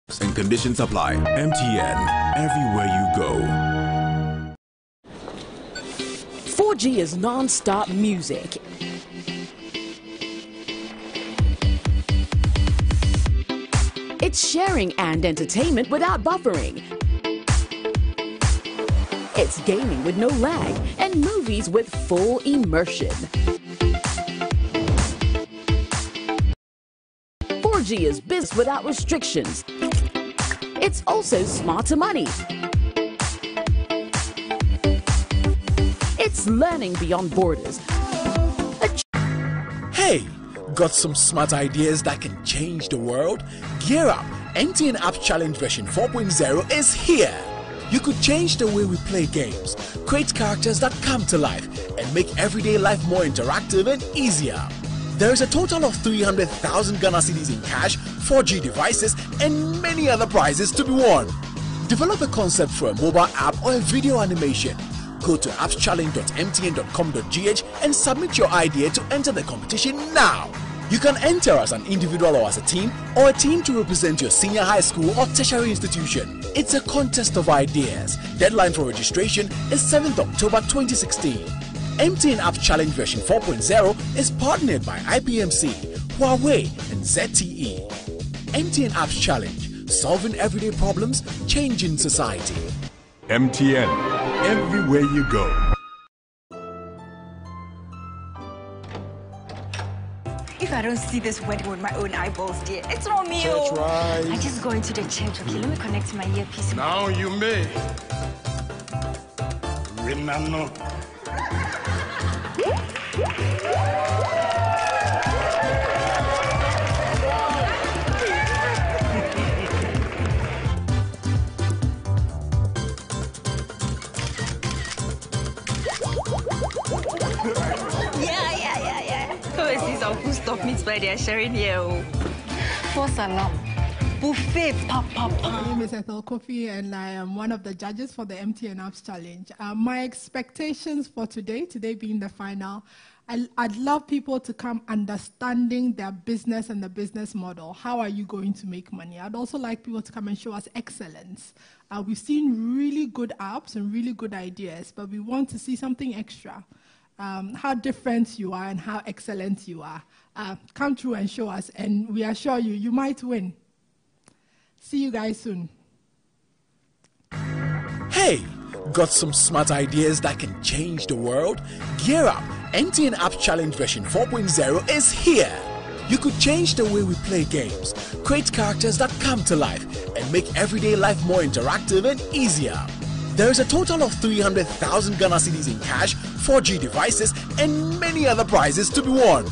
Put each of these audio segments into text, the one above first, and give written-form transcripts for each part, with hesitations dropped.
And conditions apply. MTN, everywhere you go. 4G is non-stop music. It's sharing and entertainment without buffering. It's gaming with no lag and movies with full immersion. 4G is business without restrictions. It's also smarter money. It's learning beyond borders. Hey, got some smart ideas that can change the world? Gear up! MTN Apps Challenge version 4.0 is here. You could change the way we play games, create characters that come to life, and make everyday life more interactive and easier. There is a total of 300,000 Ghana cedis in cash, 4G devices, and many other prizes to be won. Develop a concept for a mobile app or a video animation. Go to appschallenge.mtn.com.gh and submit your idea to enter the competition now. You can enter as an individual or as a team, or a team to represent your senior high school or tertiary institution. It's a contest of ideas. Deadline for registration is 7th October 2016. MTN Apps Challenge version 4.0 is partnered by IPMC, Huawei, and ZTE. MTN Apps Challenge, solving everyday problems, changing society. MTN, everywhere you go. If I don't see this wedding with my own eyeballs, dear, it's not me. Church right. I just go into the church. Okay, let me connect my earpiece. Now you may. Remember. Yeah. Come and see some food stuff meats by they are sharing here. False alarm. Buffet, papa. My name is Ethel Kofi, and I am one of the judges for the MTN Apps Challenge. My expectations for today being the final, I'd love people to come understanding their business and the business model. How are you going to make money? I'd also like people to come and show us excellence. We've seen really good apps and really good ideas, but we want to see something extra. How different you are and how excellent you are. Come through and show us, and we assure you, you might win. See you guys soon. Hey, got some smart ideas that can change the world? Gear up! MTN Apps Challenge version 4.0 is here. You could change the way we play games, create characters that come to life, and make everyday life more interactive and easier. There is a total of 300,000 Ghana cedis in cash, 4G devices, and many other prizes to be won.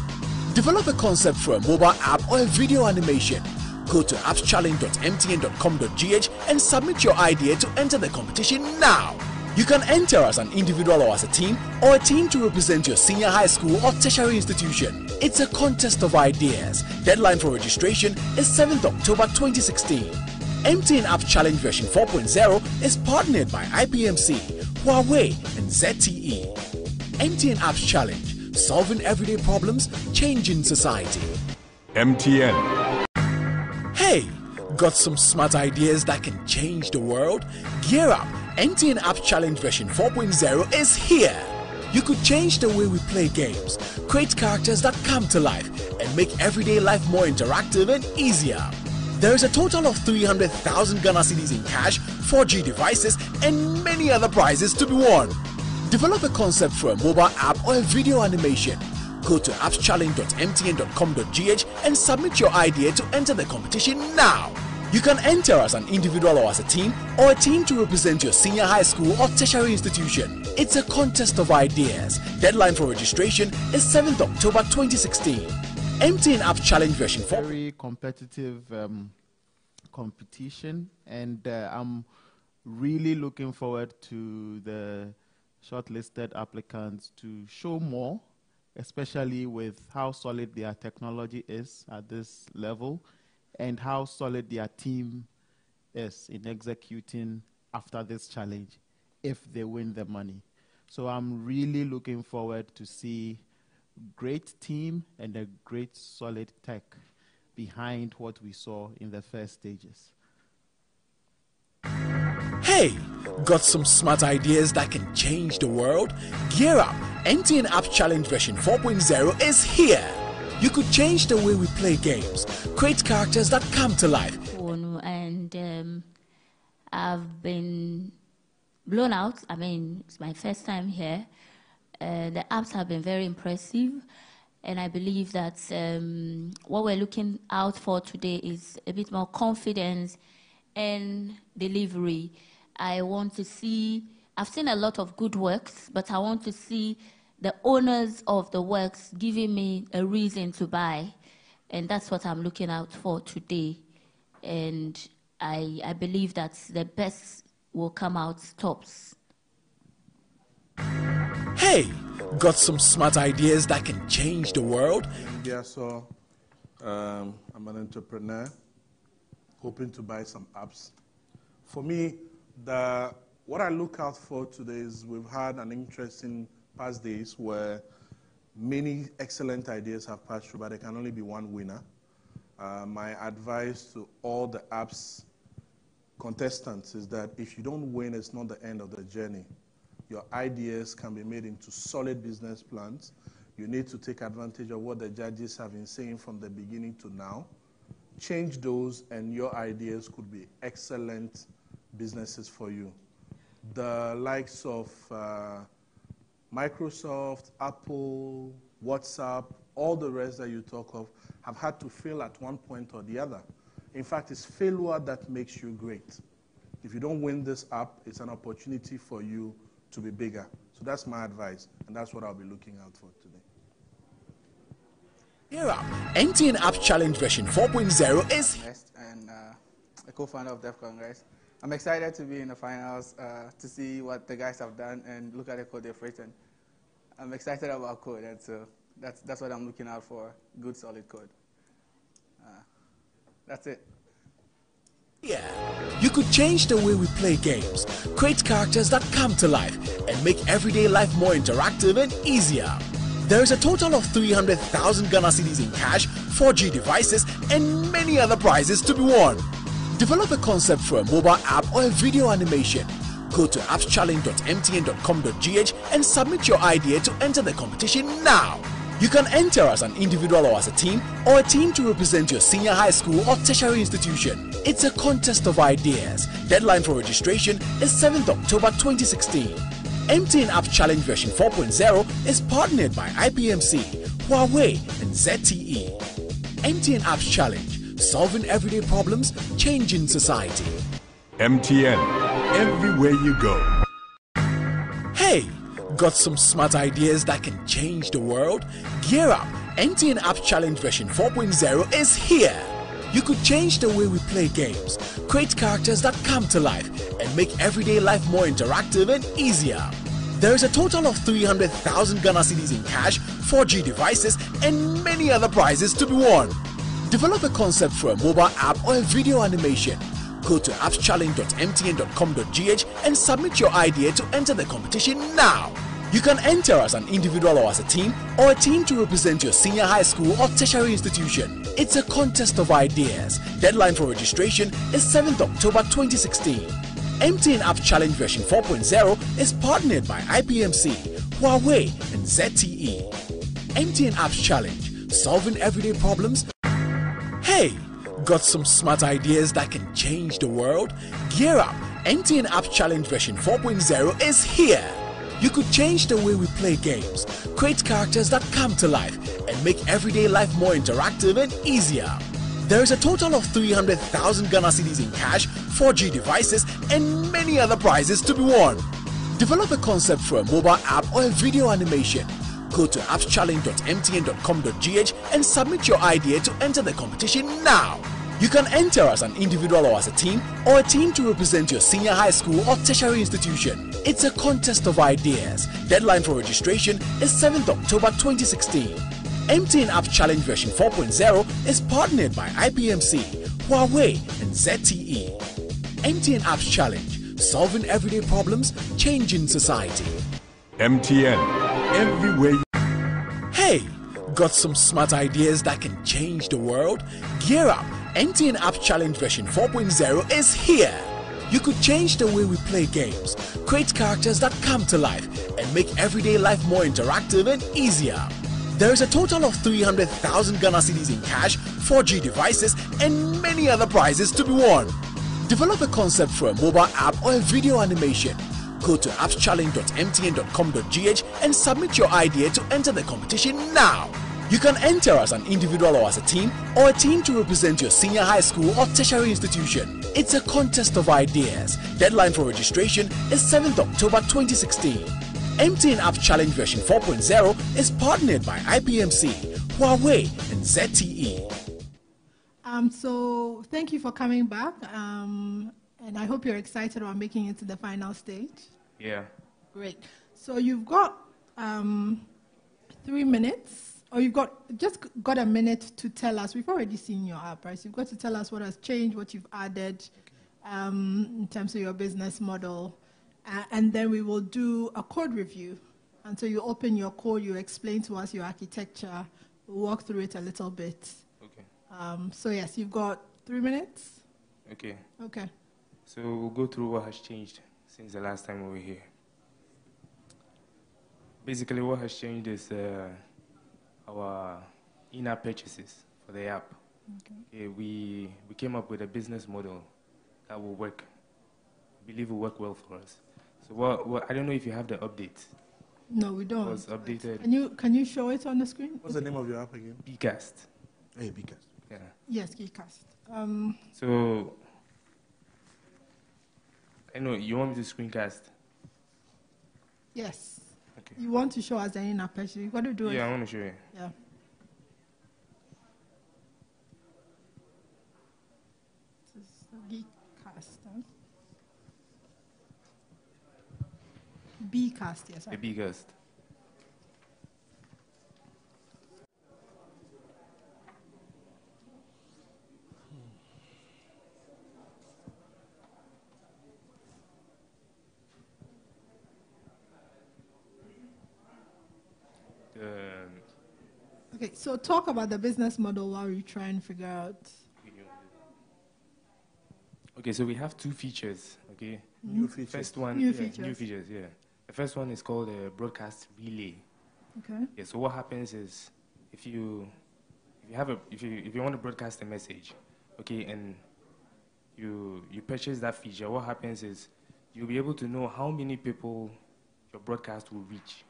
Develop a concept for a mobile app or a video animation. Go to appschallenge.mtn.com.gh and submit your idea to enter the competition now. You can enter as an individual or as a team, or a team to represent your senior high school or tertiary institution. It's a contest of ideas. Deadline for registration is 7th October 2016. MTN Apps Challenge version 4.0 is partnered by IPMC, Huawei, and ZTE. MTN Apps Challenge, solving everyday problems, changing society. MTN. Hey, got some smart ideas that can change the world? Gear up! MTN Apps Challenge version 4.0 is here. You could change the way we play games, create characters that come to life, and make everyday life more interactive and easier. There is a total of 300,000 Ghana cedis in cash, 4G devices, and many other prizes to be won. Develop a concept for a mobile app or a video animation. Go to appschallenge.mtn.com.gh and submit your idea to enter the competition now. You can enter as an individual or as a team, or a team to represent your senior high school or tertiary institution. It's a contest of ideas. Deadline for registration is 7th October 2016. MTN Apps Challenge version 4. Very competitive competition, and I'm really looking forward to the shortlisted applicants to show more, especially with how solid their technology is at this level and how solid their team is in executing after this challenge if they win the money. So I'm really looking forward to see great team and a great solid tech behind what we saw in the first stages. Hey, got some smart ideas that can change the world? Gear up! MTN Apps Challenge version 4.0 is here. You could change the way we play games, create characters that come to life. And I've been blown out. I mean, it's my first time here. The apps have been very impressive, and I believe that what we're looking out for today is a bit more confidence and delivery. I want to see, I've seen a lot of good works, but I want to see the owners of the works giving me a reason to buy. And that's what I'm looking out for today. And I believe that the best will come out tops. Hey, got some smart ideas that can change the world? Yeah, so I'm an entrepreneur hoping to buy some apps. For me, what I look out for today is we've had an interesting past days where many excellent ideas have passed through, but there can only be one winner. My advice to all the apps contestants is that if you don't win, it's not the end of the journey. Your ideas can be made into solid business plans. You need to take advantage of what the judges have been saying from the beginning to now. Change those, and your ideas could be excellent businesses for you. The likes of Microsoft, Apple, WhatsApp, all the rest that you talk of have had to fail at one point or the other. In fact, it's failure that makes you great. If you don't win this app, it's an opportunity for you to be bigger. So that's my advice, and that's what I'll be looking out for today. Here up, MTN Apps Challenge version 4.0 is... And a co-founder of DEF Congress. I'm excited to be in the finals, to see what the guys have done and look at the code they've written. I'm excited about code, and so that's what I'm looking out for, good, solid code. That's it. Yeah, you could change the way we play games, create characters that come to life, and make everyday life more interactive and easier. There is a total of 300,000 Ghana cedis in cash, 4G devices, and many other prizes to be won. Develop a concept for a mobile app or a video animation. Go to appschallenge.mtn.com.gh and submit your idea to enter the competition now. You can enter as an individual or as a team, or a team to represent your senior high school or tertiary institution. It's a contest of ideas. Deadline for registration is 7th October 2016. MTN Apps Challenge version 4.0 is partnered by IPMC, Huawei, and ZTE. MTN Apps Challenge, solving everyday problems, changing society. MTN, everywhere you go. Hey, got some smart ideas that can change the world? Gear up! MTN Apps Challenge version 4.0 is here. You could change the way we play games, create characters that come to life, and make everyday life more interactive and easier. There is a total of 300,000 Ghana cedis in cash, 4G devices, and many other prizes to be won. Develop a concept for a mobile app or a video animation. Go to appschallenge.mtn.com.gh and submit your idea to enter the competition now. You can enter as an individual or as a team, or a team to represent your senior high school or tertiary institution. It's a contest of ideas. Deadline for registration is 7th October 2016. MTN Apps Challenge version 4.0 is partnered by IPMC, Huawei, and ZTE. MTN Apps Challenge, solving everyday problems. Hey, got some smart ideas that can change the world? Gear up! MTN Apps Challenge version 4.0 is here. You could change the way we play games, create characters that come to life, and make everyday life more interactive and easier. There is a total of 300,000 Ghana cedis in cash, 4G devices, and many other prizes to be won. Develop a concept for a mobile app or a video animation. Go to appschallenge.mtn.com.gh and submit your idea to enter the competition now. You can enter as an individual or as a team, or a team to represent your senior high school or tertiary institution. It's a contest of ideas. Deadline for registration is 7th October 2016. MTN Apps Challenge version 4.0 is partnered by IPMC, Huawei, and ZTE. MTN Apps Challenge, solving everyday problems, changing society. MTN, everywhere you go. Hey, got some smart ideas that can change the world? Gear up! MTN Apps Challenge version 4.0 is here. You could change the way we play games, create characters that come to life, and make everyday life more interactive and easier. There is a total of 300,000 Ghana cedis in cash, 4G devices, and many other prizes to be won. Develop a concept for a mobile app or a video animation. Go to appschallenge.mtn.com.gh and submit your idea to enter the competition now. You can enter as an individual or as a team, or a team to represent your senior high school or tertiary institution. It's a contest of ideas. Deadline for registration is 7th October 2016. MTN App Challenge version 4.0 is partnered by IPMC, Huawei, and ZTE. So thank you for coming back, and I hope you're excited about making it to the final stage. Yeah. Great. So you've got 3 minutes, or you've got a minute to tell us. We've already seen your app, right? So you've got to tell us what has changed, what you've added in terms of your business model, and then we will do a code review. And so you open your code, you explain to us your architecture, we'll walk through it a little bit. Okay. So yes, you've got 3 minutes. Okay. Okay. So we'll go through what has changed since the last time we were here. Basically, what has changed is our in-app purchases for the app. Okay, we came up with a business model that will work. I believe will work well for us. So what I don't know if you have the update. No, we don't. It was updated. Can you show it on the screen? What's the name of your app again? Bcast. Hey, Bcast. Yeah. Yes, Bcast. So I know you want me to screencast. Yes. Okay. You want to show us the in-app purchase? You got to do it. Yeah, I want to show you. Yeah. This is Bcast. Huh? Bcast, yes. The Bcast. Okay, so talk about the business model while we try and figure out. Okay, so we have two features. Okay, New features. First one, New yeah, features. New features. Yeah, the first one is called a broadcast relay. Okay. Yeah. So what happens is if you want to broadcast a message, okay, and you purchase that feature, what happens is you'll be able to know how many people your broadcast will reach.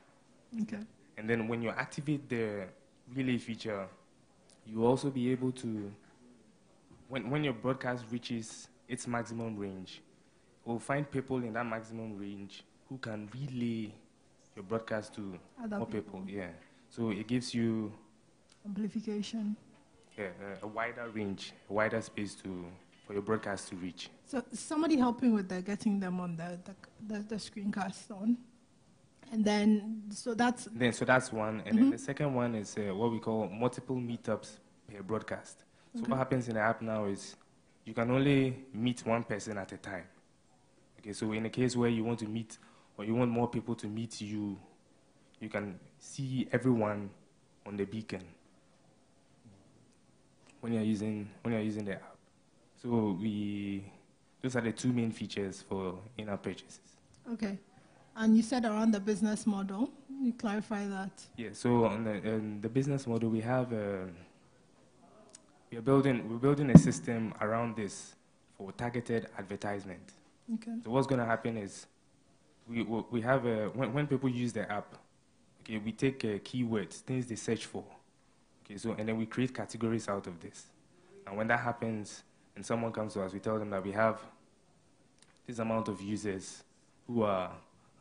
Okay. And then when you activate the relay feature, you will also be able to, when your broadcast reaches its maximum range, it will find people in that maximum range who can relay your broadcast to Other more people. Yeah. So it gives you amplification. Yeah, a wider range, a wider space for your broadcast to reach. So somebody helping with getting them on the screencast on. And then, so that's one. And then the second one is what we call multiple meetups per broadcast. So what happens in the app now is you can only meet one person at a time. Okay, so in a case where you want to meet or you want more people to meet you, you can see everyone on the beacon when you're using the app. So those are the two main features for in-app purchases. Okay. And you said around the business model. Can you clarify that? Yeah. So on the business model, we have we're building a system around this for targeted advertisement. Okay. So what's going to happen is we have when people use the app, okay, we take keywords, things they search for, okay. So and then we create categories out of this. And when that happens, and someone comes to us, we tell them that we have this amount of users who are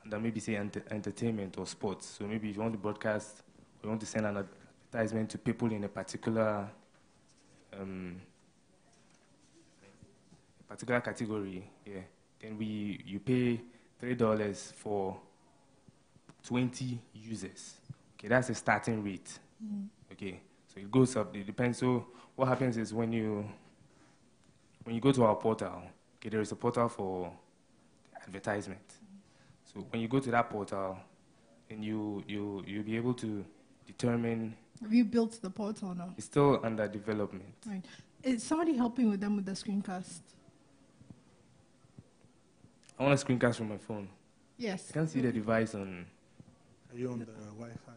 under maybe say entertainment or sports. So maybe if you want to broadcast or you want to send an advertisement to people in a particular category, yeah, then you pay $3 for 20 users. Okay, that's the starting rate. Okay, so it goes up. It depends. So what happens is when you go to our portal, okay, there is a portal for advertisement. So when you go to that portal, then you'll be able to determine. Have you built the portal now? It's still under development. Right. Is somebody helping with them with the screencast? I want a screencast from my phone. Yes. I can't see the device on. Are you on the Wi-Fi?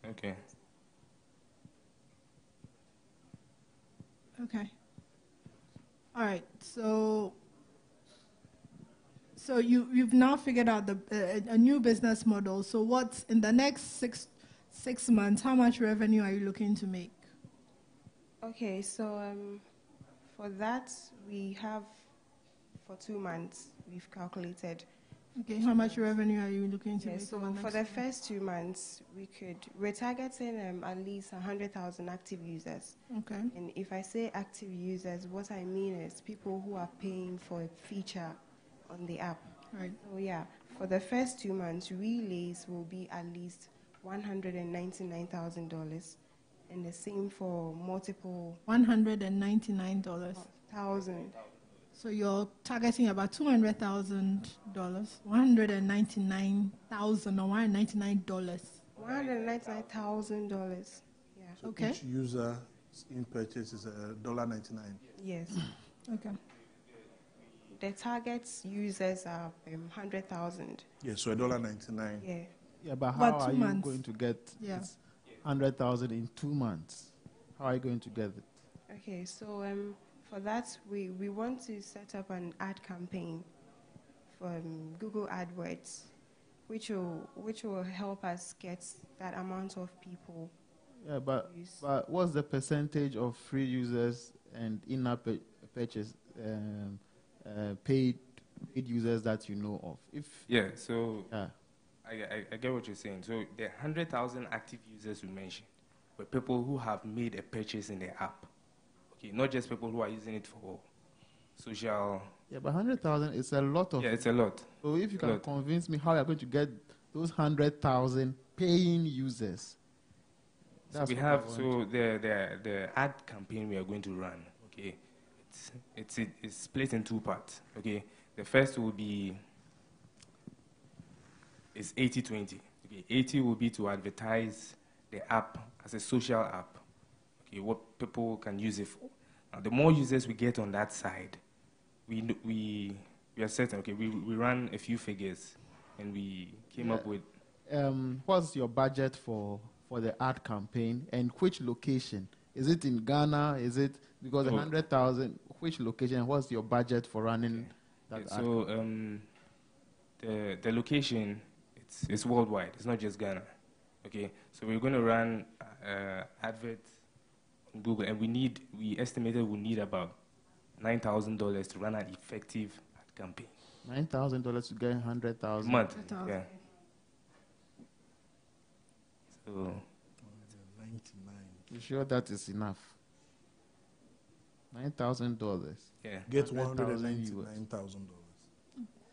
Okay. Okay. All right. So you've now figured out a new business model. So what's in the next six months? How much revenue are you looking to make? Okay. So for that we have for 2 months we've calculated. Okay. How much revenue are you looking to make? So for the first 2 months, we're targeting at least 100,000 active users. Okay. And if I say active users, what I mean is people who are paying for a feature on the app. Right. So yeah, for the first 2 months, relays will be at least $199,000, and the same for multiple. $199. Thousand. So you're targeting about $200,000, $199,000 or $199. $199,000. Yeah. So Okay. each user in purchase is $1.99. Yes. Okay. The target users are 100,000. Yeah, so $1.99. Yeah. Yeah, but how But are 2 you months. going to get Yeah. 100,000 in 2 months? How are you going to get it? Okay, so for that, we want to set up an ad campaign for Google AdWords, which will help us get that amount of people. Yeah, but what's the percentage of free users and in-app purchase paid users that you know of? I get what you're saying. So the 100,000 active users we mentioned were people who have made a purchase in the app. Okay, not just people who are using it for social. Yeah, but 100,000 is a lot of. Yeah, it's a lot. So if you can convince me how you're going to get those 100,000 paying users. So we have the ad campaign we are going to run. Okay, it's split in 2 parts. Okay, the first will be is 80-20. Okay, 80 will be to advertise the app as a social app. Okay, what people can use it for. Now, the more users we get on that side, we are certain. Okay, we ran a few figures, and we came up with. What's your budget for the ad campaign, and which location? Is it in Ghana? Is it because 100,000? Which location? What's your budget for running that ad? So the location it's worldwide. It's not just Ghana. Okay, so we're going to run adverts on Google, and we estimated we need about $9,000 to run an effective ad campaign. $9,000 to get 100,000 a month. Yeah. So 99. You sure that is enough? $9,000. Yeah. Get $199,000.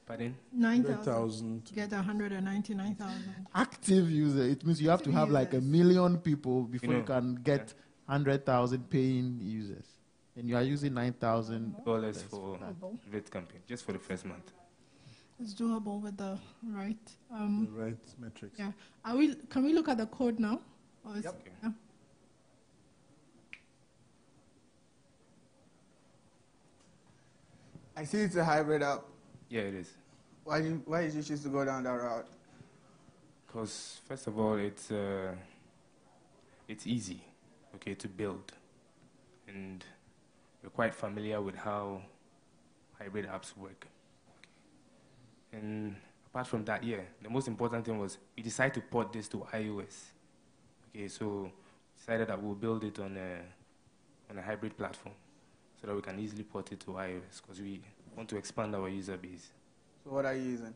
Pardon? 9,000. Get 199,000. Active user. It means you have to have like 1 million people before you can get 100,000 paying users, and you are using $9,000 for red campaign just for the first month. It's doable with the right. The right metrics. Yeah. Can we look at the code now? Or yep. Okay. Yeah. I see it's a hybrid app. Yeah, it is. Why did you choose to go down that route? Because first of all, it's easy, okay, to build, and we're quite familiar with how hybrid apps work. And apart from that, the most important thing was we decided to port this to iOS. Okay, so decided that we'll build it on a hybrid platform so that we can easily port it to iOS because we want to expand our user base. So what are you using?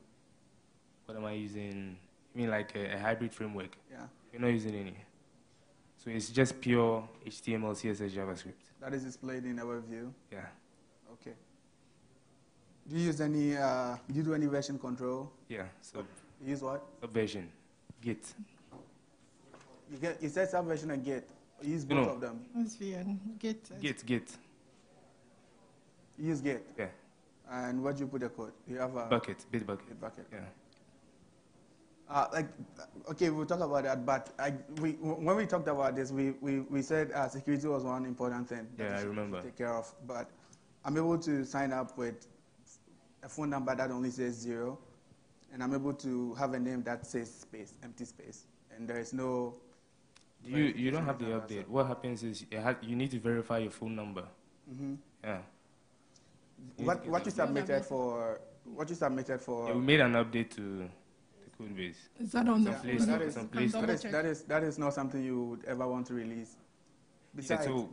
What am I using? You mean like a hybrid framework? Yeah. We're not using any. So it's just pure HTML, CSS, JavaScript. That is displayed in our view? Yeah. Okay. Do you use any, do you do any version control? Yeah. So you use what? Subversion. Git. You said Subversion and Git. You use both of them? Git. Git. You use Git? Yeah. And where do you put the code? You have a Bitbucket. Bitbucket. Yeah. Okay, we'll talk about that, but when we talked about this, we said security was one important thing that I remember. take care of, but I'm able to sign up with a phone number that only says 0, and I'm able to have a name that says space, empty space, and there is no. You don't have the update. What happens is you need to verify your phone number. Mm-hmm. Yeah. What you submitted for? What you submitted for? Yeah, we made an update to the code base. Is that on the place? That is not something you would ever want to release. Besides, you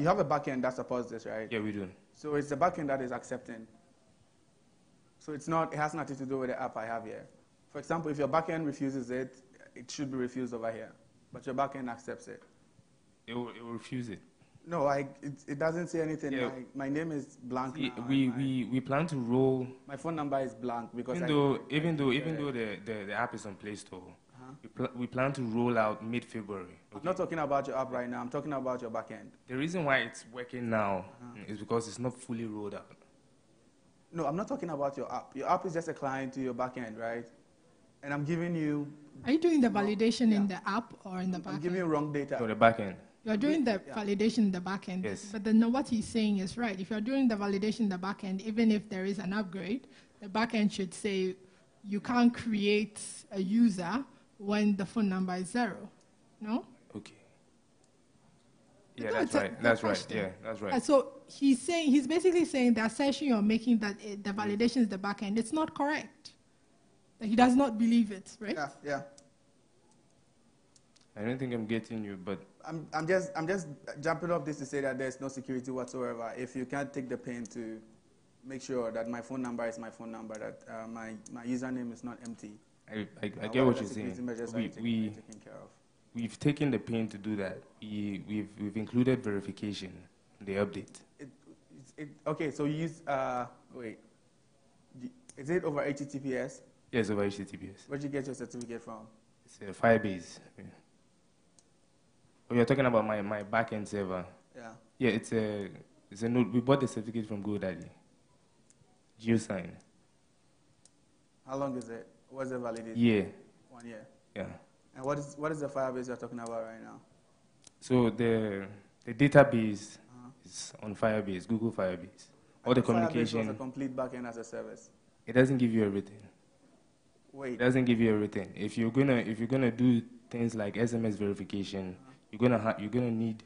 have a backend that supports this, right? Yeah, we do. So it's the backend that is accepting. So it has nothing to do with the app I have here. For example, if your backend refuses it, it should be refused over here. But your backend accepts it. It will refuse it. No, it doesn't say anything. Yeah. My name is blank. See, now, we plan to roll. My phone number is blank because even though the app is on Play Store, we plan to roll out mid-February. Okay? I'm not talking about your app right now. I'm talking about your backend. The reason why it's working now is because it's not fully rolled out. No, I'm not talking about your app. Your app is just a client to your backend, right? And I'm giving you. Are you doing the validation in the app or in the backend? I'm giving you wrong data. For the backend. You're doing the validation in the backend. Yes. But then what he's saying is right. If you're doing the validation in the backend, even if there is an upgrade, the backend should say you can't create a user when the phone number is 0. No? Okay. Yeah, that's right. That's right. Yeah, that's right. So he's basically saying the assertion you're making that the validation is the backend, it's not correct. That he does not believe it, right? Yeah. I don't think I'm getting you, but I'm just jumping off this to say that there's no security whatsoever. If you can't take the pain to make sure that my phone number is my phone number, that my username is not empty. I get what you're saying. We've taken the pain to do that. We've included verification in the update. Okay, so you use wait. Is it over HTTPS? Yes, over HTTPS. Where'd you get your certificate from? It's a Firebase. Yeah. Oh, you're talking about my backend server. Yeah. Yeah, it's a node. We bought the certificate from GoDaddy. GeoSign. How long is it? What's the validity? Year. 1 year. Yeah. And what is the Firebase you're talking about right now? So the database is on Firebase, Google Firebase. All the communication. Firebase was a complete backend as a service. It doesn't give you everything. Wait. It doesn't give you everything. If you're gonna do things like SMS verification, you're gonna need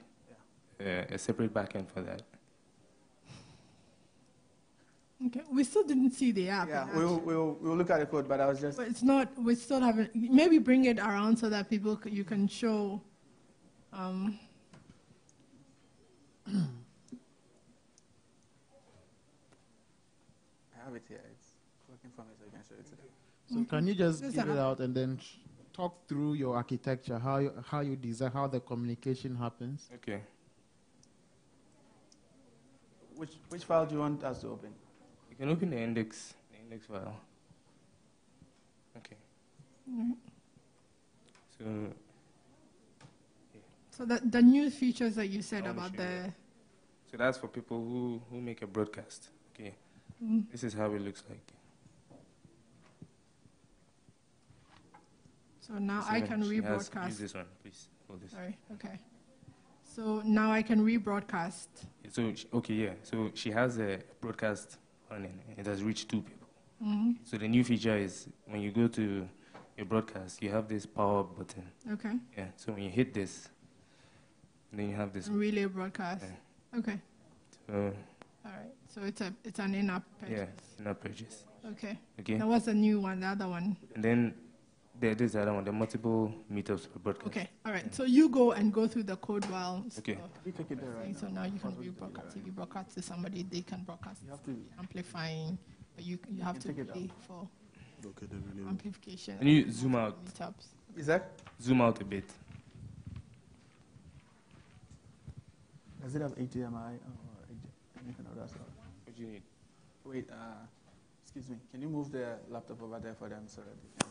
a separate backend for that. Okay, we still didn't see the app. Yeah, we'll look at the code, but I was just. But it's not. We still haven't. Maybe bring it around so that you can show. I have it here. It's working for me, so I can show it to them. So can you just give it out and then talk through your architecture, how you design, how the communication happens? Okay. Which file do you want us to open? You can open the index file. Okay. Mm-hmm. So. So the new features that you said about the. So that's for people who make a broadcast. Okay. Mm. This is how it looks like. So now I can rebroadcast. Use this one, please. Hold this. Sorry. Okay. So now I can rebroadcast. So So she has a broadcast running. It has reached 2 people. Mm-hmm. So the new feature is when you go to your broadcast, you have this power button. Okay. Yeah. So when you hit this, then you have this relay broadcast. Yeah. Okay. So. All right. So it's an in-app purchase. Yeah, in-app purchase. Okay. Okay. Now what's the new one? The other one. And then there's the other one, the multiple meetups per broadcast. Okay. All right. So you go through the code while. Okay. We take it there right So now. now you can rebroadcast. If you broadcast to somebody, they can broadcast. You have to amplifying, but you have to pay for amplification. Can you zoom out? Meetups. Is that? Zoom out a bit. Does it have HDMI or anything of that sort? What do you need? Wait, excuse me. Can you move the laptop over there for them so that they can?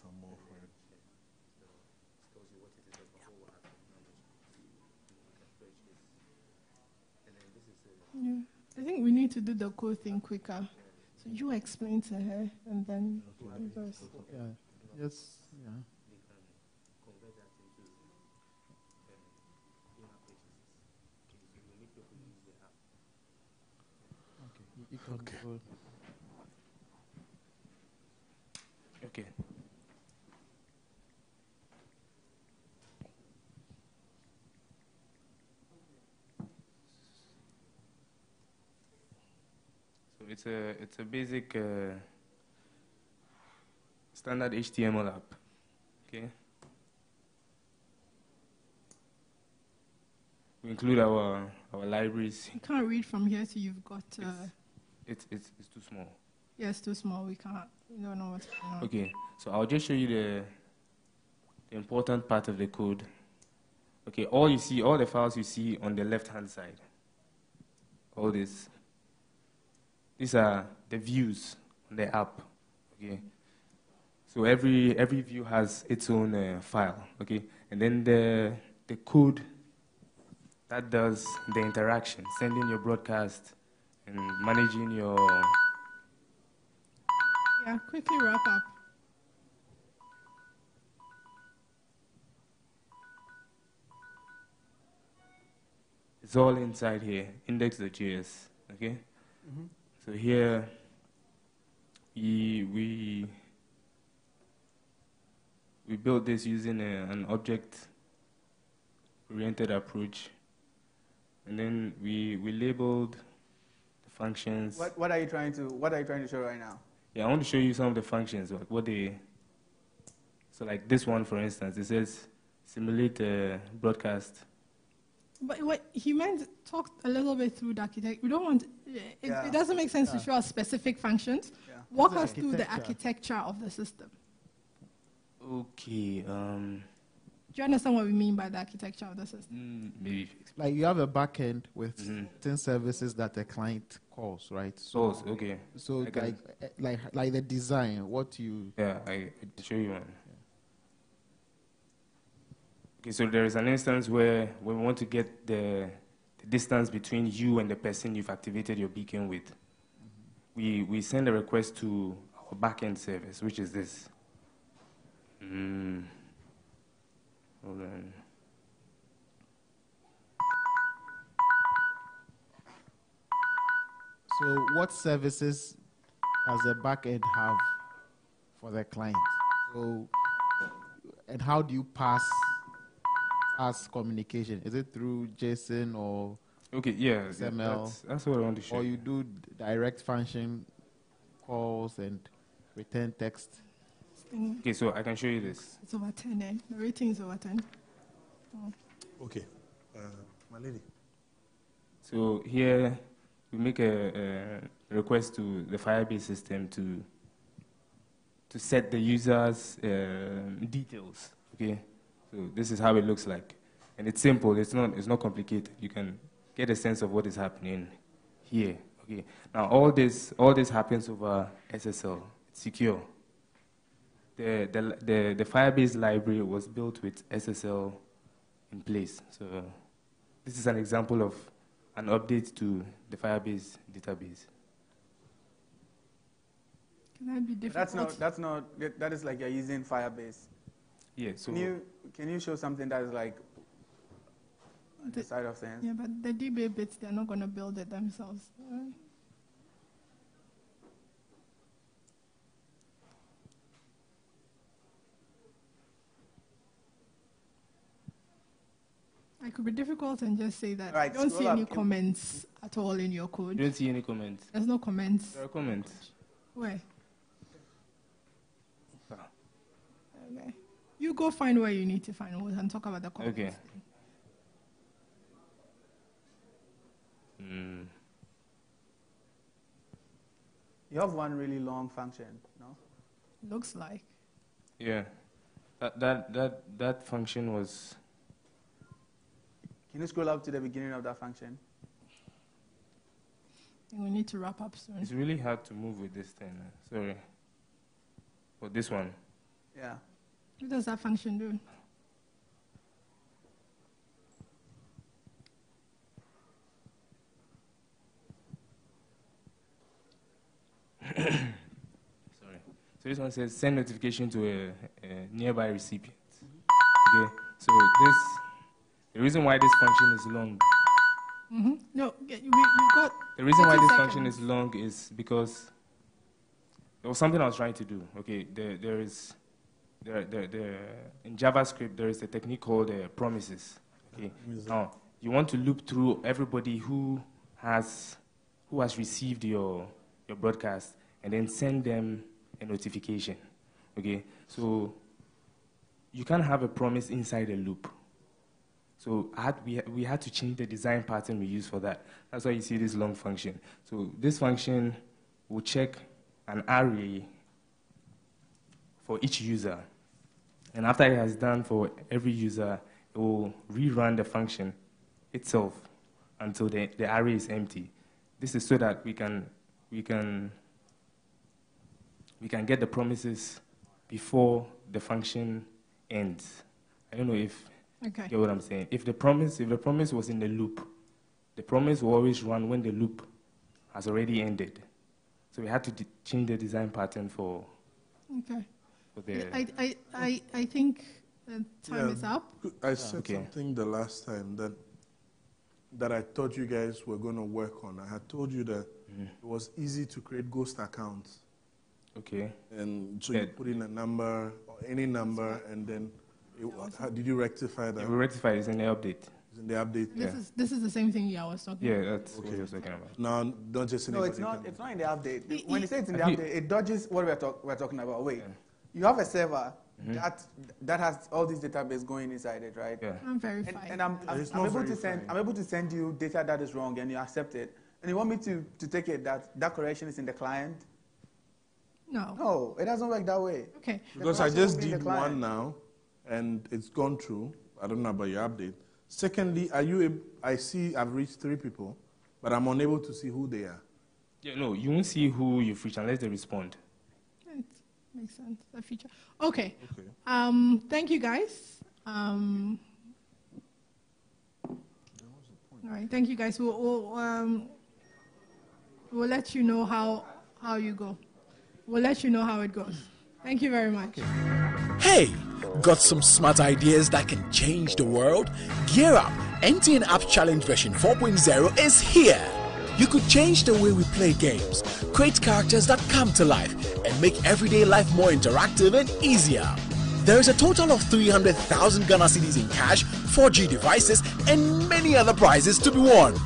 some more for it. Yeah. I think we need to do the code thing quicker. So you explain to her and then you guys. Yeah. Yes. Yeah. You can go. Okay. So it's a basic standard HTML app. Okay. We include our libraries. You can't read from here, so you've got. It's too small. Yeah, it's too small. We can't. We don't know what's going on. Okay, so I'll just show you the important part of the code. Okay, all the files you see on the left-hand side. All this. These are the views on the app. Okay. So every view has its own file. Okay, and then the code that does the interaction, sending your broadcast and managing your. Yeah, quickly wrap up. It's all inside here, index.js, okay? Mm-hmm. So here, we built this using an object-oriented approach, and then we labeled the functions. What are you trying to show right now? Yeah, I want to show you some of the functions, so like this one, for instance, it says simulate broadcast. But what he meant, talk a little bit through the architecture. We don't want, it doesn't make sense to show us specific functions. Yeah. Walk us through the architecture of the system. Okay. Do you understand what we mean by the architecture of the system? Maybe. Like you have a backend with certain services that the client calls, right? So okay. So like the design, what you. Yeah, I show you one. Okay, so there is an instance where we want to get the distance between you and the person you've activated your beacon with. We send a request to our backend service, which is this. Hold on. So what services does the backend have for the client? So, and how do you pass communication? Is it through JSON or XML? That's what I want to show. Or you do direct function calls and return text? Okay, so I can show you this. It's over 10, eh? The rating is over 10. Oh. Okay. My lady. So here we make a request to the Firebase system to set the user's details. Okay. So this is how it looks like, and it's simple. It's not complicated. You can get a sense of what is happening here. Okay. Now all this happens over SSL. It's secure. The Firebase library was built with SSL in place. So this is an example of an update to the Firebase database. Can that be difficult? That is like you're using Firebase. Yeah, so can you show something that is like on the side of things? Yeah, but the DBA bits, they're not going to build it themselves. Right? It could be difficult and just say that right, you don't see any comments at all in your code. You don't see any comments? There's no comments. There are comments. Where? Okay. You go find where you need to find and talk about the comments. Okay. You have one really long function, no? Looks like. Yeah. That function was. Can you scroll up to the beginning of that function? We need to wrap up soon. It's really hard to move with this thing. Sorry. But this one. Yeah. What does that function do? Sorry. So this one says send notification to a nearby recipient. Okay. So the reason why this function is long. No, we got. The reason why 30 this seconds. function is long is because there was something I was trying to do. Okay. In JavaScript there is a technique called promises. Okay. Now you want to loop through everybody who has received your broadcast and then send them a notification. Okay, so you can't have a promise inside a loop. So we had to change the design pattern we use for that. That's why you see this long function. So this function will check an array for each user. And after it has done for every user, it will rerun the function itself until the array is empty. This is so that we can get the promises before the function ends. I don't know if you get what I'm saying. If the promise was in the loop, the promise will always run when the loop has already ended. So we had to change the design pattern for. Okay. For the I think time is up. I said something the last time that I thought you guys were going to work on. I had told you that it was easy to create ghost accounts. Okay. And so you put in a number or any number, and then how did you rectify that? Yeah, we rectified it. It's in the update. It's in the update. This is the same thing I was talking about. Yeah, that's what I was talking about. No, don't just say No, it's not. It's not in the update. When you say it's in the update, it dodges what we're talking about. Wait, you have a server that has all these database going inside it, right? Yeah. I'm verified. And I'm able to send you data that is wrong, and you accept it. And you want me to take it that correction is in the client? No. No, it doesn't work that way. Okay. Because I just did one now, and it's gone through. I don't know about your update. Secondly, I see I've reached 3 people, but I'm unable to see who they are. Yeah, no, you won't see who you've reached unless they respond. It makes sense. That feature. Okay. Thank you, guys. All right. Thank you, guys. We'll let you know how you go. We'll let you know how it goes. Thank you very much. Hey, got some smart ideas that can change the world? Gear up! MTN Apps Challenge version 4.0 is here. You could change the way we play games, create characters that come to life, and make everyday life more interactive and easier. There is a total of 300,000 Ghana cedis in cash, 4G devices, and many other prizes to be won.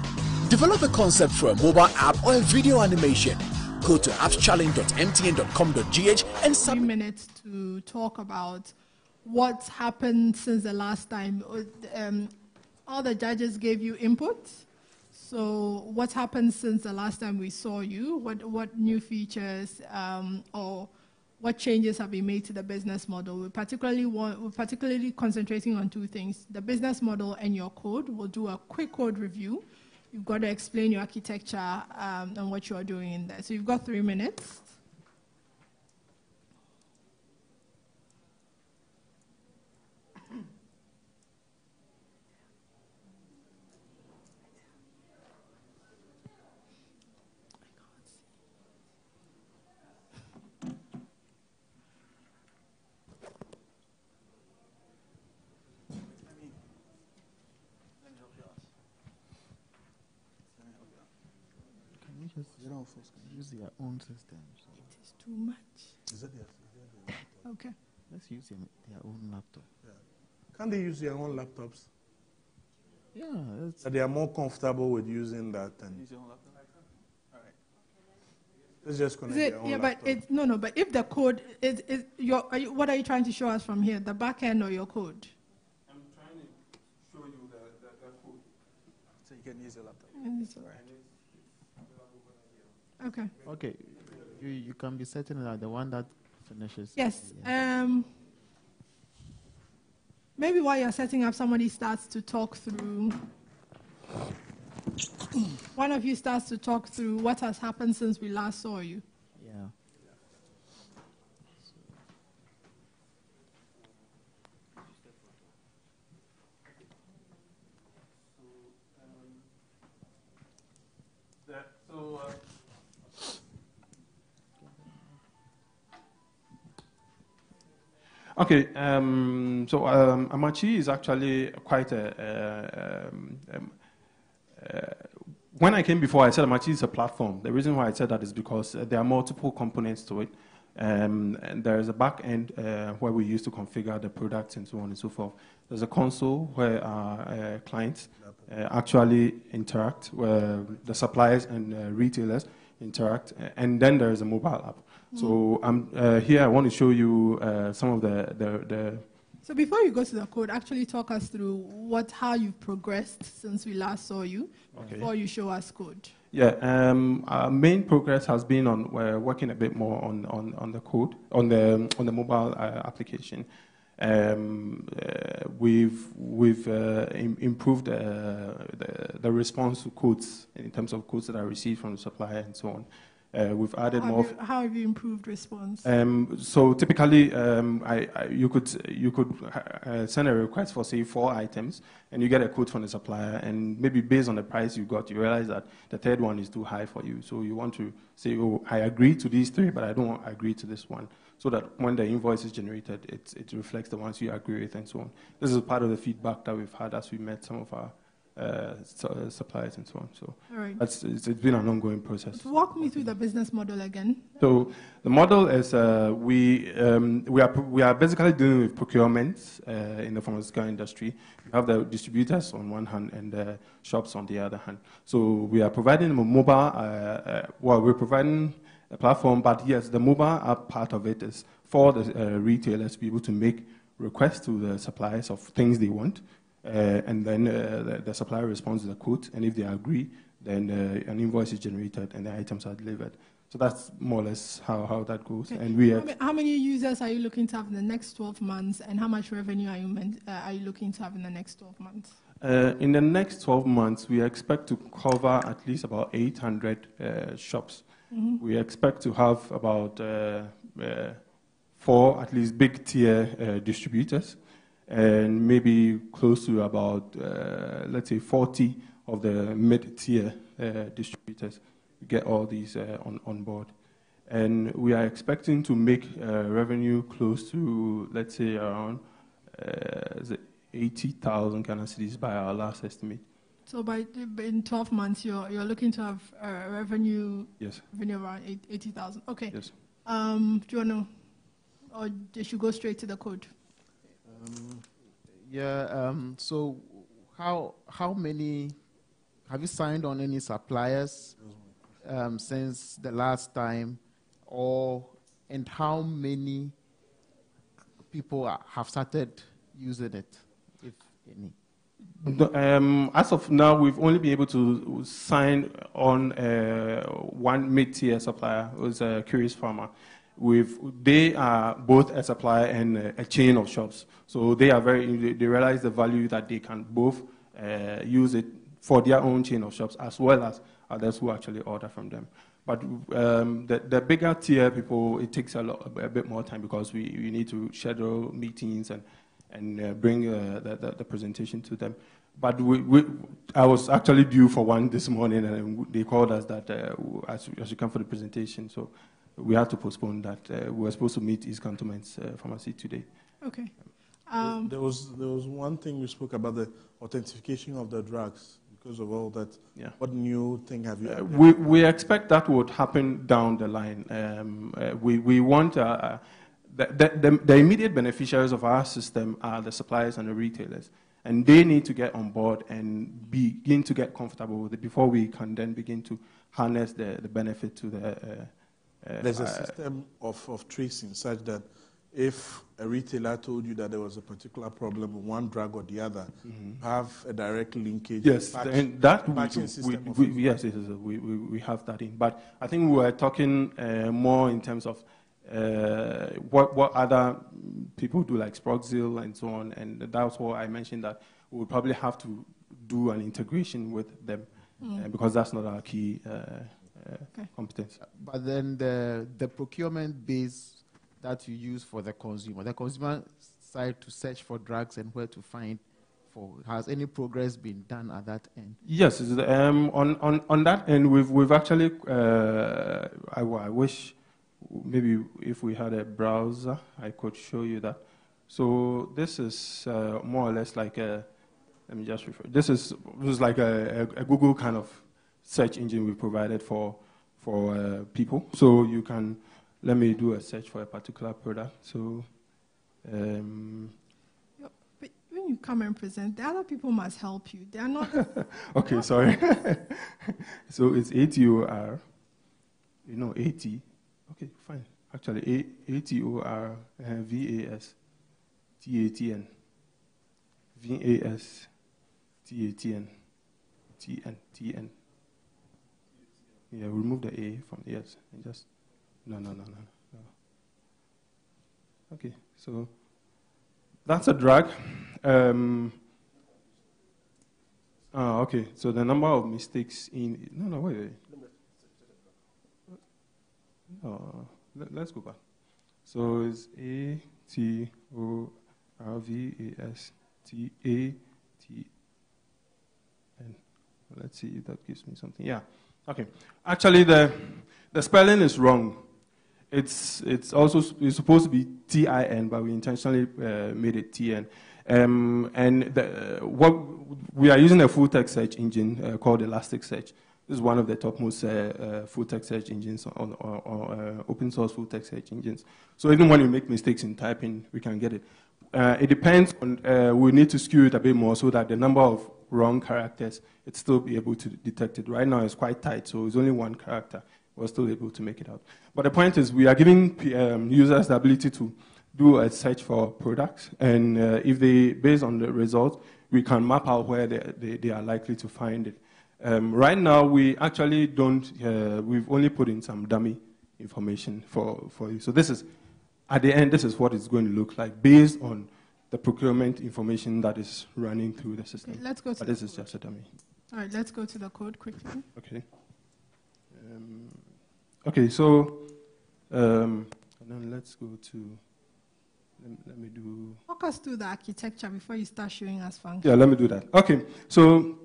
Develop a concept for a mobile app or a video animation. Go to appschallenge.mtn.com.gh and 3 minutes to talk about what's happened since the last time. All the judges gave you input. So what's happened since the last time we saw you? What new features or what changes have been made to the business model? We're particularly concentrating on 2 things: the business model and your code. We'll do a quick code review. You've got to explain your architecture and what you are doing in there. So you've got 3 minutes. Use their own system. So. It is too much. Is that their laptop? Okay. Let's use their own laptop. Yeah. Can't they use their own laptops? Yeah. So they are more comfortable with using that. And Use your own laptop? All right. Let's just connect their own laptop. But but if the code is what are you trying to show us from here? The back end or your code? I'm trying to show you the code. So you can use your laptop. Right. Okay. Okay. You can be certain that the one that finishes. Yes. Maybe while you're setting up, somebody starts to talk through. One of you starts to talk through what has happened since we last saw you. Yeah. Okay, so Amachi is actually quite when I came before, I said Amachi is a platform. The reason why I said that is because there are multiple components to it. And there is a back end where we use to configure the products and so on and so forth. There's a console where our clients actually interact, where the suppliers and retailers interact, and then there is a mobile app. So here I want to show you some of the. So before you go to the code, actually talk us through how you've progressed since we last saw you. Okay. Before you show us code. Yeah, our main progress has been on working a bit more on the code on the mobile application. We've improved the response to codes in terms of codes that are received from the supplier and so on. We've added more. How have you improved response? So typically, you could send a request for say 4 items, and you get a quote from the supplier, and maybe based on the price you got, you realize that the third one is too high for you. So you want to say, oh, I agree to these 3, but I don't agree to this one, so that when the invoice is generated, it reflects the ones you agree with and so on. This is part of the feedback that we've had as we met some of our suppliers and so on. So right. It's been an ongoing process. Walk me through the business model again. So the model is we are basically dealing with procurement in the pharmaceutical industry. We have the distributors on one hand and the shops on the other hand. So we are providing a mobile. We're providing a platform, but yes, the mobile app part of it is for the retailers to be able to make requests to the suppliers of things they want. And then the supplier responds to the quote, and if they agree, then an invoice is generated and the items are delivered. So that's more or less how that goes. Okay. And how many users are you looking to have in the next 12 months, and how much revenue are you looking to have in the next 12 months? In the next 12 months, we expect to cover at least about 800 shops. Mm-hmm. We expect to have about 4 at least big tier distributors, and maybe close to about, let's say, 40 of the mid-tier distributors. We get all these on board. And we are expecting to make revenue close to, let's say, around 80,000 Ghana cedis by our last estimate. So in 12 months, you're looking to have revenue, yes, revenue around 80,000. Okay. Yes. Do you want to, or should you go straight to the code? So how many have you signed on any suppliers since the last time, and how many people have started using it, if any? As of now, we've only been able to sign on one mid-tier supplier, who's a Curious Farmer. They are both a supplier and a chain of shops. So they realize the value that they can both use it for their own chain of shops as well as others who actually order from them. But the bigger tier people, it takes a bit more time because we need to schedule meetings and bring the presentation to them. But I was actually due for one this morning, and they called us that as you come for the presentation. So we had to postpone that. We were supposed to meet East Cantonment's pharmacy today. Okay. There was one thing you spoke about, the authentication of the drugs. Because of all that, yeah. What new thing have you? We expect that would happen down the line. We want the immediate beneficiaries of our system are the suppliers and the retailers, and they need to get on board and begin to get comfortable with it before we can then begin to harness the benefit to the. There's a system of tracing such that if a retailer told you that there was a particular problem with one drug or the other, have a direct linkage. Yes, and that we have that in. But I think we were talking more in terms of what other people do, like Sproxil and so on, and that's why I mentioned that we would probably have to do an integration with them because that's not our key competence. But then the procurement base that you use for the consumer side to search for drugs and where to find has any progress been done at that end? Yes, on that end, we've actually. I wish maybe if we had a browser, I could show you that So this is more or less like a, let me just refer. This is like a Google kind of search engine we provided for people. So you can, let me do a search for a particular product. So but when you come and present, the other people must help you. They are not. Okay, sorry. So it's ATOR, you know, AT. Okay, fine. Actually, ATOR VAS TATN. VAS TATN. TN. Yeah, remove the A from the S and just no. Okay, so that's a drag. Okay, so the number of mistakes in wait. Let's go back. So it's ATORVASTATN. Let's see if that gives me something. Yeah. Okay. Actually, the spelling is wrong. It's supposed to be TIN, but we intentionally made it TN. And what we are using a full text search engine called Elasticsearch. This is one of the topmost full text search engines on open source full text search engines. So even when we make mistakes in typing, we can get it. It depends on, we need to skew it a bit more so that the number of wrong characters, it's still be able to detect it. Right now it's quite tight, so it's only one character. We're still able to make it out. But the point is we are giving users the ability to do a search for products, and if they, based on the results, we can map out where they are likely to find it. Right now, we actually don't, we've only put in some dummy information for you. So this is, at the end, this is what it's going to look like based on the procurement information that is running through the system. Okay, let's go to but this is just a dummy. All right, let's go to the code quickly. Okay. Okay, so, and then let's go to, let me do... Walk us through the architecture before you start showing us functions. Yeah, let me do that. Okay, so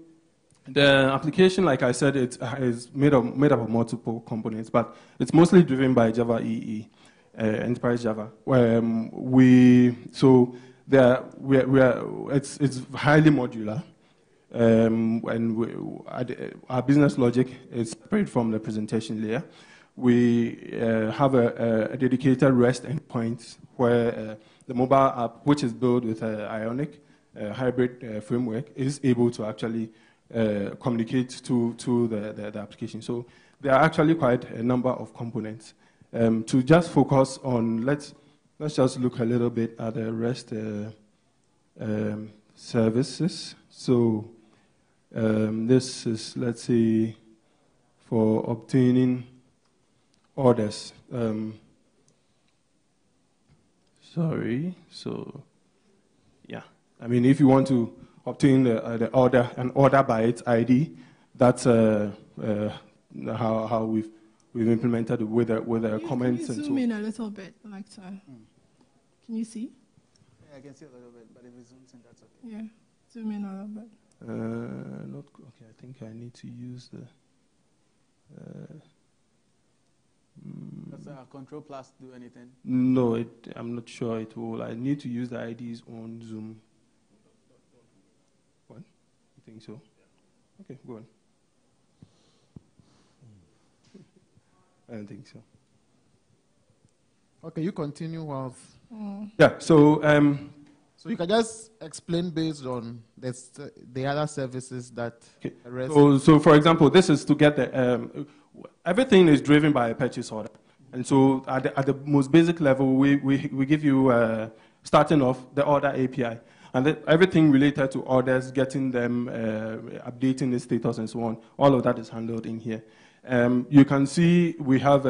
the application, like I said, it is made up of multiple components, but it's mostly driven by Java EE, Enterprise Java. It's highly modular, and our business logic is separate from the presentation layer. We have a dedicated REST endpoint where the mobile app, which is built with Ionic hybrid framework, is able to actually communicate to the application. So there are actually quite a number of components. To just focus on, let's just look a little bit at the REST services. So this is, let's say, for obtaining orders. So yeah, I mean, if you want to obtain an order by its ID, that's how we've implemented it with the comments and so on. Zoom in a little bit, like so. Can you see? Yeah, I can see a little bit, but if it zooms in, that's okay. Yeah, zoom in a little bit. Not okay. I think I need to use the. Does Control Plus do anything? No, I'm not sure it will. I need to use the IDs on Zoom. What? You think so? Okay, go on. I don't think so. Okay, you continue while. Yeah. So. So you can just explain based on the other services that. Okay. So for example, this is to get the everything is driven by a purchase order, and so at the most basic level, we give you starting off the order API, and everything related to orders, getting them, updating the status, and so on. All of that is handled in here. You can see we have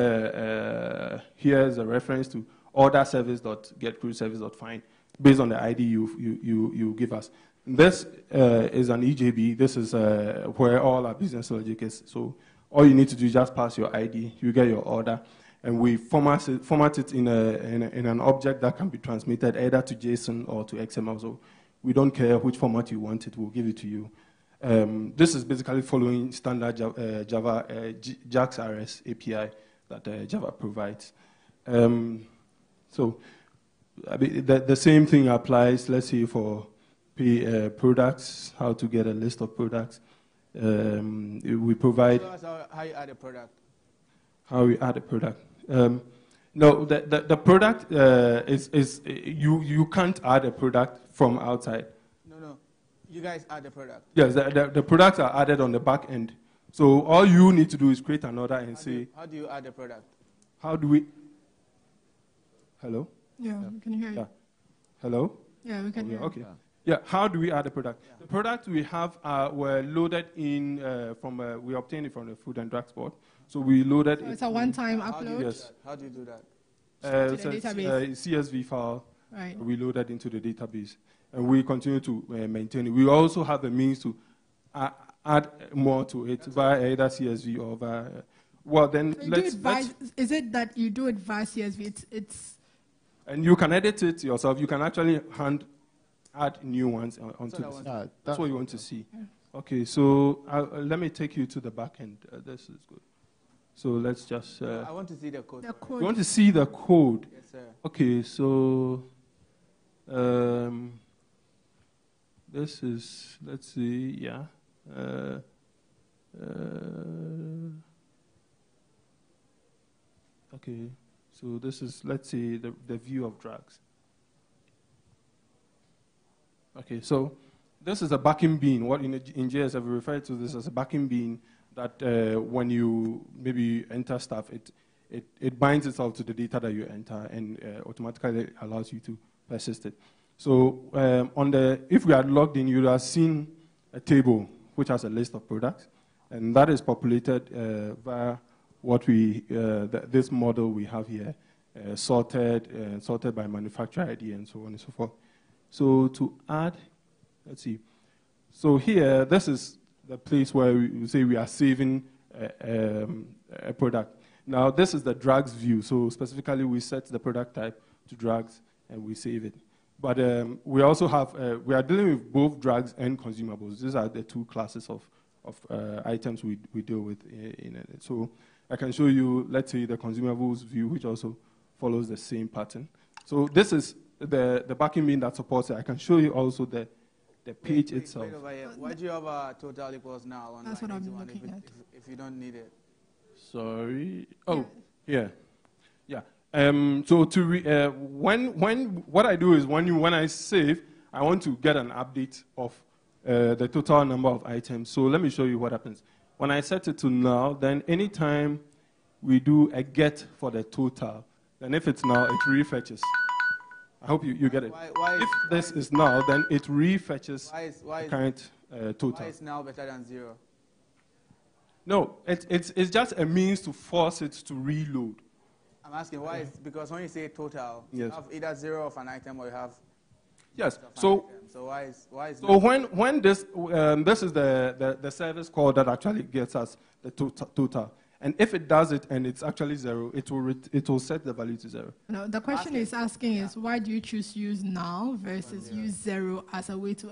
here's a reference to order service.getQueryService.find based on the ID you give us. This is an EJB. This is where all our business logic is. So all you need to do is just pass your ID, you get your order, and we format it in an object that can be transmitted either to JSON or to XML. So we don't care which format you want it, we'll give it to you. This is basically following standard Java JAX-RS API that Java provides. So I mean, the same thing applies, let's say, for products, how to get a list of products. We provide... So how you add a product? How we add a product. No, the product you can't add a product from outside. No. You guys add the product. Yes, the products are added on the back end. So all you need to do is create an order and How do you add the product? How do we... Hello? Yeah, we can hear you. Yeah. Hello? Yeah, we can hear you. Okay. Yeah, how do we add the product? Yeah. The product we have were loaded in we obtained it from the Food and Drugs Board. So we loaded it. It's a one-time upload? Yes. How do you do that? To the database. CSV file. Right. We loaded into the database. And we continue to maintain it. We also have a means to add more to it via either CSV or via... well, then so is it that you do it via CSV? It's and you can edit it yourself. You can actually add new ones onto it. That's what you want to see. Yeah. Okay, so let me take you to the back end. This is good. So let's just... I want to see the code. You want to see the code? Yes, sir. Okay, so... this is, let's see, yeah. Okay, so this is, let's see, the view of drugs. Okay, so this is a backing bean. What in JSF we refer to this as a backing bean that when you maybe enter stuff, it binds itself to the data that you enter and automatically allows you to persist it. So if we had logged in, you would have seen a table which has a list of products, and that is populated via what this model we have here, sorted by manufacturer ID and so on and so forth. So to add, let's see. So here, this is the place where we say we are saving a product. Now, this is the drugs view. So specifically, we set the product type to drugs, and we save it. But we also have, we are dealing with both drugs and consumables. These are the two classes of items we deal with in it. So I can show you, let's say, the consumables view, which also follows the same pattern. So this is the backing bean that supports it. I can show you also the page itself. Wait over here. Why do you have a total equals now on That's what I'm looking at. If you don't need it? Sorry. Oh, yeah. Yeah. So to what I do is when I save, I want to get an update of the total number of items. So let me show you what happens. When I set it to null, then anytime we do a get for the total, then if it's null, it refetches. I hope you get it. If this is null, then it refetches the current total. Why is null better than 0? No, it's just a means to force it to reload. I'm asking why is because when you say total, yes, you have either 0 of an item or you have yes. So why is so when this this is the service call that actually gets us the total. And if it does it and it's actually 0, it will set the value to 0. No, the question is asking is why do you choose use null versus use 0 as a way to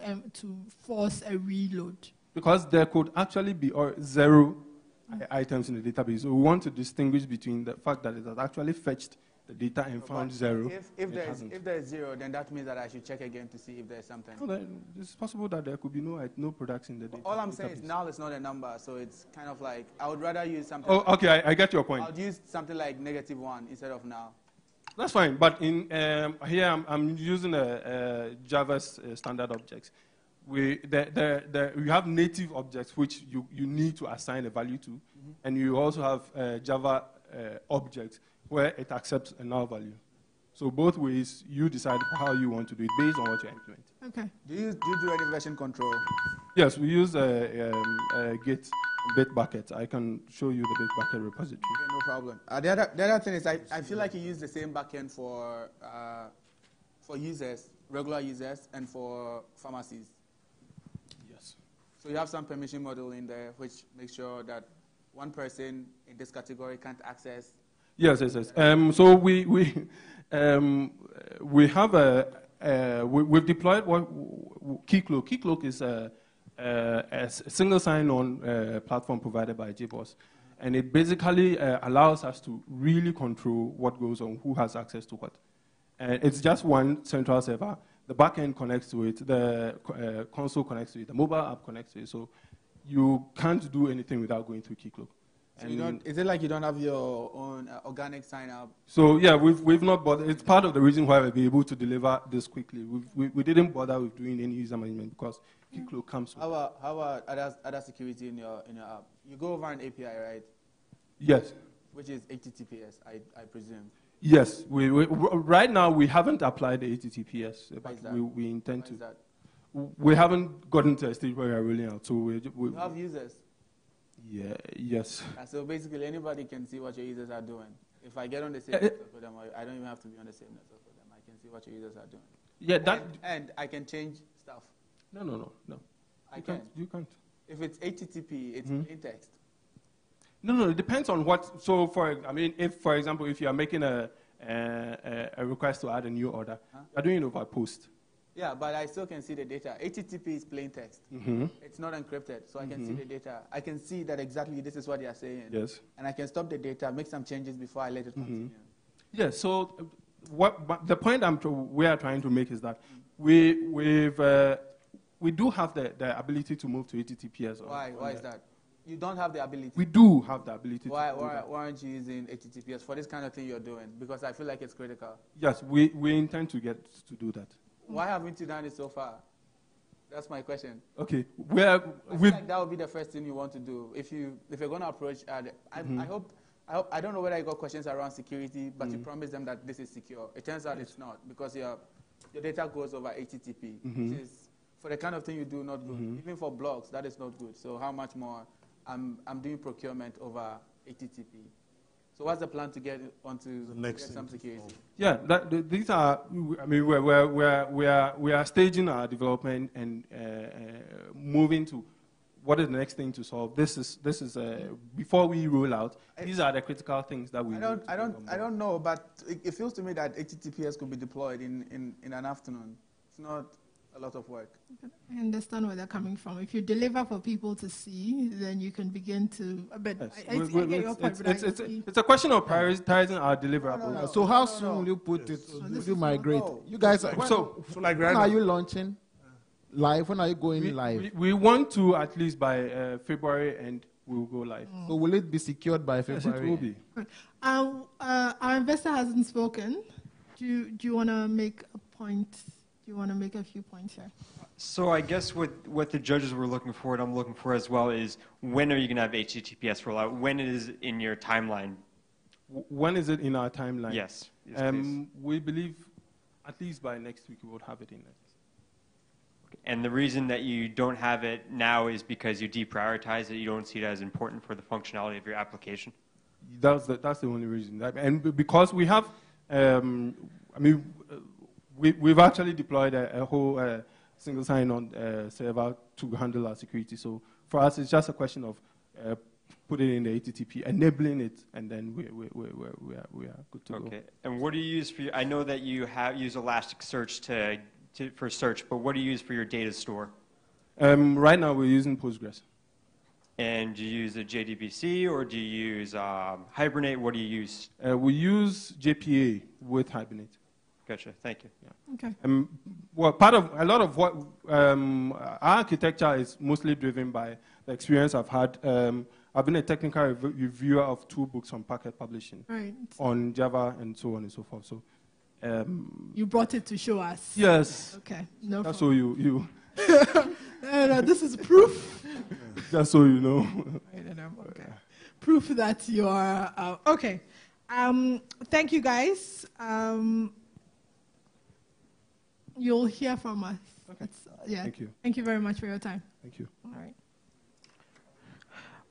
force a reload? Because there could actually be 0 items in the database. So we want to distinguish between the fact that it has actually fetched the data and found 0. If there is 0, then that means that I should check again to see if there is something. No, it's possible that there could be no products in the data. All I'm saying is null is not a number, so it's kind of like I would rather use something. Oh, okay, I get your point. I would use something like -1 instead of null. That's fine, but in here I'm using a Java's standard objects. We have native objects which you need to assign a value to, and you also have Java objects where it accepts a null value. So both ways, you decide how you want to do it based on what you implement. Okay. Do you do any version control? Yes, we use Git Bitbucket. I can show you the Bitbucket repository. Okay, no problem. The other thing is I feel like you use the same backend for users, regular users, and for pharmacies. Yes. So you have some permission model in there which makes sure that one person in this category can't access. Yes. So we have we've deployed Keycloak. Keycloak is a single sign-on platform provided by JBoss, and it basically allows us to really control what goes on, who has access to what. And it's just one central server. The backend connects to it, the console connects to it, the mobile app connects to it. So you can't do anything without going through Keycloak. So is it like you don't have your own organic sign-up? So yeah, we've not bothered. It's part of the reason why we'll be able to deliver this quickly. We didn't bother with doing any user management because Keycloak comes with. How about other security in your app? You go over an API, right? Yes. Which is HTTPS, I presume. Yes. Right now we haven't applied the HTTPS, but we intend to. That? We haven't gotten to a stage where we are rolling out. So we you have users. Yeah. Yes. So basically, anybody can see what your users are doing. If I get on the same network with them, I don't even have to be on the same network with them. I can see what your users are doing. Yeah, and I can change stuff. No. You can't. If it's HTTP, it's plain text. No. It depends on what. So if for example, if you are making a request to add a new order, you're doing it over post. Yeah, but I still can see the data. HTTP is plain text. It's not encrypted, so I can see the data. I can see that exactly this is what they are saying. Yes. And I can stop the data, make some changes before I let it continue. Yeah, so the point we are trying to make is that we do have the ability to move to HTTPS. Why is that? You don't have the ability. We do have the ability. Why aren't you using HTTPS for this kind of thing you're doing? Because I feel like it's critical. Yes, we intend to get to do that. Why haven't you done it so far? That's my question. Okay, I feel like that would be the first thing you want to do if you're going to approach. I hope. I don't know whether you got questions around security, but you promised them that this is secure. It turns out it's not because your data goes over HTTP, which is for the kind of thing you do not good. Even for blogs, that is not good. So how much more? I'm doing procurement over HTTP. So what's the plan to get onto some security? Yeah, these are. I mean, we are staging our development and moving to what is the next thing to solve. This is before we roll out. These are the critical things that we. I don't know, but it feels to me that HTTPS could be deployed in an afternoon. It's not a lot of work. I understand where they're coming from. If you deliver for people to see, then you can begin to. But yes. I get your point. It's a question of prioritizing our deliverables. No. So how soon will you put it? Will you migrate? You guys. Like when are you launching live? When are you going live? We want to at least by February, and we will go live. So will it be secured by February? Yes, it will be. Our investor hasn't spoken. Do you want to make a point? Do you want to make a few points here? So I guess what the judges were looking for, and I'm looking for as well, is when are you going to have HTTPS rollout? When it is in your timeline? When is it in our timeline? Yes. We believe at least by next week we will have it in next. And the reason that you don't have it now is because you deprioritize it. You don't see it as important for the functionality of your application. That's the only reason. And because we have, we've actually deployed a whole single sign-on server to handle our security. So for us, it's just a question of putting in the HTTP, enabling it, and then we are good to go. Okay. And what do you use for I know that you use Elasticsearch for search, but what do you use for your data store? Right now, we're using Postgres. And do you use a JDBC or do you use Hibernate? What do you use? We use JPA with Hibernate. Gotcha. Thank you. Yeah. Okay. Well, a lot of what our architecture is mostly driven by the experience I've had. I've been a technical reviewer of 2 books on Packet Publishing on Java and so on and so forth. So you brought it to show us. Yes. Okay. No. That's so you. No, this is proof. Just so you know. I don't know. Okay. Proof that you are okay. Thank you, guys. You'll hear from us. Okay. Yeah. Thank you. Thank you very much for your time. Thank you. All right.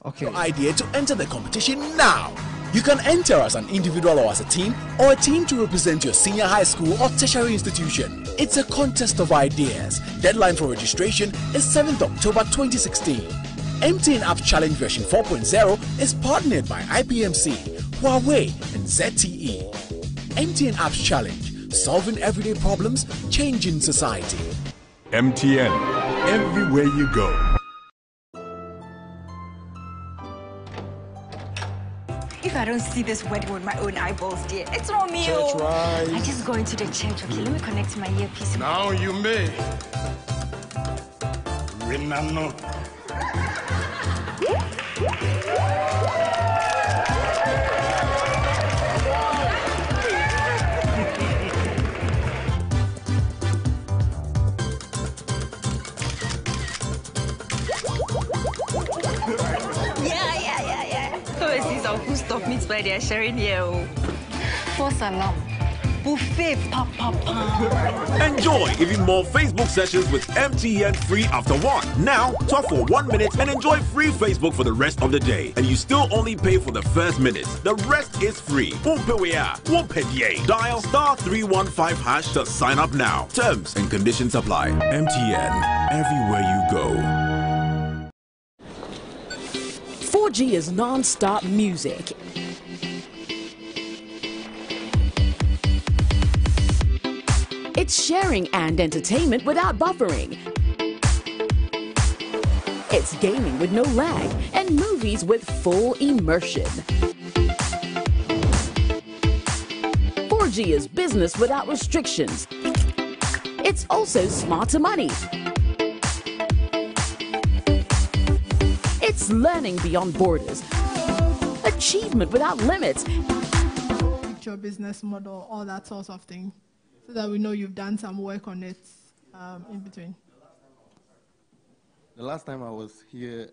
Okay. Your idea to enter the competition now. You can enter as an individual or as a team, or a team to represent your senior high school or tertiary institution. It's a contest of ideas. Deadline for registration is 7th October 2016. MTN App Challenge version 4.0 is partnered by IPMC, Huawei, and ZTE. MTN Apps Challenge, solving everyday problems, changing society. MTN, everywhere you go. If I don't see this wedding with my own eyeballs, dear. It's not me. Church rise. I just go into the church. Okay, let me connect my earpiece. Now you may. Renano. Yeah. So this is our food stuff meets by they are sharing here. For salam. Buffet, papa. Enjoy even more Facebook sessions with MTN free after 1. Now, talk for 1 minute and enjoy free Facebook for the rest of the day. And you still only pay for the first minute. The rest is free. Dial *315# to sign up now. Terms and conditions apply. MTN, everywhere you go. 4G is non-stop music. It's sharing and entertainment without buffering. It's gaming with no lag and movies with full immersion. 4G is business without restrictions. It's also smarter money. It's learning beyond borders. Achievement without limits. Your business model, all that sort of thing, so that we know you've done some work on it in between. The last time I was here,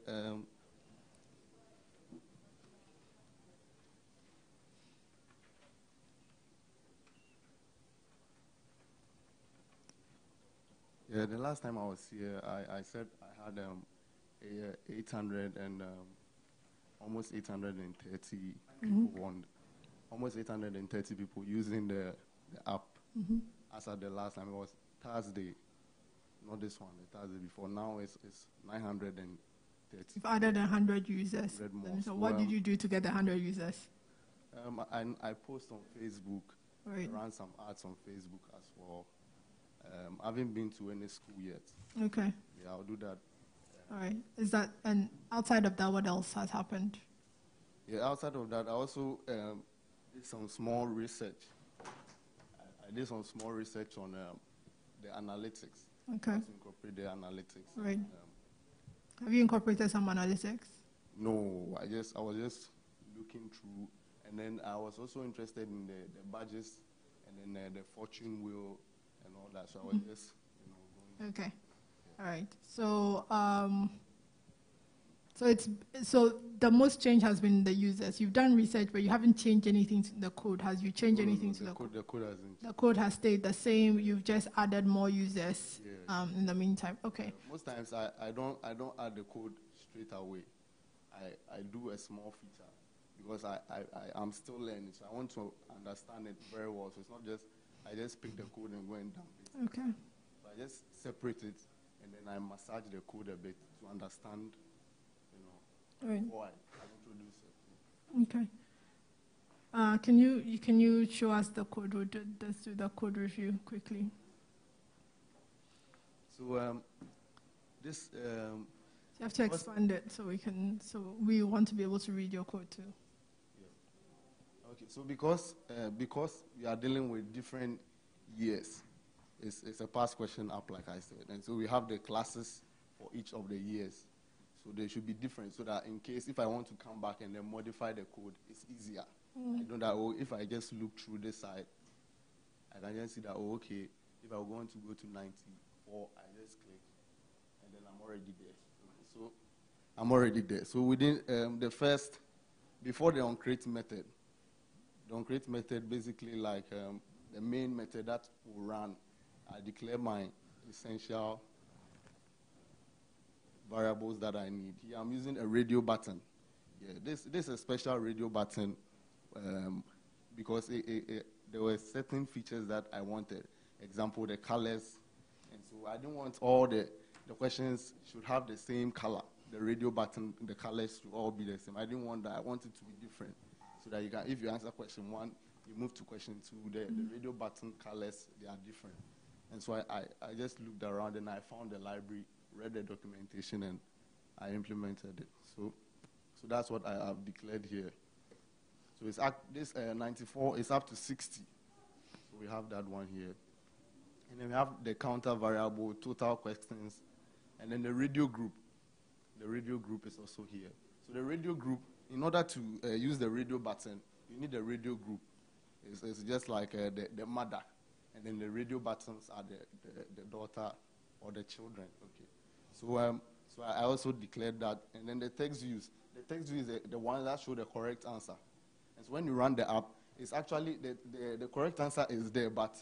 the last time I was here, I said I had 800 and almost 830 people on, almost 830 people using the app. As at the last time, it was Thursday, not this one, the Thursday before. Now it's 930. You've added 100 users. 100 more. So what did you do to get the 100 users? I post on Facebook, Right. ran some ads on Facebook as well. I haven't been to any school yet. Okay. Yeah, I'll do that. All right. Is that, and outside of that, what else has happened? Yeah, outside of that, I also did some small research. I did some small research on the analytics. Okay. How to incorporate the analytics. Right. Have you incorporated some analytics? No, I was just looking through, and then I was also interested in the badges, and then the fortune wheel, and all that. So I was just, going. Okay. All right. So, so the most change has been the users. You've done research, but you haven't changed anything to the code. Has you changed anything to the code? The code hasn't. The code has stayed the same. You've just added more users in the meantime. Okay. Most times I don't add the code straight away. I do a small feature because I'm still learning, so I want to understand it very well. So it's not just I just pick the code and go and dump it. Okay. So I just separate it and then I massage the code a bit to understand, Right. before I introduce it. Okay. Can you show us the code? Let's do the code review quickly. So this. You have to expand it so we want to be able to read your code too. Yeah. Okay. So because we are dealing with different years, it's a past question app, like I said, and so we have the classes for each of the years. So they should be different so that in case if I want to come back and then modify the code, it's easier. I know that if I just look through this side, I can just see that, okay, if I want to go to 94, I just click, and then I'm already there. So I'm already there. So within the first, before the onCreate method, the onCreate method basically like the main method that will run, I declare my essential variables that I need. Here I'm using a radio button. Yeah, this is a special radio button because there were certain features that I wanted. Example, the colors. And so I didn't want all the questions should have the same color. The radio button, the colors should all be the same. I didn't want that. I want it to be different. So that you can, if you answer question 1, you move to question 2, the radio button colors, they are different. And so I just looked around and I found the library, read the documentation, and I implemented it. So that's what I have declared here. So So this 94 is up to 60. So we have that one here. And then we have the counter variable, total questions, and then the radio group. The radio group is also here. So the radio group, in order to use the radio button, you need the radio group. It's just like the mother, and then the radio buttons are the daughter or the children. Okay. So I also declared that, and then the text views. The text view is the one that shows the correct answer. And so when you run the app, it's actually the correct answer is there, but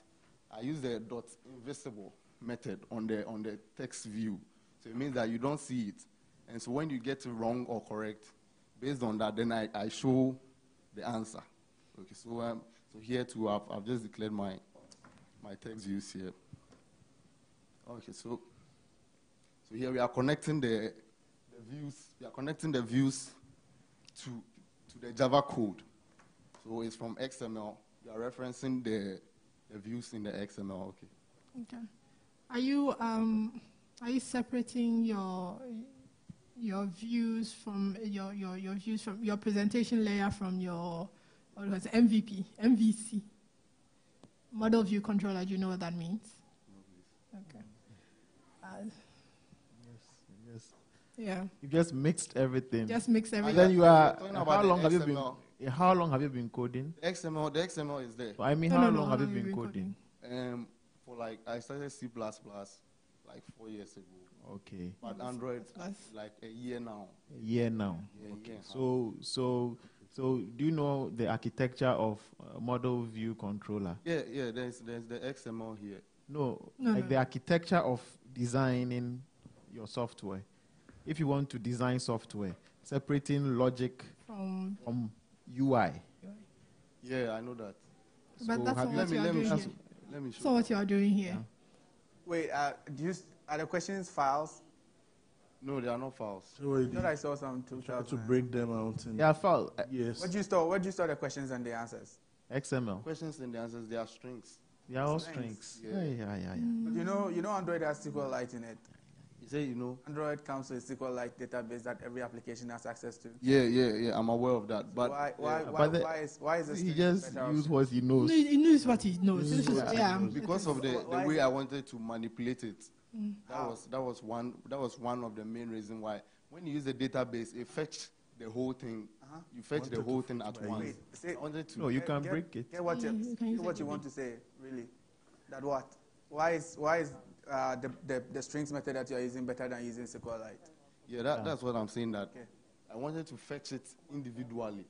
I use the dot invisible method on the text view. So it means that you don't see it. And so when you get it wrong or correct, based on that, then I show the answer. Okay, so here too, I've just declared my text views here. Okay, so here we are connecting the views. We are connecting the views to the Java code. So it's from XML. We are referencing the views in the XML. Okay. Okay. Are you separating your views from your views from your presentation layer from your MVC? Model view controller, do you know what that means? No, please. Okay. Yes. Yeah. You just mixed everything. Just mix everything. And then you are. How long have you been coding? The XML is there. So I mean, how long have you been coding? I started C++ like 4 years ago. Okay. But Android like a year now. A year now. Yeah, okay. So do you know the architecture of model view controller? Yeah. There's the XML here. No, the architecture of designing your software. If you want to design software, separating logic from UI. Yeah, I know that. But that's not what you are doing here. Let me show. That's not what you are doing here. Yeah. Wait, are the questions files? No, they are not files. So I thought I saw some too. Try to break them out. They are files. Yes. Where do you store the questions and the answers? XML. Questions and the answers, they are strings. They are all strings. Yeah. But you know Android has SQLite in it. You say you know? Android comes with a SQLite database that every application has access to. Yeah. I'm aware of that. But why is this? He just used what he knows. No, he knows what he knows. Yeah. Because of the way I wanted to manipulate it. That was one of the main reasons why. When you use the database, it fetched the whole thing. You fetch the whole thing at once. No, you can break it. Get what you want to say, really. That what? Why is the strings method that you are using better than using SQLite? Yeah, that's what I'm saying. That I wanted to fetch it individually.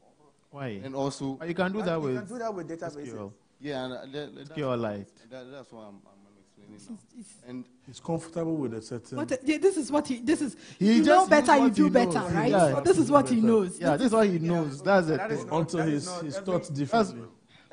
Why? And also, you can do that with. You can do that with databases. SQL. Yeah, and SQLite. That's what I'm explaining now. And he's comfortable with a certain. This is what he. This is. He you know better, you do better, right? Yeah. This is what he knows. Yeah, this is what he knows. That's it. Until he's taught differently.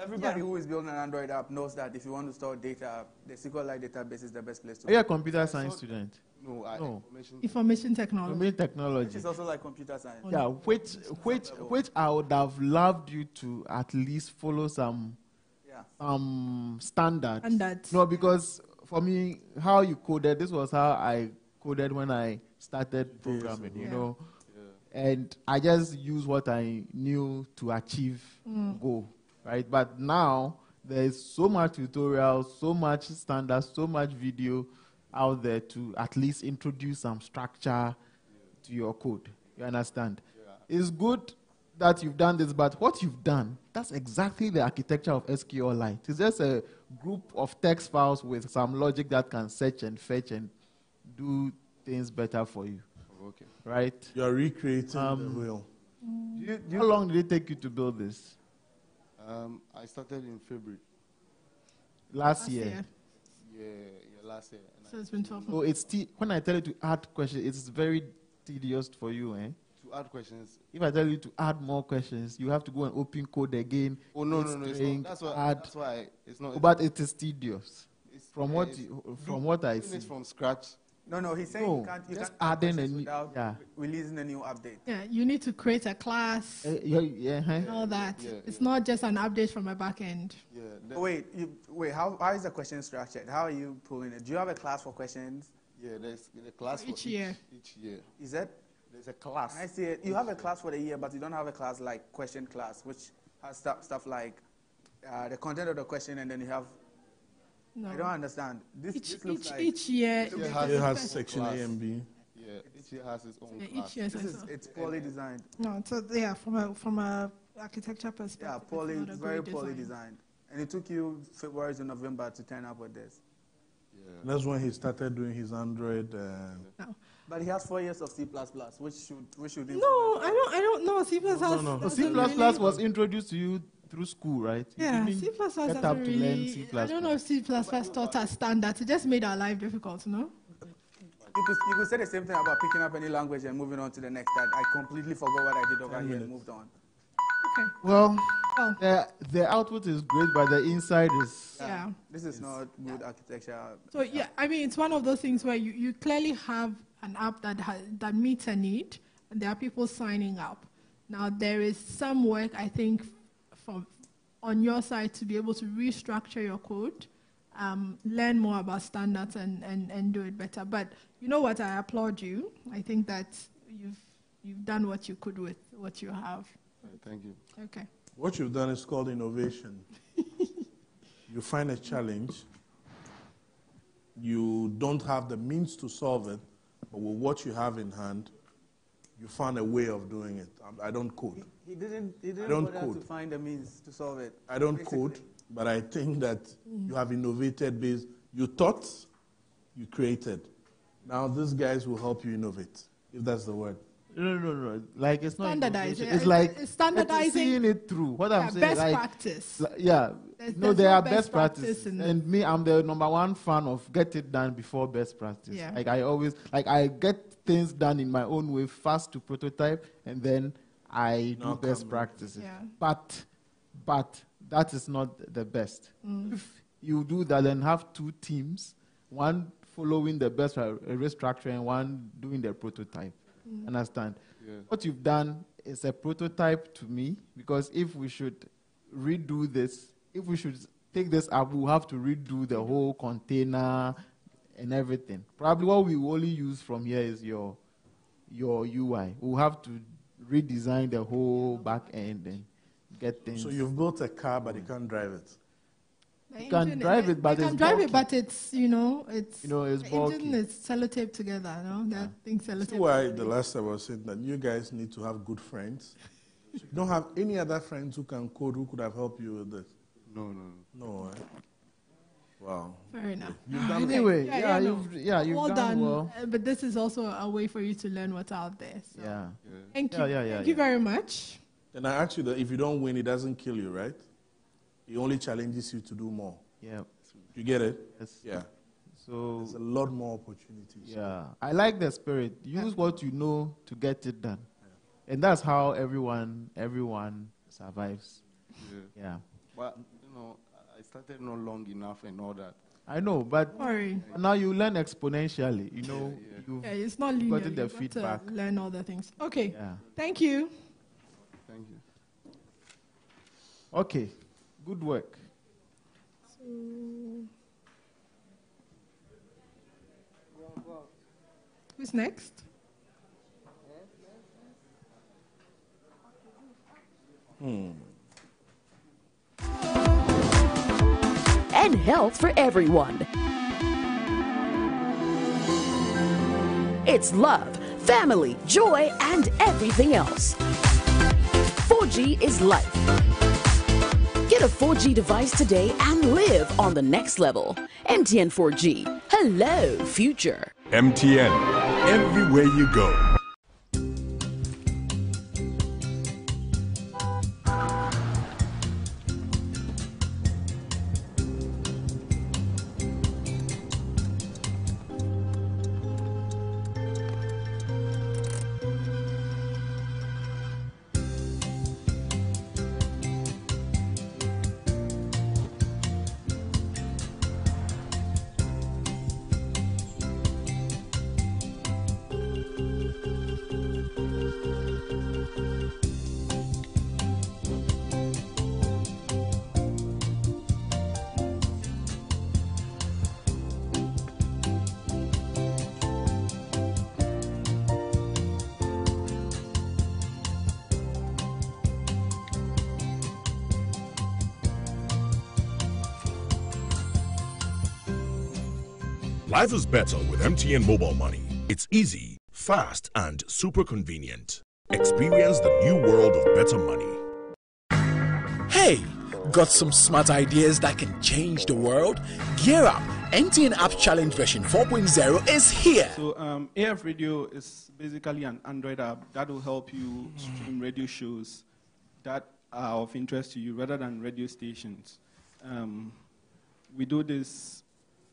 Everybody who is building an Android app knows that if you want to store data, the SQLite database is the best place to. Are you a computer science student? No. Information technology. Information technology. Which is also like computer science. Yeah, which I would have loved you to at least follow some standards. No, because for me, how you coded, this was how I coded when I started programming, you know. Yeah. And I just used what I knew to achieve goal, right? But now there's so much tutorials, so much standards, so much video out there to at least introduce some structure to your code. You understand? Yeah. It's good that you've done this, but what you've done, that's exactly the architecture of SQLite. It's just a group of text files with some logic that can search and fetch and do things better for you. Okay. Right? You're recreating the wheel. How long did it take you to build this? I started in February. Last year? Yeah, last year. So it's been 12 months. So it's when I tell you to add questions, it's very tedious for you, eh? To add questions. If I tell you to add more questions, you have to go and open code again. Oh no, it's not. That's why it's not. But it is tedious. From what I see. From scratch. No, he's saying you can't adding without releasing a new update. Yeah, you need to create a class. All that. It's not just an update from a back end. Yeah. Wait. How is the question structured? How are you pulling it? Do you have a class for questions? Yeah, there's a class for each year. Each year. Is it? There's a class. I see it. You have a class for the year, but you don't have a class like question class, which has stuff like the content of the question, and then you have. No. I don't understand. This looks like each year it has section A and B. Yeah, each year has its own each year it's poorly designed. No, so from a architecture perspective. Yeah, poorly, it's not a very great poorly design. designed. And it took you February to November to turn up with this. Yeah. That's when he started doing his Android. No. But he has 4 years of C++, which should. No, I don't know. C++ No. C++ was introduced to you through school, right? Yeah, You C++ didn't doesn't get up to learn really. C++. I don't know if C++ taught us standards. It just made our life difficult, no? You could say the same thing about picking up any language and moving on to the next. I completely forgot what I did over here and moved on. Okay. Well, the output is great, but the inside is... Yeah. This is not good architecture. So, yeah, I mean, it's one of those things where you clearly have an app that meets a need, and there are people signing up. Now, there is some work, I think, on your side to be able to restructure your code, learn more about standards and do it better. But you know what? I applaud you. I think that you've done what you could with what you have. Thank you. Okay. What you've done is called innovation. You find a challenge. You don't have the means to solve it, but with what you have in hand, you found a way of doing it. I don't code. He didn't don't bother code. to find a means to solve it. I don't basically. code, but I think that you have innovated based. You thought, you created. Now these guys will help you innovate, if that's the word. No. Like, it's not Standardizing. innovation. It's like It's standardizing. seeing it through. What I'm saying, best like, practice. Yeah. There's There no are best best practice practices. in- And me, I'm the number one fan of get it done before best practice. Yeah. Like, I get things done in my own way, fast to prototype, and then I do best practices. Yeah. But that is not the best. If you do that and have two teams, one following the best restructure and one doing the prototype. Understand? Yeah. What you've done is a prototype to me, because if we should redo this, if we should take this up, we'll have to redo the whole container and everything. Probably what we will only use from here is your UI. We'll have to redesign the whole back end and get things. So you've built a car, but you can't drive it. You can drive it, but you it's can drive bulky. it, but it's it's the bulky. engine is sellotaped together. No, that thing That's sellotaped. why the last time I was saying that you guys need to have good friends. So you don't have any other friends who can code who could have helped you with this. No. Eh? Wow. Fair enough. You've done Anyway, no. you've well done well. But this is also a way for you to learn what's out there. So. Yeah. Thank you. Thank you very much. And I ask you that if you don't win, it doesn't kill you, right? It only challenges you to do more. Yeah. You get it? Yes. Yeah. So there's a lot more opportunities. Yeah. I like the spirit. Use what you know to get it done. Yeah. And that's how everyone survives. Yeah. But, I started not long enough and all that. I know, but now you learn exponentially. It's not linear. Gotten the You've got feedback. to learn all the things. Okay. Yeah. Thank you. Thank you. Okay. Good work. Who's next? And health for everyone. It's love, family, joy, and everything else. 4G is life. Get a 4G device today and live on the next level. MTN 4G. Hello, future. MTN. Everywhere you go. Life is better with MTN Mobile Money. It's easy, fast, and super convenient. Experience the new world of better money. Hey, got some smart ideas that can change the world? Gear up! MTN Apps Challenge version 4.0 is here. So AF Radio is basically an Android app that will help you stream radio shows that are of interest to you rather than radio stations.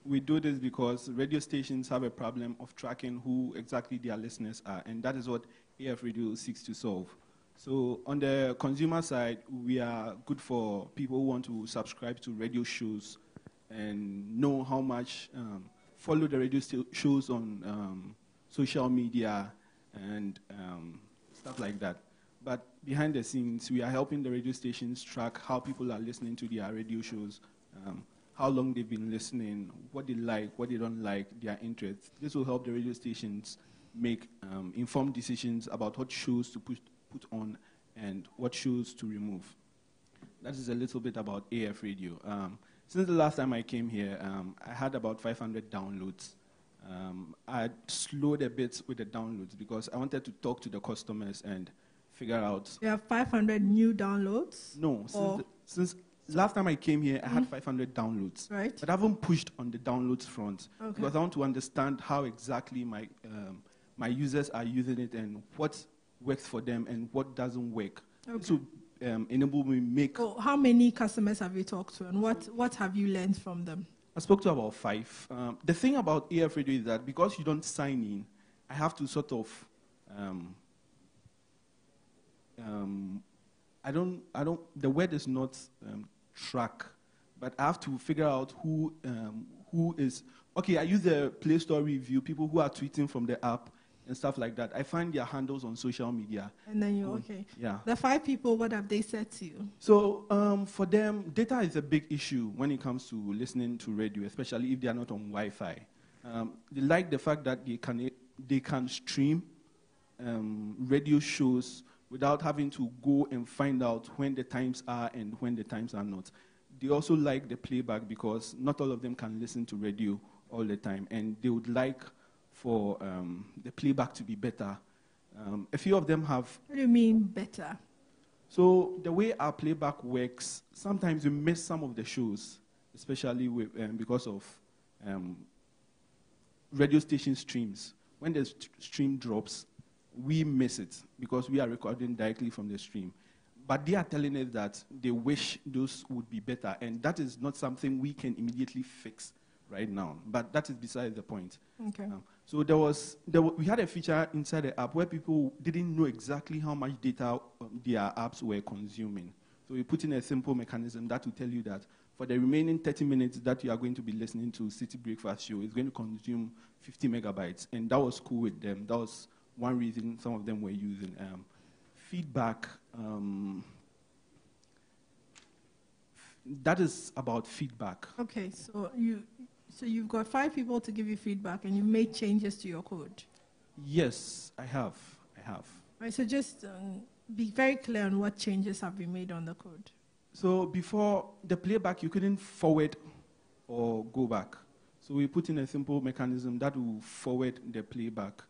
We do this because radio stations have a problem of tracking who exactly their listeners are, and that is what AF Radio seeks to solve. So on the consumer side, we are good for people who want to subscribe to radio shows and know how much, follow the radio shows on social media and stuff like that. But behind the scenes, we are helping the radio stations track how people are listening to their radio shows, how long they've been listening, what they like, what they don't like, their interests. This will help the radio stations make informed decisions about what shows to put on and what shows to remove. That is a little bit about AF Radio. Since the last time I came here, I had about 500 downloads. I slowed a bit with the downloads because I wanted to talk to the customers and figure out. You have 500 new downloads? No, since last time I came here, I had 500 downloads. Right. But I haven't pushed on the downloads front Okay. because I want to understand how exactly my users are using it and what works for them and what doesn't work. Okay. So enable me make. So how many customers have you talked to, and what have you learned from them? I spoke to about 5. The thing about AF Radio is that because you don't sign in, I have to sort of the word is not track, but I have to figure out who is, okay, I use the Play Store review, people who are tweeting from the app and stuff like that. I find their handles on social media. And then okay. Yeah. The 5 people, what have they said to you? So for them, data is a big issue when it comes to listening to radio, especially if they are not on Wi-Fi. They like the fact that they can stream radio shows without having to go and find out when the times are and when the times are not. They also like the playback because not all of them can listen to radio all the time, and they would like for the playback to be better. A few of them have... What do you mean better? So the way our playback works, sometimes we miss some of the shows, especially because of radio station streams. When the stream drops, we miss it because we are recording directly from the stream. But they are telling us that they wish those would be better, and that is not something we can immediately fix right now. But that is beside the point. Okay. So we had a feature inside the app where people didn't know exactly how much data their apps were consuming. So we put in a simple mechanism that will tell you that for the remaining 30 minutes that you are going to be listening to City Breakfast Show, it's going to consume 50 megabytes. And that was cool with them. That was one reason some of them were using. Feedback, that is about feedback. Okay, so you've got 5 people to give you feedback, and you've made changes to your code. Yes, I have. Right, so just be very clear on what changes have been made on the code. So before the playback, you couldn't forward or go back. So we put in a simple mechanism that will forward the playback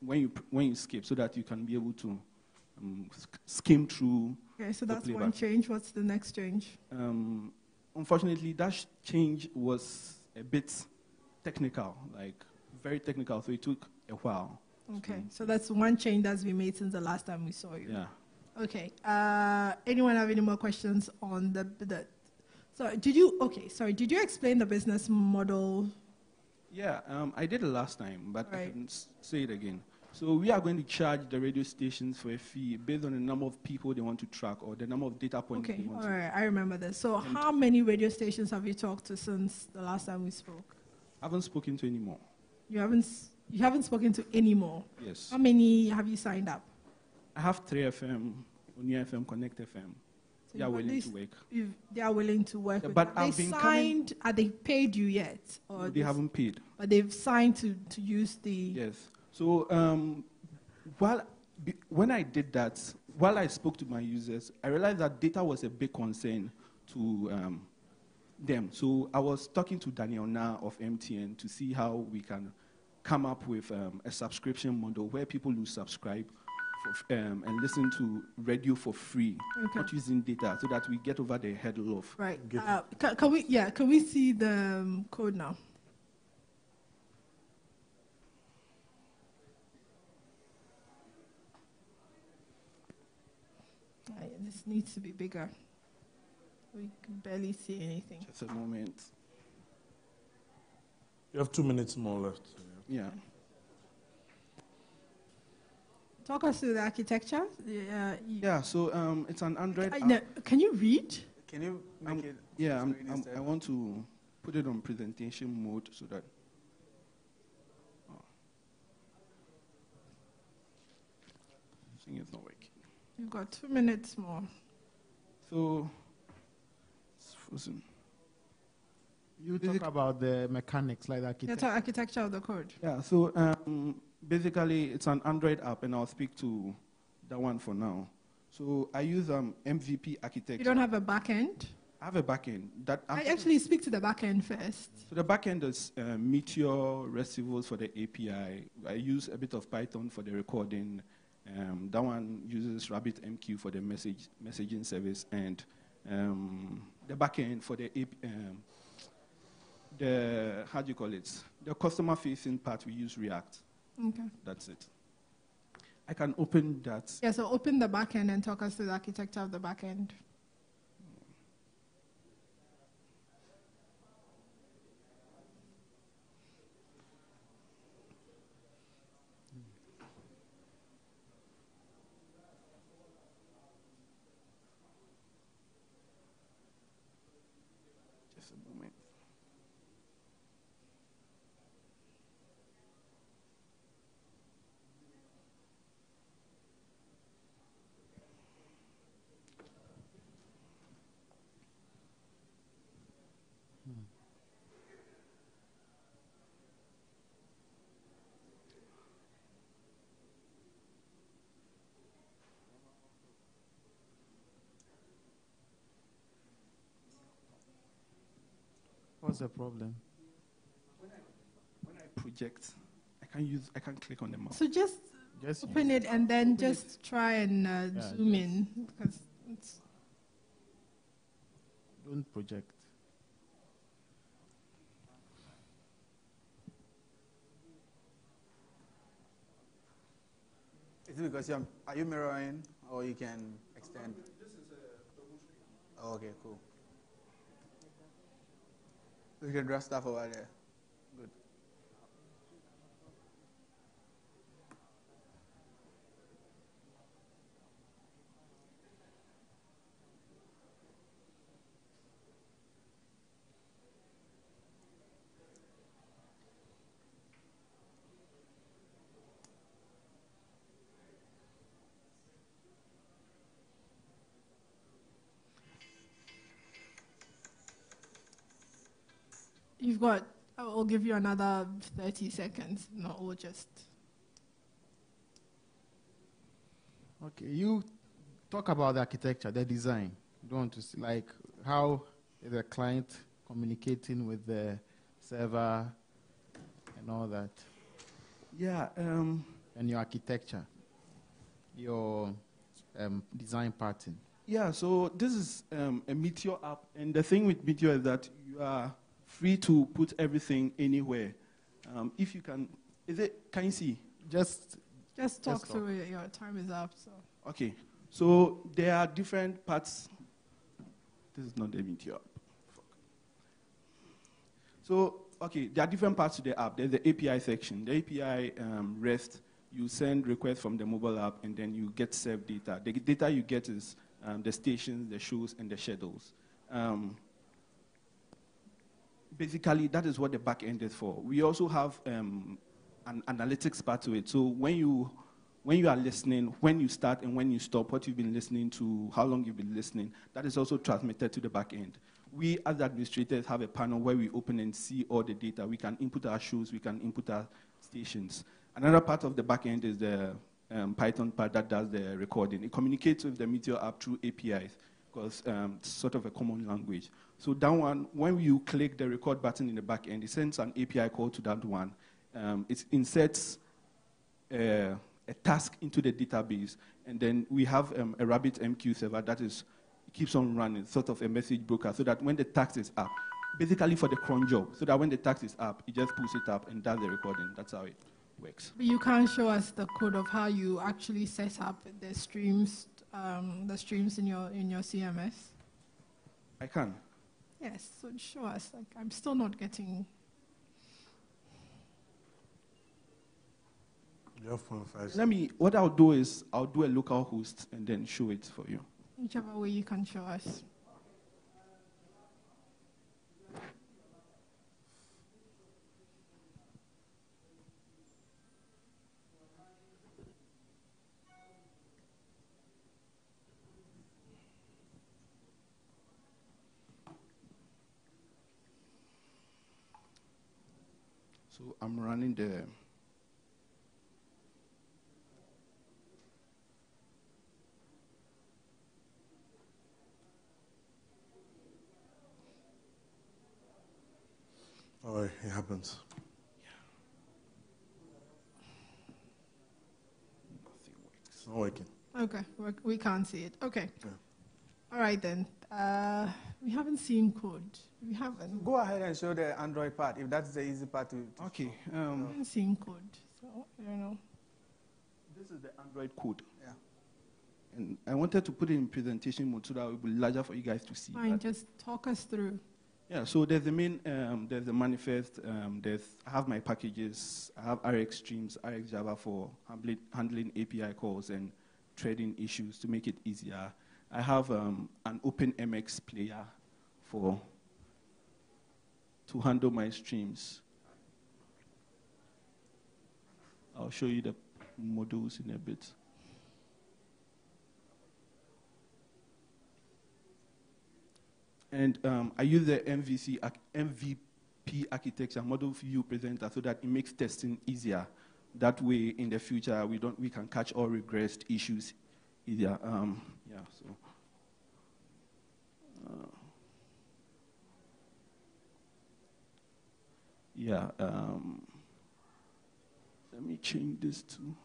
when you skip, so that you can be able to skim through. Okay, so the that's playback. one change. What's the next change? Unfortunately, that change was a bit technical, like very technical, so it took a while. Okay, so that's one change that's been made since the last time we saw you. Yeah. Okay. Anyone have any more questions on the so did you explain the business model? Yeah, I did it last time, but I can say it again. So we are going to charge the radio stations for a fee based on the number of people they want to track or the number of data points they want all right, I remember this. So how many radio stations have you talked to since the last time we spoke? I haven't spoken to any more. You haven't spoken to any more? Yes. How many have you signed up? I have 3FM, Unia FM, Connect FM. So they are willing to work. They are willing to work. Yeah, with but you. I've They been signed. Are they paid you yet? No, they haven't paid. But they've signed to use the. Yes. So when I did that, while I spoke to my users, I realized that data was a big concern to them. So I was talking to Daniel Na of MTN to see how we can come up with a subscription model where people will subscribe and listen to radio for free, not using data, so that we get over the hurdle of. Right. Can we see the code now? This needs to be bigger. We can barely see anything. Just a moment. You have 2 minutes more left. Yeah. Talk us through the architecture. So it's an Android app. No, can you read? Can you make it? Yeah, I want to put it on presentation mode so that. I think it's not working. You've got 2 minutes more. So, it's frozen. You talk about the mechanics, like the That's architecture. architecture of the code. Yeah, so basically it's an Android app, and I'll speak to that one for now. So I use MVP architecture. You don't have a backend? I have a backend. I actually speak to the backend first. So the backend is Meteor receivables for the API. I use a bit of Python for the recording. That one uses RabbitMQ for the messaging service, and the backend for the how do you call it? The customer-facing part, we use React. Okay. That's it. I can open that. Yeah, so open the backend and talk us through the architecture of the backend. Just a moment. What's the problem? When I project, I can't click on the mouse. So just open it and then just try and zoom in, because it's. Don't project. Is it because are you mirroring, or you can extend? This is a double screen. Oh, okay, cool. You can draw stuff over there. Good. You've got, I'll give you another 30 seconds. No, we'll just. Okay, you talk about the architecture, the design. You don't want to see, like, how is the client communicating with the server and all that. Yeah. And your architecture, your design pattern. Yeah, so this is a Meteor app, and the thing with Meteor is that you are free to put everything anywhere. If you can, can you see? Just talk through it. Your time is up. So. Okay, so there are different parts. This is not the Meteor app. So, okay, there are different parts to the app. There's the API section. The API REST, you send requests from the mobile app, and then you get served data. The data you get is the stations, the shows, and the schedules. Basically, that is what the back end is for. We also have an analytics part to it. So when you are listening, when you start and when you stop, what you've been listening to, how long you've been listening, that is also transmitted to the back end. We, as administrators, have a panel where we open and see all the data. We can input our shows, we can input our stations. Another part of the back end is the Python part that does the recording. It communicates with the Meteor app through APIs. because it's sort of a common language. So that one, when you click the record button in the back end, it sends an API call to that one. It inserts a task into the database, and then we have a RabbitMQ server that keeps on running, sort of a message broker, so that when the task is up, basically for the cron job, so that when the task is up, it just pulls it up and does the recording. That's how it works. But you can't show us the code of how you actually set up the streams in your CMS. I can. Yes, so show us. Like, I'm still not getting. What I'll do is I'll do a local host and then show it for you. Whichever way you can show us. So I'm running the Oh, it happens. It's not working. Okay, we can't see it. Okay. Yeah. All right then. We haven't seen code. We haven't. Go ahead and show the Android part, if that's the easy part to okay. We haven't seen code, so I don't know. This is the Android code. Yeah. And I wanted to put it in presentation mode so that it will be larger for you guys to see. Fine, just talk us through. Yeah, so there's the main, there's the manifest, I have my packages, I have RX streams, RX Java for handling API calls and threading issues to make it easier. I have an OpenMX player to handle my streams. I'll show you the modules in a bit. And I use the MVP architecture, model view presenter, so that it makes testing easier. That way, in the future, we can catch all regressed issues easier. Yeah. So. Yeah. Let me change this to.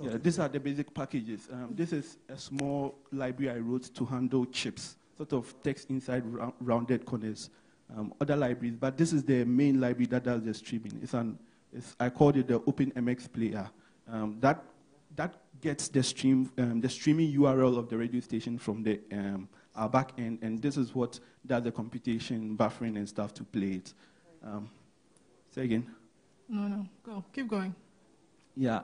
Yeah, these are the basic packages. This is a small library I wrote to handle chips, sort of text inside rounded corners, other libraries. But this is the main library that does the streaming. I called it the OpenMX player. That gets the streaming URL of the radio station from our back end, and this is what does the computation, buffering, and stuff to play it. Say again. No, go. Keep going. Yeah.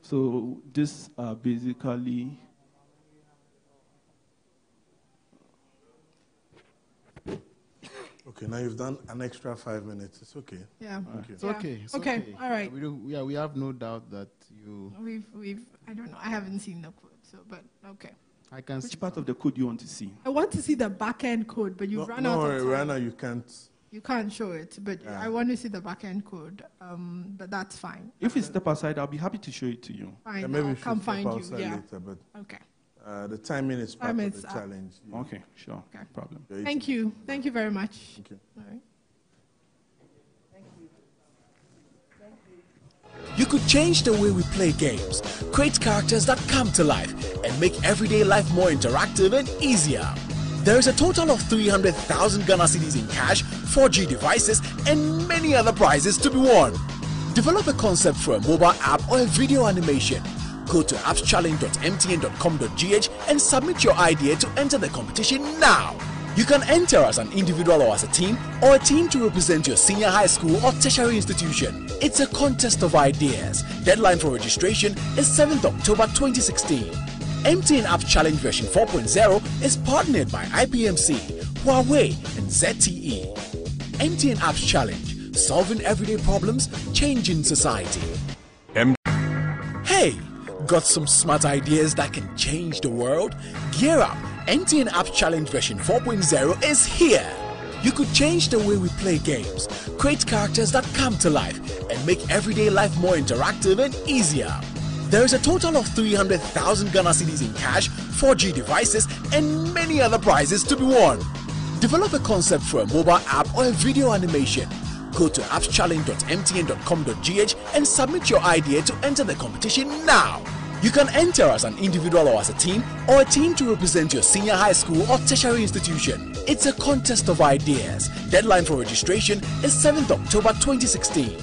So this basically. Okay, now you've done an extra 5 minutes. It's okay. Yeah. It's okay. It's okay. All right. We have no doubt that you. I don't know. I haven't seen the code, but okay. I can. Which part of the code do you want to see? I want to see the back-end code, but you've run out of time. Right now you can't. You can't show it, but I want to see the back-end code. But that's fine. If we step aside, I'll be happy to show it to you. Fine. Yeah, maybe I'll we come should find step you. outside Yeah. later, but okay. The timing is part of the challenge. Okay, sure. Okay. Problem. Thank you. Thank you very much. Thank you. All right. You could change the way we play games, create characters that come to life, and make everyday life more interactive and easier. There is a total of 300,000 Ghana cedis in cash, 4G devices, and many other prizes to be won. Develop a concept for a mobile app or a video animation. Go to appschallenge.mtn.com.gh and submit your idea to enter the competition now. You can enter as an individual or as a team, or a team to represent your senior high school or tertiary institution. It's a contest of ideas. Deadline for registration is 7th October 2016. MTN Apps Challenge version 4.0 is partnered by IPMC, Huawei, and ZTE. MTN Apps Challenge, solving everyday problems, changing society. Hey, got some smart ideas that can change the world? Gear up! MTN Apps Challenge version 4.0 is here. You could change the way we play games, create characters that come to life, and make everyday life more interactive and easier. There is a total of 300,000 Ghana cedis in cash, 4G devices, and many other prizes to be won. Develop a concept for a mobile app or a video animation. Go to appschallenge.mtn.com.gh and submit your idea to enter the competition now. You can enter as an individual or as a team, or a team to represent your senior high school or tertiary institution. It's a contest of ideas. Deadline for registration is 7th October 2016.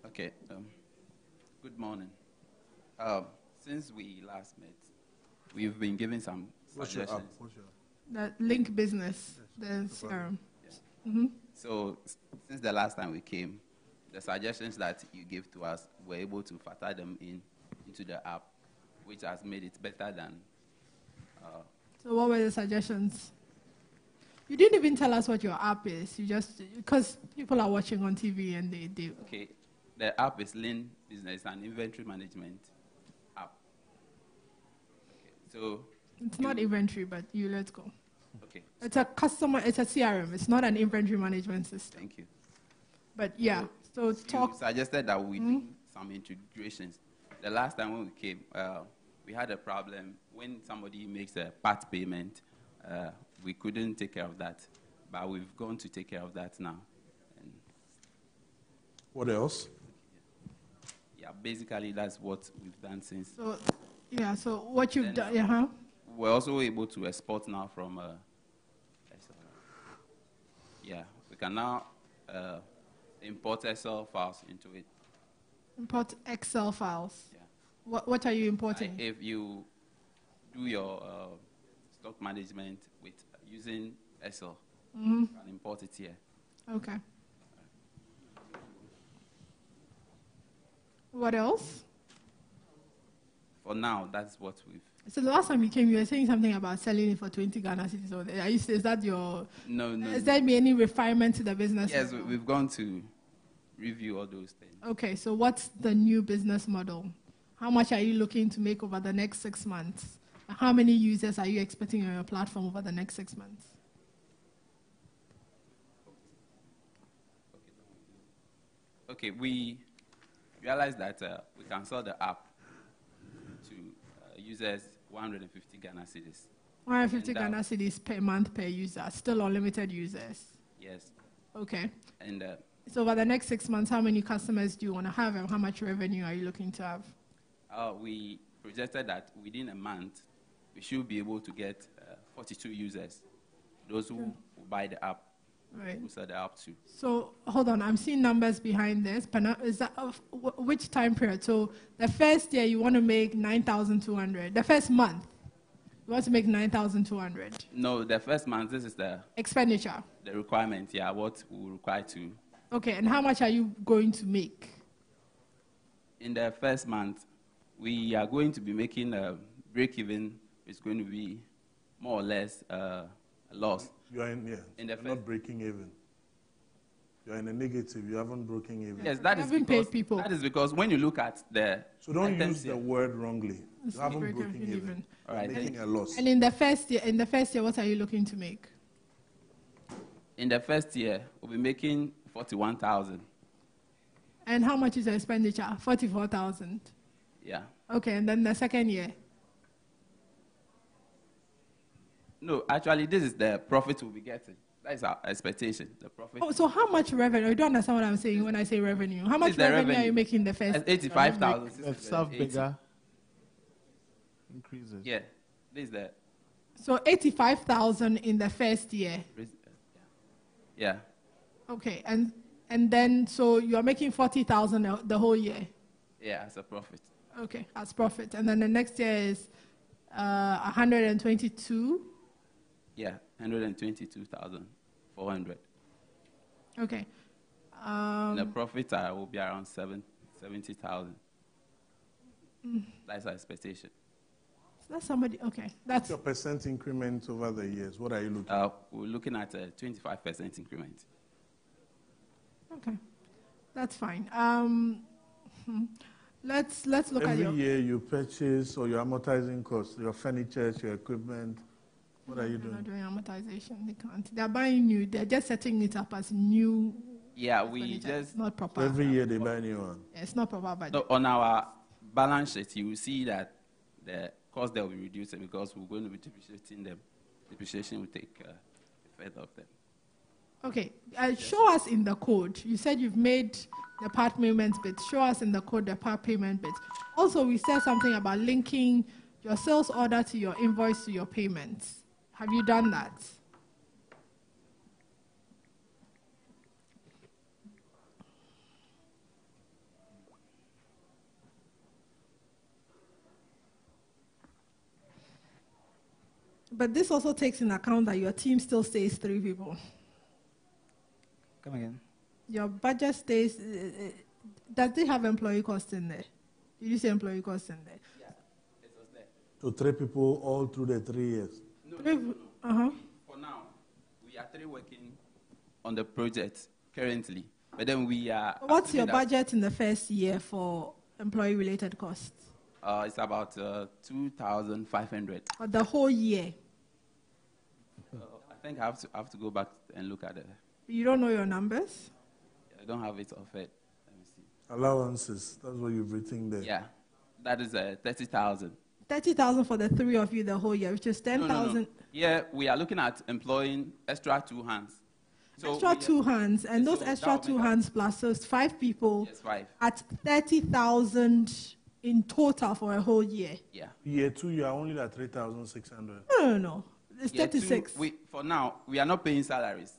Okay, good morning. Since we last met, we've been given some suggestions. The link business, the CRM. So, since the last time we came, the suggestions that you gave to us, we're able to factor them into the app, which has made it better than. So what were the suggestions? You didn't even tell us what your app is. You just, because people are watching on TV and they do. Okay, the app is Lean Business, an inventory management app. Okay, so. It's not inventory, but let's go. Okay. It's a CRM. It's not an inventory management system. Thank you. But yeah, so talk. You suggested that we do some integrations. The last time when we came, we had a problem when somebody makes a part payment. We couldn't take care of that, but we've gone to take care of that now. And what else? Yeah, basically that's what we've done since. So, yeah. So what you've done, We're also able to export now from. Yeah, we can now import Excel files into it. Import Excel files. Yeah. What are you importing? If you do your stock management with using Excel, you can import it here. Okay. What else? For now, that's what we've. So the last time you came, you were saying something about selling it for 20 Ghana cedis. Is that your? No. Has there been any refinement to the business? Yes, we've gone to review all those things. Okay, so what's the new business model? How much are you looking to make over the next 6 months? How many users are you expecting on your platform over the next 6 months? Okay, we realized that we can sell the app to users 150 Ghana cedis. 150 Ghana cedis per month per user, still unlimited users? Yes. Okay. And so over the next 6 months, how many customers do you want to have and how much revenue are you looking to have? We projected that within a month, we should be able to get 42 users, those who buy the app, right, who sell the app too. So hold on, I'm seeing numbers behind this. Is that which time period? So the first year you want to make 9,200. The first month you want to make 9,200. No, the first month, this is the expenditure. The requirement, yeah, what we require to. Okay, and how much are you going to make? In the first month, we are going to be making a break-even. It's going to be more or less a loss. You are you're not breaking even. You're in a negative. You haven't broken even. Yes, that is because people. That is because when you look at the. So don't use the word wrongly. You haven't broken even. All right. Making a loss. And in the first year, what are you looking to make? In the first year, we'll be making 41,000. And how much is the expenditure? 44,000. Yeah. Okay, and then the second year. No, actually, this is the profit we'll be getting. That is our expectation, the profit. Oh, so how much revenue? You don't understand what I'm saying when I say revenue. How much revenue are you making in the first? 85,000. If self bigger increases. Yeah, this is the. So 85,000 in the first year. Yeah. Okay, and then so you are making 40,000 the whole year. Yeah, as a profit. Okay, as profit, and then the next year is 122. Yeah, 122,400. Okay. The profit will be around 70,000. That's our expectation. So that's somebody. Okay, that's your percent increment over the years. What are you looking at? We're looking at a 25% increment. Okay, that's fine. Let's look at every year you purchase or your amortizing costs, your furniture, your equipment. What are you They're not doing? doing amortization. They can't. They're buying new. They're just setting it up as new. Yeah, we furniture. just It's not proper. So every year they buy a new one. Yeah, it's not proper budget. no, on our balance sheet, you will see that the cost there will be reduced because we're going to be depreciating them. Depreciation will take effect of them. Okay, show us in the code. You said you've made the part payment bit. Show us in the code the part payment bit. Also, we said something about linking your sales order to your invoice to your payments. Have you done that? But this also takes in account that your team still stays 3 people. Come again. Your budget stays. Does it have employee costs in there? Did you say employee costs in there? Yeah, it was there. So 3 people all through the 3 years. No. Uh-huh. For now, we are 3 working on the project currently. But then we are... What's your budget in the first year for employee-related costs? It's about 2,500. For the whole year? I think I have to go back and look at it. You don't know your numbers? I don't have it offered. Let me see. Allowances, that's what you've written there. Yeah, that is 30,000. 30,000 for the 3 of you the whole year, which is 10,000. No. Yeah, we are looking at employing extra 2 hands. So extra 2 hands, and those extra 2 hands plus, so it's 5 people. Yes, 5. At 30,000 in total for a whole year. Yeah. Year 2, you are only at 3,600. No. It's Year 36. 2, for now, we are not paying salaries.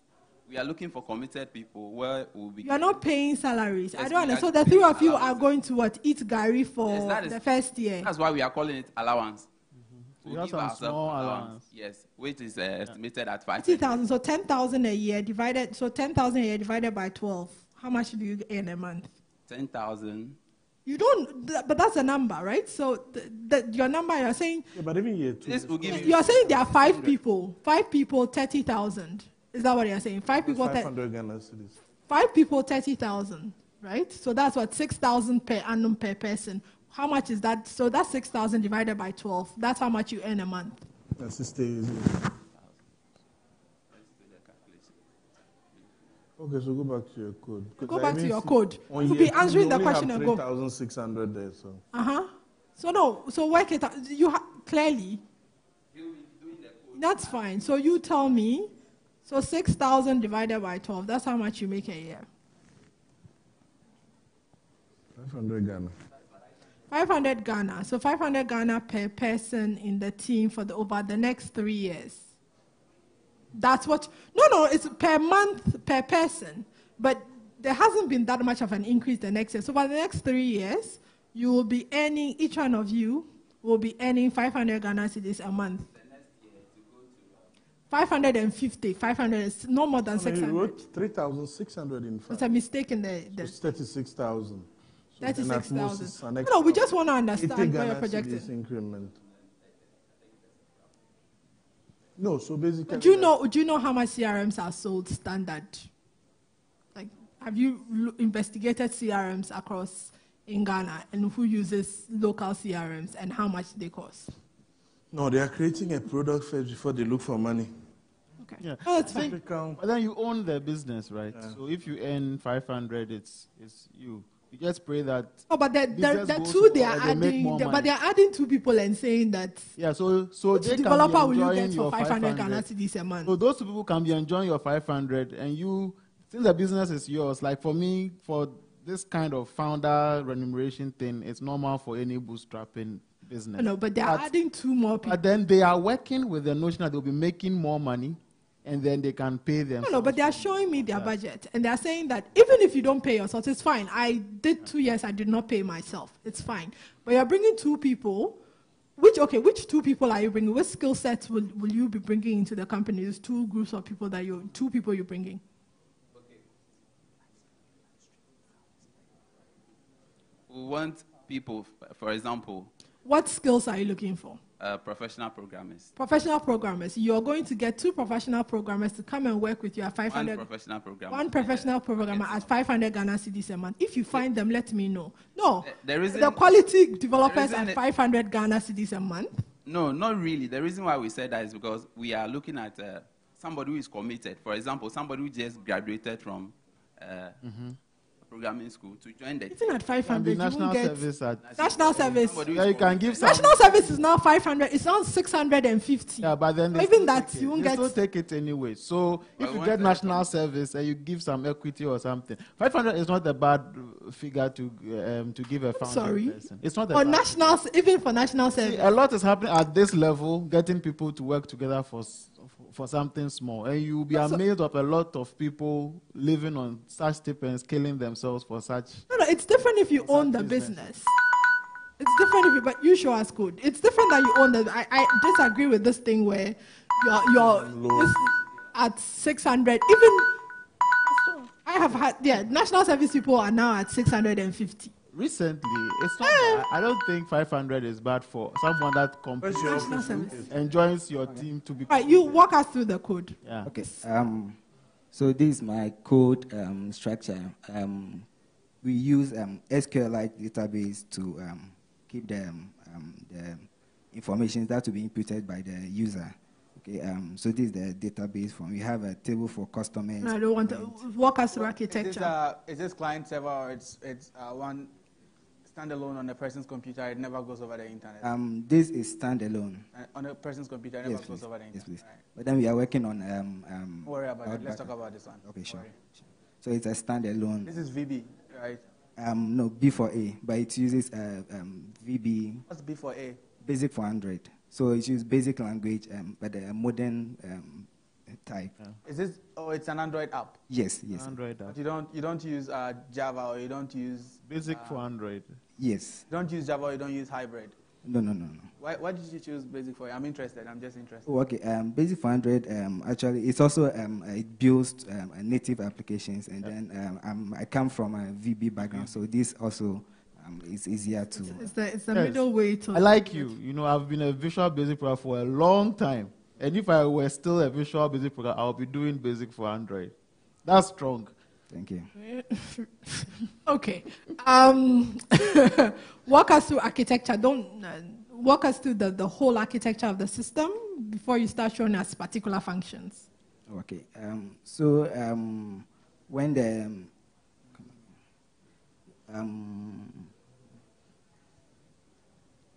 We are looking for committed people where we'll be... You are not paying salaries. Yes, I don't we understand. are So the 3 of you allowances. are going to what? Eat Gary for Yes, the first year. That's why we are calling it allowance. You We'll have give some ourselves small allowance. Yes, which is estimated at 5. 30,000. So 10,000 a year divided. So 10,000 a year divided by 12. How much do you earn a month? 10,000. You don't. But that's a number, right? So your number you're saying. Yeah, but even year 2. This will give You're saying there are 5 people. 5 people, 30,000. Is that what you're saying? 5 people. 500 Ghana cedis. 5 people, 30,000, right? So that's what 6,000 per annum per person. How much is that? So that's 6,000 divided by 12. That's how much you earn a month. That's the stage. Okay, so go back to your code. Go back to your code. You'll be answering the question and go. 3,600 there, so. So no, so work it out. You clearly. That's fine. So you tell me. So 6,000 divided by 12. That's how much you make a year. 500 Ghana. 500 Ghana. So 500 Ghana per person in the team for over the next 3 years. That's what. No, it's per month per person. But there hasn't been that much of an increase the next year. So for the next 3 years, you will be earning, each one of you will be earning 500 Ghana cedis a month. 550, 500 is no more than 600. You wrote 3,600 in fact. It's a mistake in the It's 36,000. So 36,000. No, we just want to understand where you're projecting. Increment. No, so basically. Do you know how much CRMs are sold standard? Like, have you investigated CRMs across in Ghana and who uses local CRMs and how much they cost? No, they are creating a product first before they look for money. Okay. Yeah. Oh, that's fine. But then you own the business, right? Yeah. So if you earn 500, it's you. You just pray that. Oh, but the two they are adding, but they are adding 2 people and saying that. Yeah, so which they developer can be will you get enjoying for 500 Ghana cedis a month? So those 2 people can be enjoying your 500, and you, since the business is yours. Like for me, for this kind of founder remuneration thing, it's normal for any bootstrapping business. No, but they are adding 2 more people. But then they are working with the notion that they'll be making more money, and then they can pay them. No, but they are showing me their budget, and they are saying that even if you don't pay yourself, it's fine. I did 2 years, I did not pay myself. It's fine. But you're bringing 2 people. Which 2 people are you bringing? What skill sets will you be bringing into the company? There's 2 groups of people that 2 people you're bringing. We want people, for example. What skills are you looking for? Professional programmers. Professional programmers. You're going to get 2 professional programmers to come and work with you at 500. One professional programmer. One professional programmer at 500 Ghana cedis a month. If you find them, let me know. No, the quality developers at 500 Ghana cedis a month. No, not really. The reason why we said that is because we are looking at somebody who is committed. For example, somebody who just graduated from programming school to join the Even at 500, national you won't get service at national service. Yeah, you can give some. National service is now 500. It's now 650. Yeah, but then even that you won't they get. still take it anyway. So if you get national service and you give some equity or something, 500 is not a bad figure to give a founding person. It's not a For bad national, even for national service. See, a lot is happening at this level, getting people to work together for something small. And you'll be amazed of a lot of people living on such stipends, killing themselves for such. No, it's different if you own the business. It's different if you, but you show us code. It's different that you own the. I disagree with this thing where you're this, at 600. Even I have had, national service people are now at 650. Recently, it's not. I don't think 500 is bad for someone that enjoys your team to be. Right, you walk us through the code. Yeah. Okay. So this is my code structure. We use SQLite database to keep the information that will be inputted by the user. Okay. So this is the database form. We have a table for customers. No, I don't want to walk us through architecture. Is this client server or it's one standalone on a person's computer? It never goes over the internet. This is standalone. On a person's computer, it never goes over the internet. Yes, please. Right. But then we are working on. Don't worry about it. Let's talk about this one. Okay, sure. So it's a standalone. This is VB, right? No, B for A, but it uses VB. What's B for A? Basic for Android. So it uses basic language, but a modern type. Is this? Oh, it's an Android app. Yes, yes. Android app. But you don't use Java, or you don't use basic for Android. Yes. You don't use Java, or you don't use hybrid. No. Why did you choose basic for? I'm interested. I'm just interested. Oh, okay. Basic for Android. Actually, it's also it builds native applications, and then I come from a VB background, so this also is easier to. It's the middle way to. I like you. You know, I've been a Visual Basic programmer for a long time, and if I were still a Visual Basic programmer, I'll be doing basic for Android. That's strong. Thank you. Okay. Walk us through architecture. Don't walk us through the whole architecture of the system before you start showing us particular functions. Okay. So when the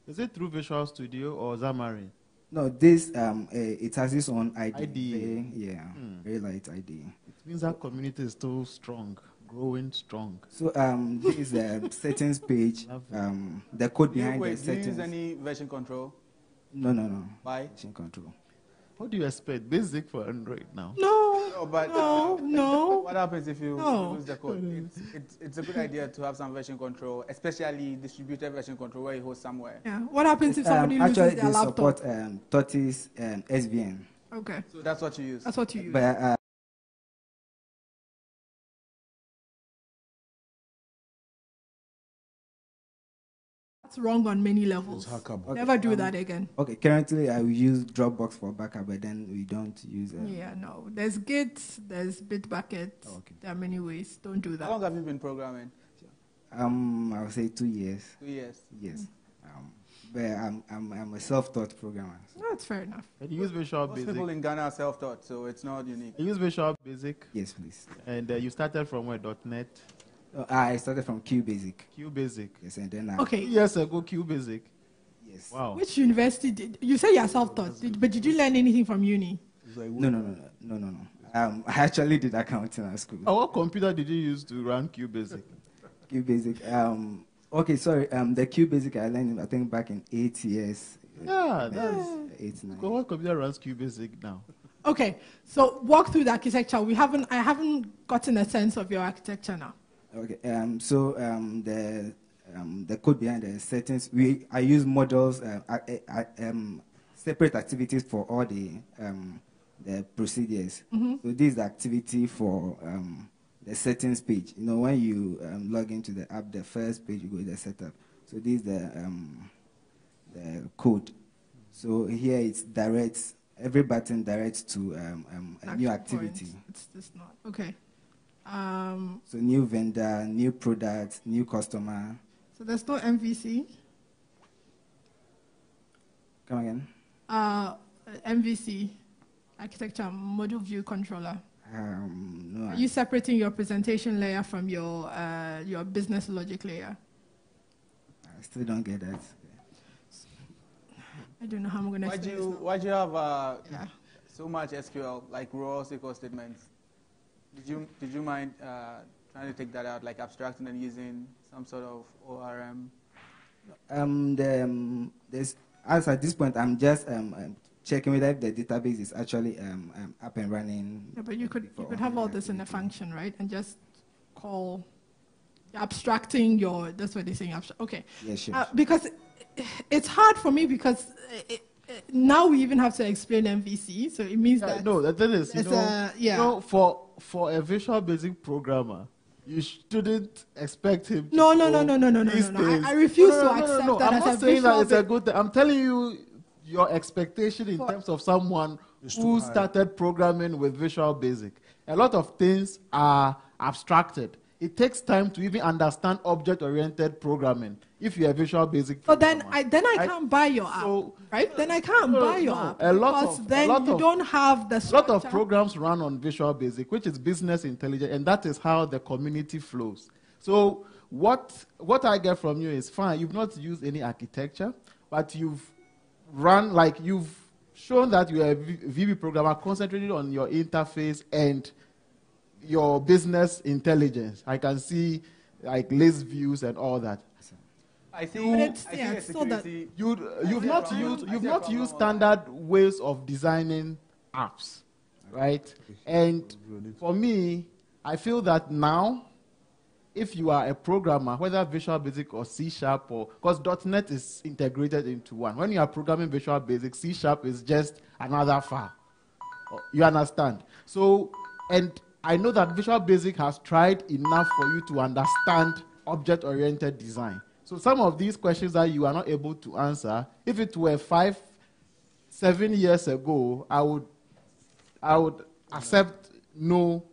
is it through Visual Studio or Xamarin? No, this it has its own IDE. IDE. Very light IDE. It means that community is still strong, growing strong. So this is the settings page. The code behind the settings. Do you use any version control? No. Why? Version control. What do you expect? Basic for Android now? No, but no. What happens if you use the code? It's a good idea to have some version control, especially distributed version control where you host somewhere. Yeah. What happens if somebody loses their laptop? Actually, they support Tortoise SVN. Okay. So that's what you use. That's what you use. But wrong on many levels. Never do that again. Okay, currently I will use Dropbox for backup, but then we don't use no. There's Git, there's Bitbucket. Okay. There are many ways. Don't do that. How long have you been programming? I would say 2 years. 2 years. Yes. But I'm a self-taught programmer. So. That's fair enough. And you use Visual Most Basic. people in Ghana are self-taught, so it's not unique. You use Visual Basic? Yes, please. And you started from where? .NET? I started from QBasic. QBasic. Yes, and then okay. 2 years ago, QBasic. Yes. Wow. Which university did you say you're self-taught? But did you learn anything from uni? No. I actually did accounting at school. Oh, what computer did you use to run QBasic? QBasic. Okay, sorry. The QBasic I learned, I think, back in 8 years. Yeah, that's 8, 9. What computer runs QBasic now? Okay, so walk through the architecture. I haven't gotten a sense of your architecture now. Okay. So the code behind the settings, I use models, separate activities for all the procedures. Mm-hmm. So this is the activity for the settings page. You know, when you log into the app, the first page you go to the setup. So this is the code. So here it directs, every button directs to a new activity. It's not okay. So new vendor, new product, new customer. So there's no MVC? Come again? MVC, Architecture Model View Controller. No. Are you separating your presentation layer from your business logic layer? I still don't get that. I don't know how I'm going to explain this now. Why do you have so much SQL, like raw SQL statements? Did you mind trying to take that out, like abstracting and using some sort of ORM? As at this point, I'm just checking whether the database is actually up and running. Yeah, but you could have all this in a function, right? And just call abstracting your. That's what they're saying. Okay. Yeah, sure. Because it's hard for me because now we even have to explain MVC, so it means that. No, the thing is, you know, for a Visual Basic programmer, you shouldn't expect him to. No. I refuse to accept that. I'm not saying that it's a good thing. I'm telling you your expectation in terms of someone who started programming with Visual Basic. A lot of things are abstracted. It takes time to even understand object-oriented programming if you're a Visual Basic programmer. But then I can't buy your app, right? Then I can't buy your app because you don't have the structure. A lot of programs run on Visual Basic, which is business intelligence, and that is how the community flows. So what I get from you is fine. You've not used any architecture, but you've shown that you're a VB programmer concentrated on your interface and your business intelligence. I can see like list views and all that. You've not used standard ways of designing apps, right? And for me, I feel that now, if you are a programmer, whether Visual Basic or C# or because .NET is integrated into one. When you are programming Visual Basic, C# is just another file. You understand? So, and I know that Visual Basic has tried enough for you to understand object-oriented design. So some of these questions that you are not able to answer, if it were 5-7 years ago, I would accept no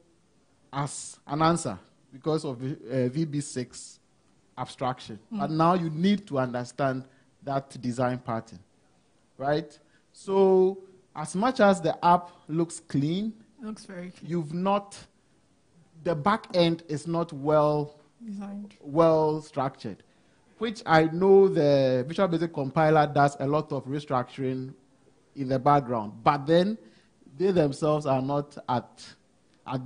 as an answer because of VB6 abstraction. But now you need to understand that design pattern, right? So as much as the app looks clean, looks very clean. The back end is not well structured, which I know the Visual Basic compiler does a lot of restructuring in the background, but then they themselves are not at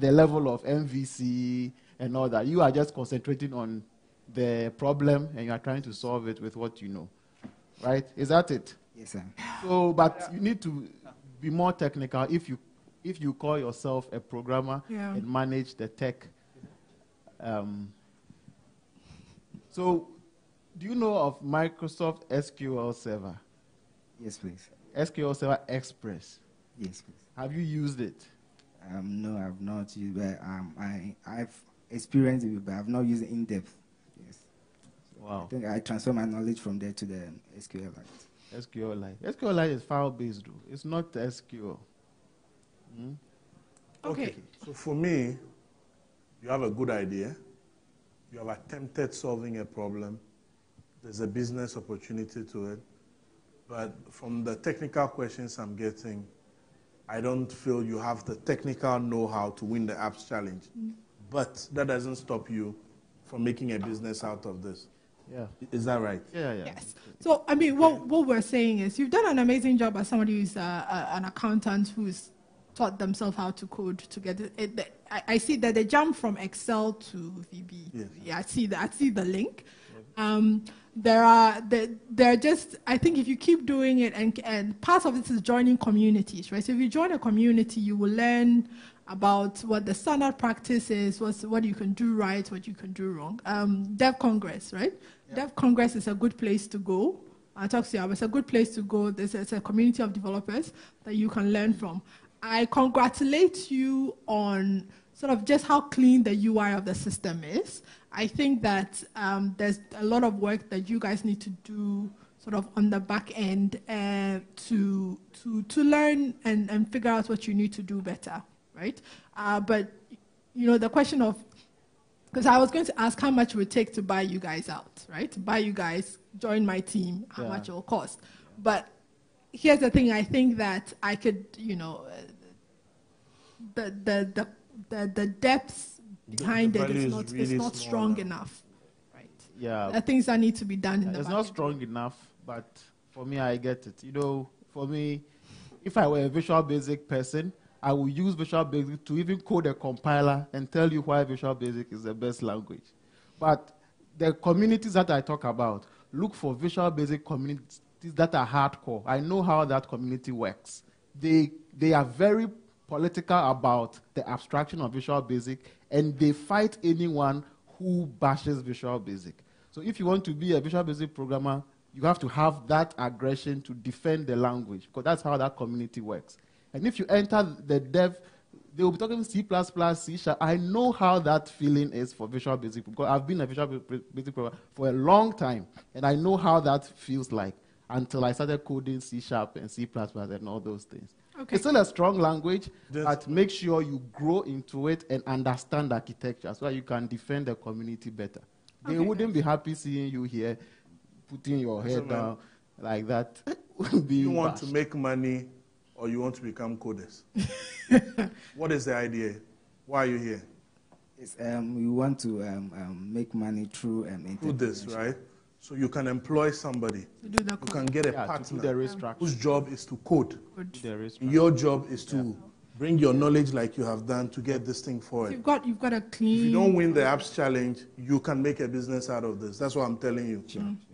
the level of MVC and all that. You are just concentrating on the problem and you are trying to solve it with what you know, right? Is that it? Yes, sir. So, but you need to be more technical if you call yourself a programmer and manage the tech. So, do you know of Microsoft SQL Server? Yes, please. SQL Server Express? Yes, please. Have you used it? No, I've not used it. I've experienced it, but I've not used it in depth. Yes. Wow. I think I transfer my knowledge from there to the SQLite. SQLite. SQLite is file-based, though. It's not SQL. Okay. So for me, you have a good idea. You have attempted solving a problem. There's a business opportunity to it. But from the technical questions I'm getting, I don't feel you have the technical know-how to win the apps challenge. But that doesn't stop you from making a business out of this. Yeah. Is that right? Yeah. Yes. So, I mean, what we're saying is you've done an amazing job as somebody who's an accountant who's taught themselves how to code to get it. I see that they jump from Excel to VB. Yes. Yeah, I see the link. There are just, I think if you keep doing it, and part of it is joining communities, right? So if you join a community, you will learn about what the standard practice is, what you can do right, what you can do wrong. Dev Congress, right? Yeah. Dev Congress is a good place to go. I talk to you, it's a good place to go. There's a community of developers that you can learn from. I congratulate you on sort of just how clean the UI of the system is. I think that there's a lot of work that you guys need to do sort of on the back end to learn and figure out what you need to do better, right? But, you know, the question of, because I was going to ask how much it would take to buy you guys out, right? To buy you guys, join my team, how much it will cost. But here's the thing. I think that I could, you know, the depth behind it is not really it's not small strong now. enough. Yeah. There are things that need to be done in the It's back not end. strong enough, but for me, I get it. You know, for me, if I were a Visual Basic person, I would use Visual Basic to even code a compiler and tell you why Visual Basic is the best language. But the communities that I talk about, look for Visual Basic communities that are hardcore. I know how that community works. They are very political about the abstraction of Visual Basic, and they fight anyone who bashes Visual Basic. So if you want to be a Visual Basic programmer, you have to have that aggression to defend the language, because that's how that community works. And if you enter the dev, they will be talking C++, C#. I know how that feeling is for Visual Basic, because I've been a Visual Basic programmer for a long time, and I know how that feels like until I started coding C# and C++ and all those things. Okay. It's still a strong language, but make sure you grow into it and understand architecture so that you can defend the community better. They wouldn't be happy seeing you here putting your head down like that. You want to make money or you want to become coders? What is the idea? Why are you here? It's, we want to make money through this, right? So you can employ somebody. You can get a partner whose job is to code. Your job is to bring your knowledge like you have done to get this thing forward. You've got a clean. If you don't win the apps challenge, you can make a business out of this. That's what I'm telling you.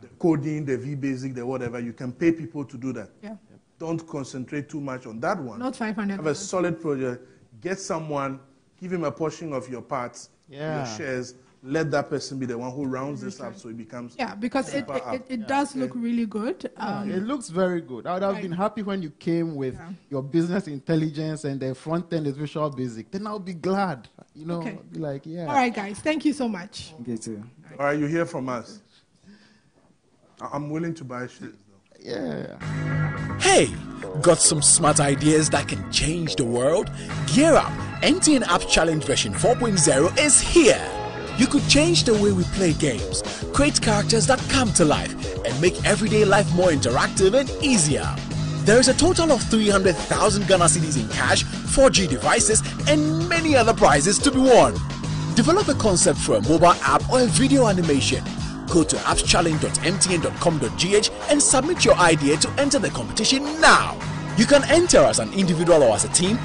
The coding, the VBasic, the whatever, you can pay people to do that. Yeah. Don't concentrate too much on that one. Not 500. Have a solid project. Get someone, give him a portion of your parts, your shares. Let that person be the one who rounds this up so it becomes because it does look really good. It looks very good. I would have been happy when you came with your business intelligence and the front end is Visual Basic. Then I'll be glad. You know, be like, yeah. All right, guys. Thank you so much. Okay, too. All right, you hear from us. I'm willing to buy shares, though. Yeah. Hey, got some smart ideas that can change the world? Gear up. MTN Apps Challenge version 4.0 is here. You could change the way we play games, create characters that come to life, and make everyday life more interactive and easier. There is a total of 300,000 Ghana cedis in cash, 4G devices, and many other prizes to be won. Develop a concept for a mobile app or a video animation. Go to appschallenge.mtn.com.gh and submit your idea to enter the competition now. You can enter as an individual or as a team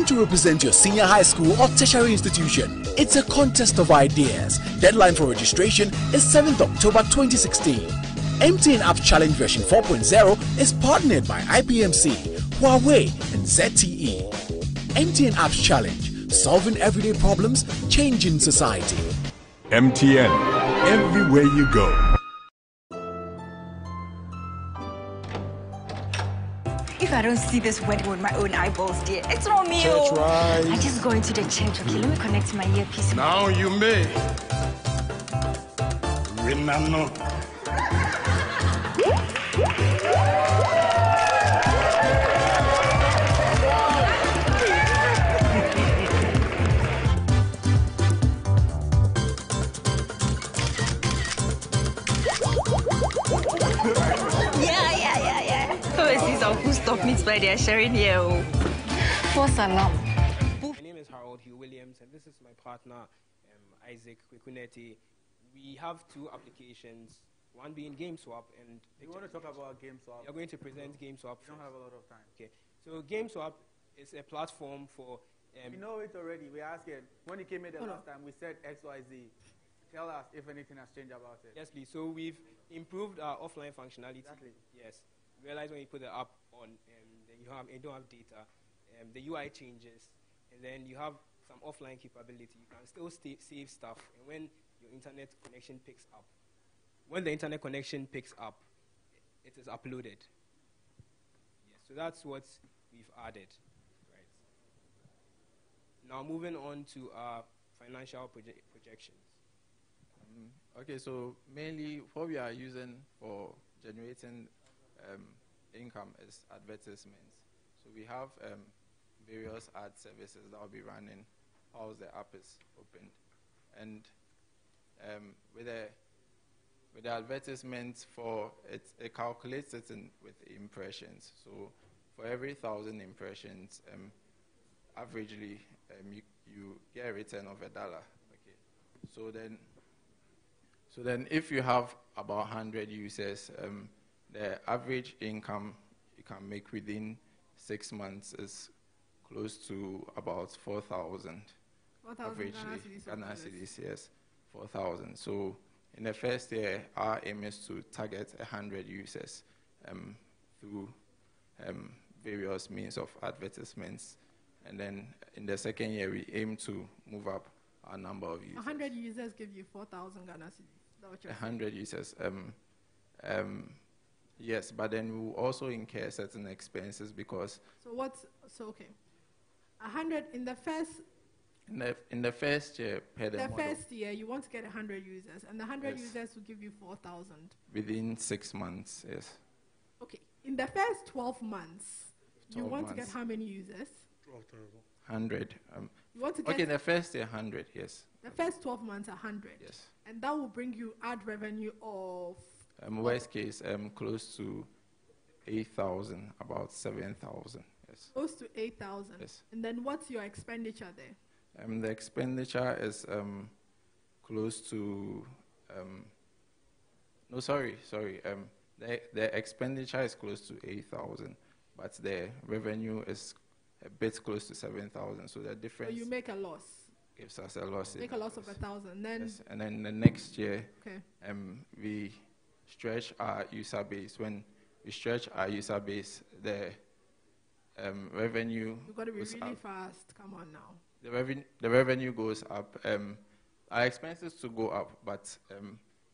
to represent your senior high school or tertiary institution. It's a contest of ideas. Deadline for registration is 7th October 2016. MTN Apps Challenge version 4.0 is partnered by IPMC, Huawei, and ZTE. MTN Apps Challenge, solving everyday problems, changing society. MTN, everywhere you go. If I don't see this wedding with my own eyeballs, dear, it's not me. Church rise. I just go into the church. Okay, let me connect my earpiece. Now you may. Renano. Yeah. Oh, I see some food stuff meats by their sharing here. For salam. My name is Harold Hugh Williams, and this is my partner, Isaac Kwekuneti. We have two applications, one being GameSwap and... You want to talk about GameSwap? You're going to present GameSwap. We don't have a lot of time. Okay. So GameSwap is a platform for... we know it already. We asked it. When you came in the last time, we said XYZ. Tell us if anything has changed about it. Yes, please. So we've improved our offline functionality. Exactly. Yes. Realize when you put the app on, then you don't have data. The UI changes, and then you have some offline capability. You can still save stuff, and when your internet connection picks up, it is uploaded. Yes. So that's what we've added. Right. Now moving on to our financial projections. Okay, so mainly what we are using for generating income is advertisements. So we have various ad services that will be running whilst the app is open. And with with the advertisements for it calculates it with impressions. So for every 1,000 impressions, averagely you get a return of $1. Okay. So then if you have about 100 users, the average income you can make within 6 months is close to about 4,000. 4,000 averagely, Ghana cedis, yes, 4,000. So in the first year, our aim is to target 100 users through various means of advertisements. And then in the second year, we aim to move up our number of users. 100 users give you 4,000 Ghana cedis. 100 users. Yes, but then we will also incur certain expenses because. Okay. 100 in the first. In the first year, per the model. First year, you want to get 100 users, and the 100 Yes. users will give you 4,000. Within 6 months, yes. Okay. In the first 12 months, 12 you want to months. get how many users? 100. You want to get. Okay, in the first year, 100, yes. The first 12 months, 100. Yes. And that will bring you ad revenue of. Worst case, close to 8,000, about 7,000. Yes. Close to 8,000. Yes. And then what's your expenditure there? The expenditure is close to. No, sorry. The expenditure is close to 8,000, but the revenue is a bit close to 7,000. So the difference. So you make a loss. Gives us a loss. Make a loss of 1,000. Then. Yes. And then the next year, okay. We stretch our user base. When we stretch our user base, the revenue. You've got to be really up. fast. Come on now. The revenue goes up. Our expenses to go up, but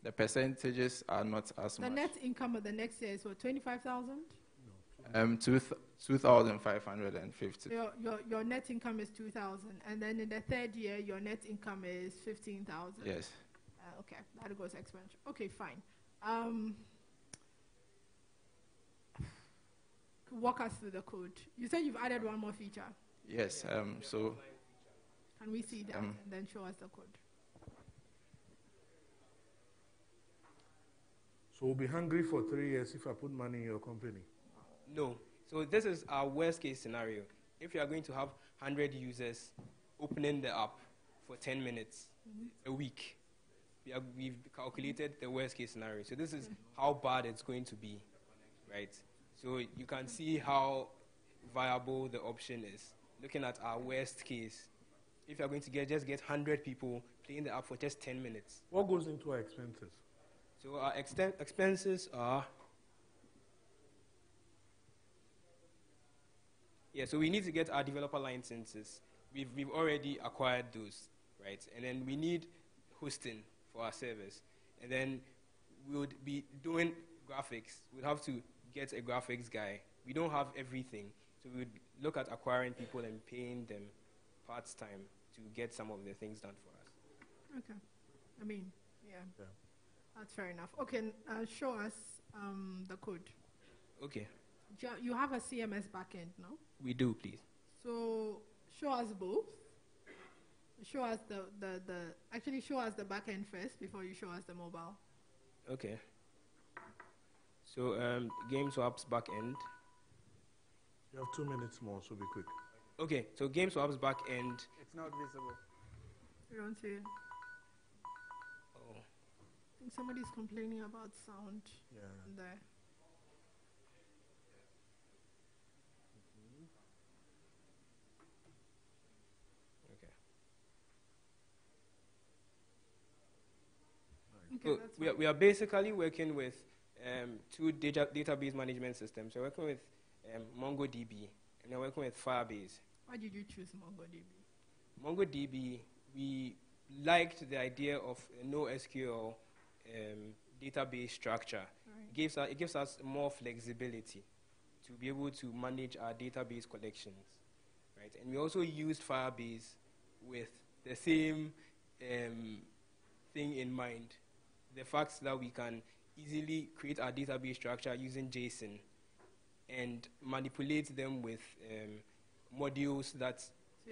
the percentages are not as The much. net income of the next year is what, 25,000? 2,550. Your net income is 2,000, and then in the third year, your net income is 15,000. Yes. Okay, that goes exponential. Okay, fine. Walk us through the code. You said you've added one more feature. Yes. So. Can we see that and then show us the code? So we'll be hungry for 3 years if I put money in your company? No. So this is our worst case scenario. If you are going to have 100 users opening the app for 10 minutes a week, we've calculated the worst case scenario. So this is how bad it's going to be, right? So you can see how viable the option is. Looking at our worst case, if you're going to get 100 people playing the app for just 10 minutes. What goes into our expenses? So our expenses are. Yeah, so we need to get our developer licenses. We've already acquired those, right? And then we need hosting for our servers. And then we would be doing graphics. We'd have to get a graphics guy. We don't have everything. So we would look at acquiring people and paying them part-time to get some of the things done for us. Okay. I mean, yeah. That's fair enough. Okay, show us the code. Okay. You have a CMS backend, no? We do, please. So show us both. Show us actually show us the backend first before you show us the mobile. Okay. So GameSwap's backend. You have 2 minutes more, so be quick. Okay, so GameSwap's backend. It's not visible. You don't see it. Oh. I think somebody's complaining about sound there. So we are basically working with two database management systems. We're working with MongoDB and we're working with Firebase. Why did you choose MongoDB? MongoDB, we liked the idea of a NoSQL database structure. Right. It gives us more flexibility to be able to manage our database collections, right? And we also used Firebase with the same thing in mind. The fact that we can easily create our database structure using JSON and manipulate them with modules that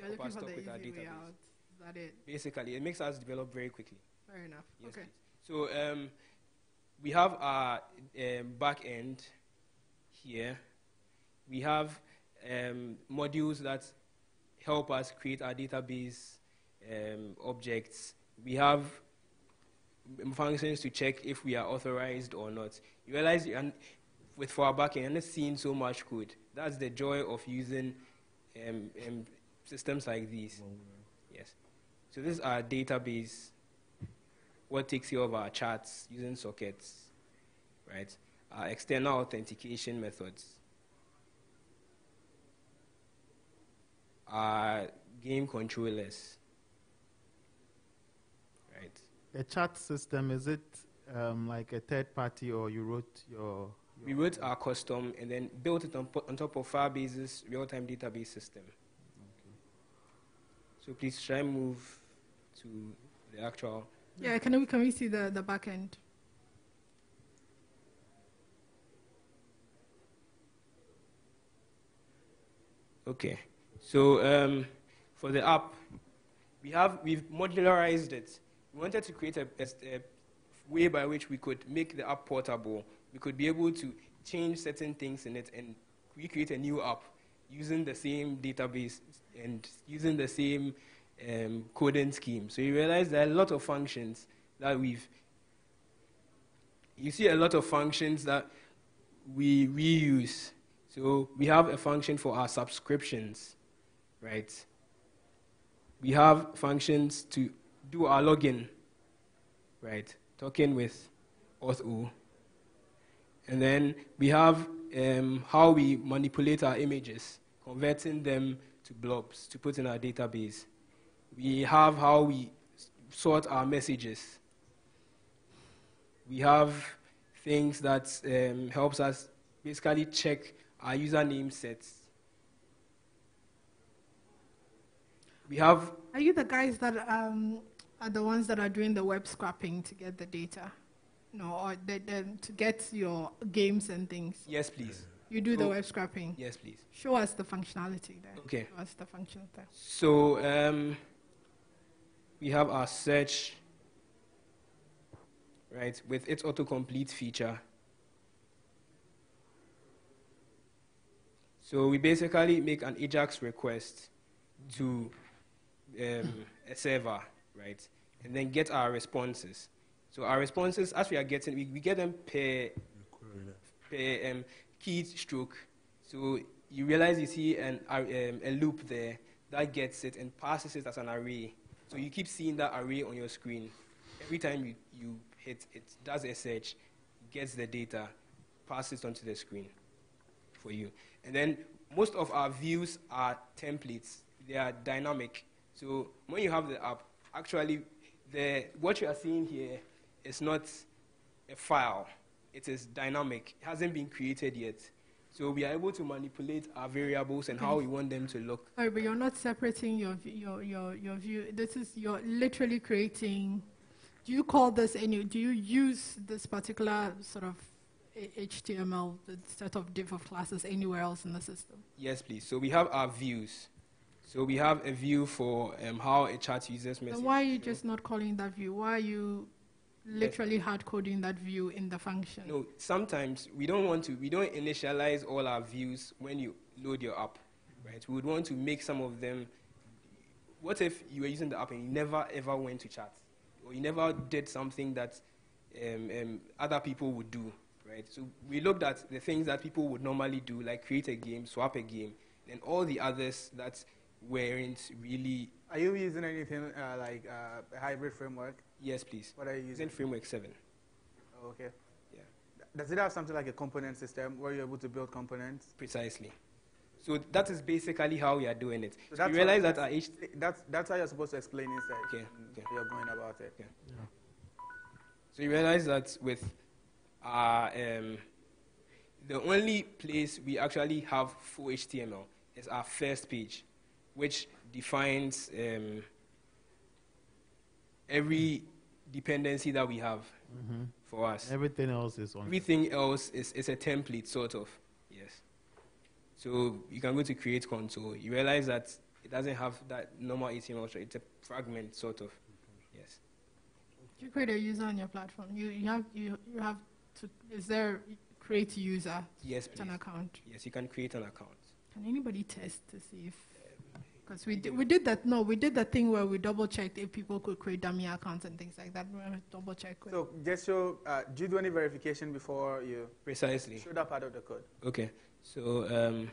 help us talk with our database. Is that it? Basically, it makes us develop very quickly. Fair enough. Yes, okay. Please. So we have our back end here. We have modules that help us create our database objects. We have functions to check if we are authorized or not. You realize, for our backend, you're not seeing so much code. That's the joy of using systems like these. Yes. So this is our database. What takes care of our charts using sockets, right? Our external authentication methods. Our game controllers. Right. The chat system, is it like a third party, or you wrote your we wrote our custom and then built it on top of Firebase's real-time database system. Okay. So please try and move to the actual. Yeah, can we see the back end? Okay. So for the app, we've modularized it. We wanted to create a way by which we could make the app portable. We could be able to change certain things in it and recreate a new app using the same database and using the same coding scheme. So you realize there are a lot of functions that you see a lot of functions that we reuse. So we have a function for our subscriptions, right? We have functions to do our login, right? Talking with auth. And then we have how we manipulate our images, converting them to blobs to put in our database. We have how we sort our messages. We have things that helps us basically check our username sets. We have. Are you the guys that are the ones that are doing the web scraping to get the data? No, or to get your games and things? Yes, please. You do the web scraping? Yes, please. Show us the functionality there. Okay. Show us the function there. So we have our search, right, with its autocomplete feature. So we basically make an AJAX request to a server, right, and then get our responses. So our responses, as we are getting, we get them per keystroke. So you realize you see a loop there that gets it and passes it as an array. So you keep seeing that array on your screen. Every time you hit, it does a search, gets the data, passes it onto the screen for you. And then most of our views are templates. They are dynamic. So when you have the app, actually, what you are seeing here is not a file. It is dynamic. It hasn't been created yet. So we are able to manipulate our variables and how we want them to look. Sorry, but you're not separating your view. This is, you're literally creating. Do you call this do you use this particular sort of HTML set of div of classes anywhere else in the system? Yes, please. So we have our views. So we have a view for how a chat uses messages. Then why are you just not calling that view? Why are you literally hard coding that view in the function? No, sometimes we don't initialize all our views when you load your app, right? We would want to make some of them. What if you were using the app and you never ever went to chat, or you never did something that other people would do, right? So we looked at the things that people would normally do, like create a game, swap a game, and all the others that weren't really. Are you using anything like a hybrid framework? Yes, please. What are you using? Framework 7. Oh, okay. Yeah. Does it have something like a component system where you're able to build components? Precisely. So that is basically how we are doing it. So you realize that that's how you're supposed to explain inside. Okay. You're going about it. Okay. Yeah. So you realize that with our the only place we actually have full HTML is our first page, which defines every dependency that we have for us. Everything else is on. Everything else is a template, sort of. Yes. So you can go to create console. You realize that it doesn't have that normal HTML structure. It's a fragment, sort of. Yes. You create a user on your platform. You have to. Is there create user? Yes, please. An account. Yes, you can create an account. Can anybody test to see if? Because we did that. No, we did that thing where we double checked if people could create dummy accounts and things like that. We double check. So just show. Do you do any verification before you? Precisely. Show that part of the code. Okay. So.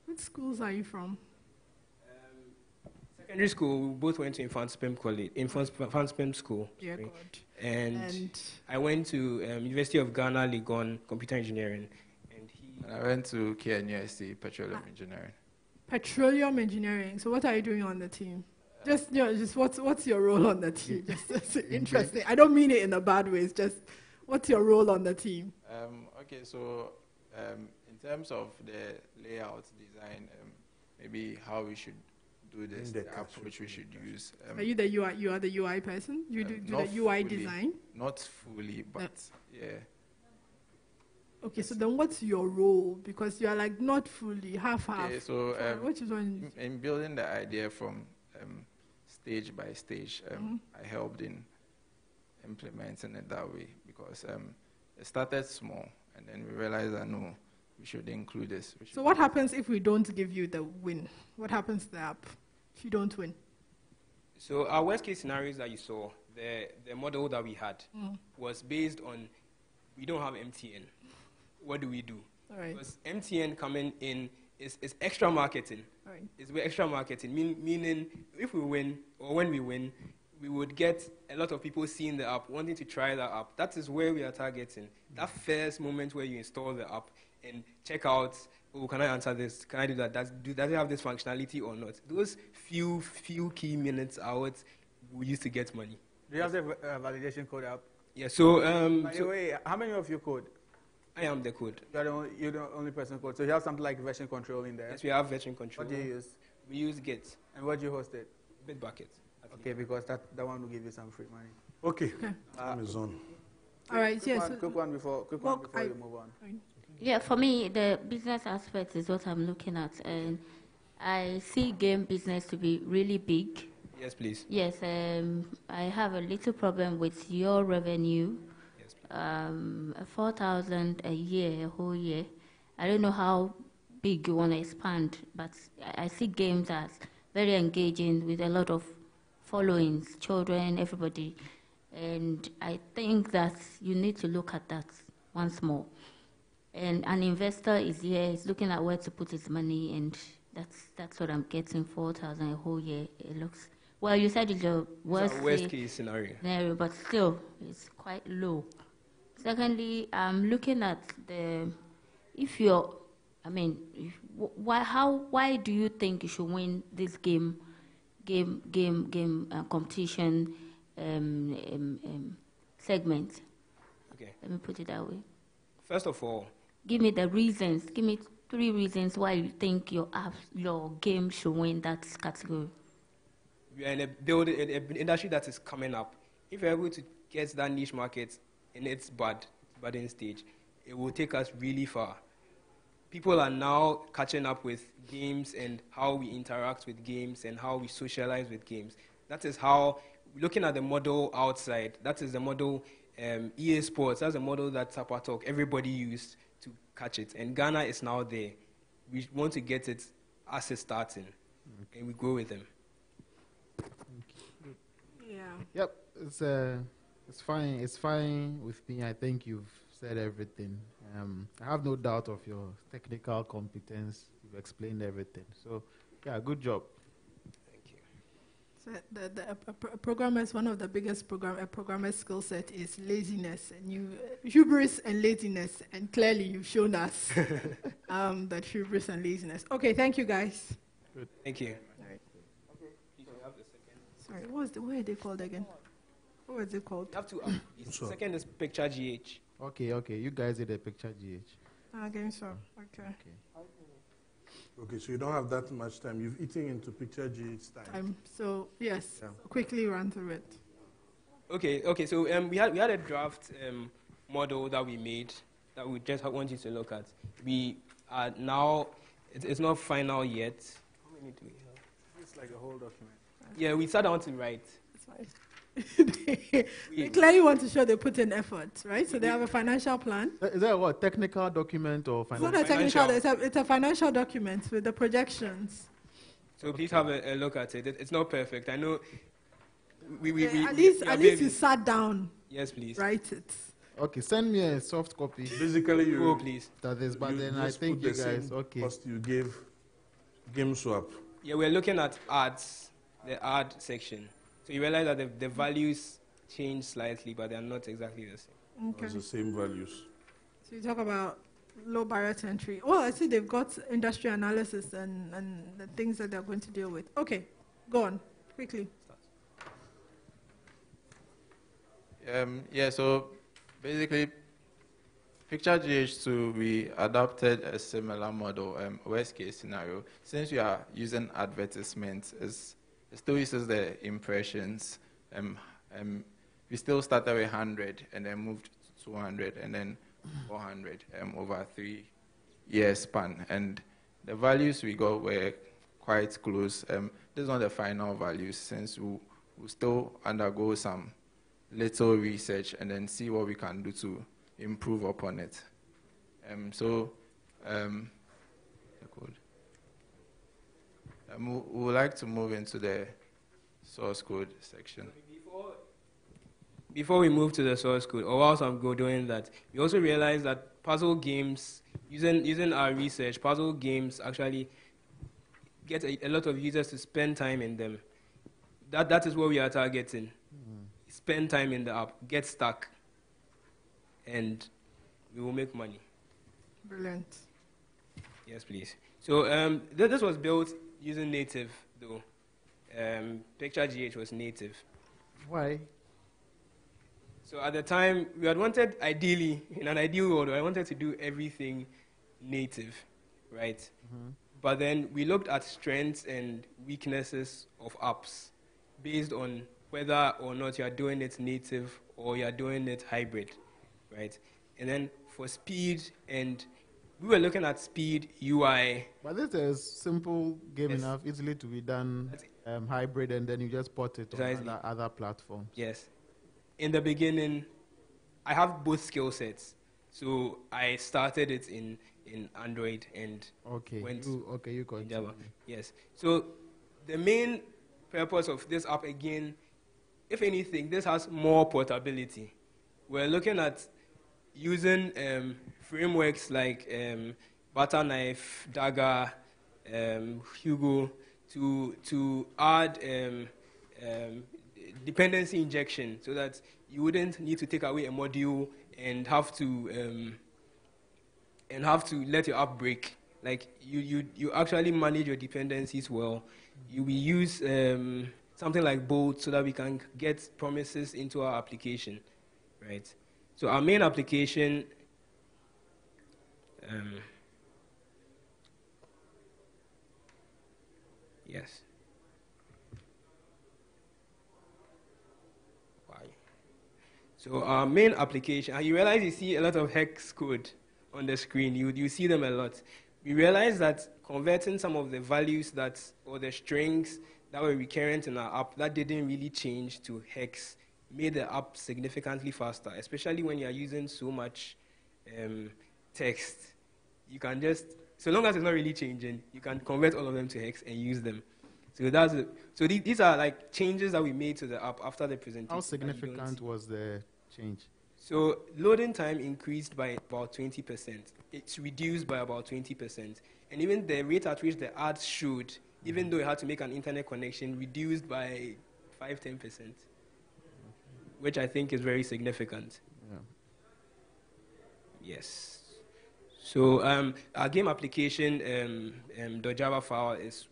Which schools are you from? Secondary school, we both went to Infant Spem College, Infant Spem School. Yeah, God. And I went to University of Ghana, Legon, Computer Engineering. And I went to KNUST, Petroleum Engineering. Petroleum Engineering. So what are you doing on the team? Just what's your role on the team? Just interesting. I don't mean it in a bad way. It's just what's your role on the team? Okay, so in terms of the layout design, maybe how we should do this, the approach we should use. Are you the UI? You are the UI person. You do the UI design. Not fully, but yeah. Okay, so then what's your role? Because you are like not fully, half. Okay, so which is one? In building the idea from stage by stage, I helped in implementing it that way because it started small, and then we realized that no, we should include this. So what happens if we don't give you the win? What happens to the app if you don't win? So our worst case scenarios that you saw, the model that we had was based on we don't have MTN. What do we do? All right. Because MTN coming in is extra marketing. All right. It's extra marketing, meaning if we win or when we win, we would get a lot of people seeing the app, wanting to try the app. That is where we are targeting. That first moment where you install the app and check out, oh, can I answer this? Can I do that? Does it have this functionality or not? Those few key minutes are what we used to get money. Do you have the validation code up? Yeah, so... by the way, how many of you code? I am the code. You're the only person code. So you have something like version control in there? Yes, we have version control. What do you use? We use Git. And what do you host it? Bitbucket. Okay, because that one will give you some free money. Okay. Time is on. All right, yes. Quick one before you move on. Yeah, for me, the business aspect is what I'm looking at. And I see game business to be really big. Yes, please. Yes, I have a little problem with your revenue. 4,000 a year, a whole year. I don't know how big you want to expand, but I see games as very engaging with a lot of followings, children, everybody. And I think that you need to look at that once more. And an investor is here, is looking at where to put his money, and that's what I'm getting, 4,000 a whole year. It looks, well, you said it's your worst case scenario. But still, it's quite low. Secondly, I'm looking at why do you think you should win this game competition segment? Okay. Let me put it that way. First of all, give me the reasons. Give me 3 reasons why you think your game should win that category. We are in an industry that is coming up. If you're able to get that niche market in its budding stage, it will take us really far. People are now catching up with games and how we interact with games and how we socialize with games. That is how, looking at the model outside, that is the model EA Sports, that's the model that Tapa Talk, everybody used to catch it. And Ghana is now there. We want to get it as it's starting, and we go with them. Yeah. Yep, it's fine. It's fine with me. I think you've said everything. I have no doubt of your technical competence. You've explained everything. So, yeah, good job. Thank you. So a programmer's one of the biggest a programmer's skill set is laziness, and hubris and laziness. And clearly, you've shown us that hubris and laziness. Okay, thank you, guys. Good. Thank you. All right. Okay. Sorry, what are they called again? What was it called? You have to. Second is picture GH. Okay. You guys did a picture GH. Again, so. Okay. Okay, so you don't have that much time. You've eaten into picture GH time. So, yes, quickly run through it. Okay. So we had a draft model that we made that we just want you to look at. We are now, it's not final yet. many do we have? It's like a whole document. Yeah, we sat down to write. That's fine. They clearly want to show they put in effort, right? So they have a financial plan. Is that what, technical document or It's financial? not a technical, it's a financial document with the projections. So please have a look at it. It's not perfect. I know. At least you sat down. Yes, please. Write it. Okay, send me a soft copy. Basically, you please. That is, but then I think you guys Cost you gave game swap. Yeah, we're looking at ads, the ad section. So you realize that the values change slightly, but they're not exactly the same. Okay. It's the same values. So you talk about low barrier to entry. Well, I see they've got industry analysis and the things that they're going to deal with. Okay, go on, quickly. Yeah, so basically, Picture GH2, we adopted a similar model, worst case scenario. Since we are using advertisements, it still uses the impressions. We still started with 100 and then moved to 200 and then 400 over a 3-year span. And the values we got were quite close. This is not the final values, since we'll still undergo some little research and then see what we can do to improve upon it. We would like to move into the source code section. Before we move to the source code, or whilst I'm doing that, we also realize that puzzle games, using our research, puzzle games actually get a lot of users to spend time in them. That is what we are targeting. Spend time in the app, get stuck, and we will make money. Brilliant. Yes, please. So this was built using native, though. Picture GH was native. Why? So at the time, we had wanted, ideally, in an ideal world, I wanted to do everything native, right? Mm-hmm. But then we looked at strengths and weaknesses of apps based on whether or not you are doing it native or you are doing it hybrid, right? And then for speed, and we were looking at speed, UI. But this is simple game enough, easily to be done hybrid, and then you just port it on other platforms. Yes. In the beginning, I have both skill sets. So I started it in Android and went you continue. Java. Yes. So the main purpose of this app, again, if anything, this has more portability. We're looking at using frameworks like Butterknife, Dagger, Hugo to add dependency injection, so that you wouldn't need to take away a module and have to let your app break. Like you actually manage your dependencies well. We use something like Bolt so that we can get promises into our application, right? So our main application, yes. Why? So our main application, and you realize you see a lot of hex code on the screen. You see them a lot. We realized that converting some of the values or the strings that were recurrent in our app that didn't really change to hex made the app significantly faster, especially when you're using so much text. You can just, so long as it's not really changing, you can convert all of them to hex and use them. So that's it. So these are like changes that we made to the app after the presentation. How significant was the change? So loading time increased by about 20%. It's reduced by about 20%. And even the rate at which the ads showed, even though you had to make an internet connection, reduced by 5-10%, which I think is very significant. Yeah. Yes. So our game application, the Java file is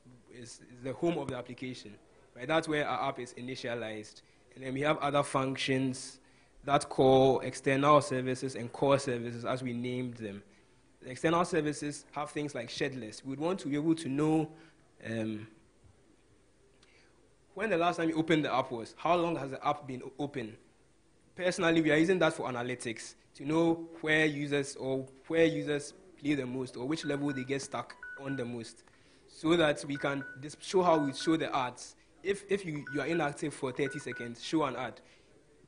the home of the application, right? That's where our app is initialized. And then we have other functions that call external services and core services, as we named them. The external services have things like shared lists. We'd want to be able to know when the last time you opened the app was, how long has the app been open? Personally, we are using that for analytics to know where users play the most or which level they get stuck on the most. so that we can show how we show the ads. If you are inactive for 30 seconds, show an ad.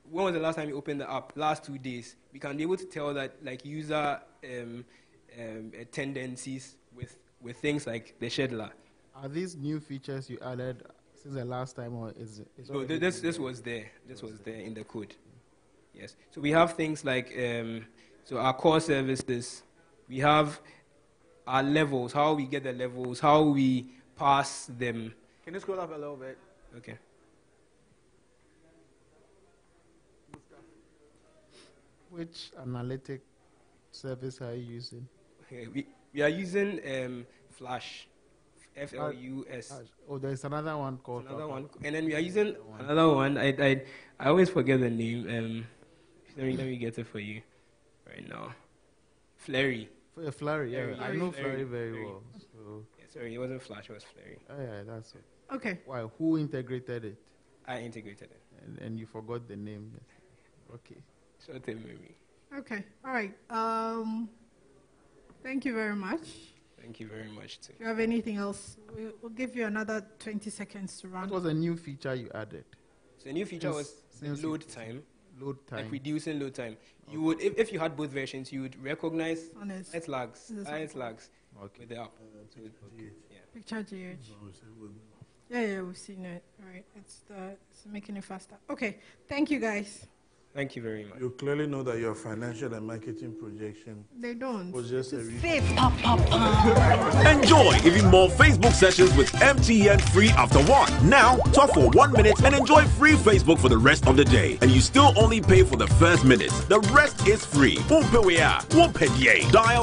When was the last time you opened the app? Last 2 days. We can be able to tell that like user tendencies with things like the scheduler. Are these new features you added since the last time, or is it? No, this was there. This was there in the code. Yes. So we have things like so our core services. We have our levels, how we get the levels, how we pass them. Can you scroll up a little bit? Okay. Which analytic service are you using? Okay, we are using Flash, FLUS. Oh, there's another one called. Another one, and then we are using another one. I always forget the name. Let me get it for you right now. Flurry. For Flurry, yeah, I know Flurry very well. So. Yeah, sorry, it wasn't Flash, it was Flurry. Oh yeah, that's it. Okay. Why? Who integrated it? I integrated it. And you forgot the name. Okay. Short term memory. Okay. All right. Thank you very much. Thank you very much too. Do you have anything else? We'll give you another 20 seconds to run. What was a new feature you added? So the new feature was load time. Load time. Like reducing load time. You would, if you had both versions, you would recognize slight lags with the app. Yeah. Picture GH. Yeah, we've seen it. All right, it's making it faster. Okay, thank you guys. Thank you very much. You clearly know that your financial and marketing projection they don't. was just a Enjoy even more Facebook sessions with MTN free after work. Now, talk for 1 minute and enjoy free Facebook for the rest of the day. And you still only pay for the first minute. The rest is free. Dial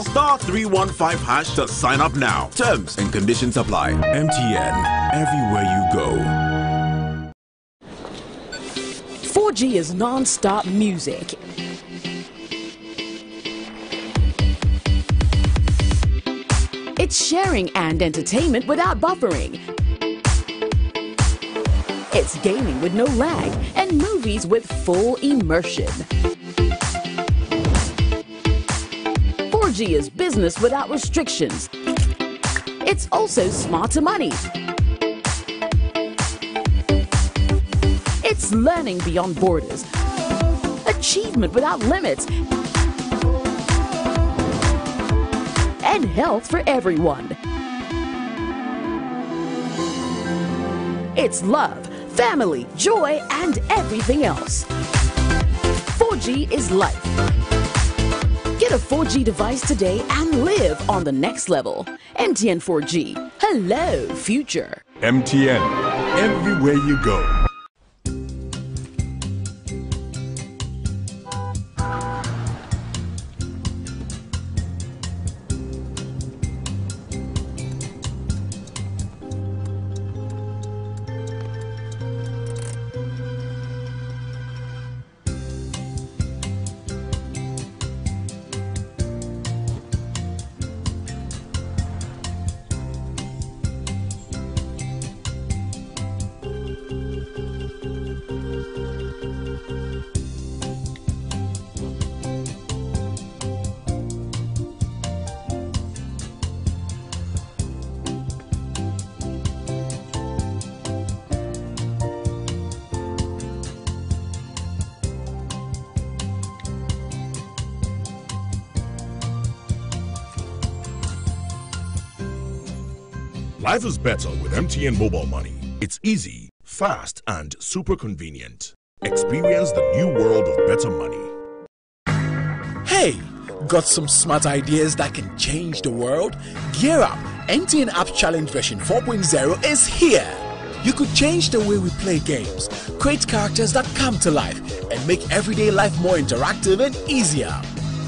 *315# to sign up now. Terms and conditions apply. MTN, everywhere you go. 4G is non-stop music. It's sharing and entertainment without buffering. It's gaming with no lag and movies with full immersion. 4G is business without restrictions. It's also smarter money. It's learning beyond borders, achievement without limits, and health for everyone. It's love, family, joy, and everything else. 4G is life. Get a 4G device today and live on the next level. MTN 4G. Hello, future. MTN, everywhere you go. Life is better with MTN Mobile Money. It's easy, fast, and super convenient. Experience the new world of better money. Hey, got some smart ideas that can change the world? Gear up! MTN Apps Challenge version 4.0 is here. You could change the way we play games, create characters that come to life, and make everyday life more interactive and easier.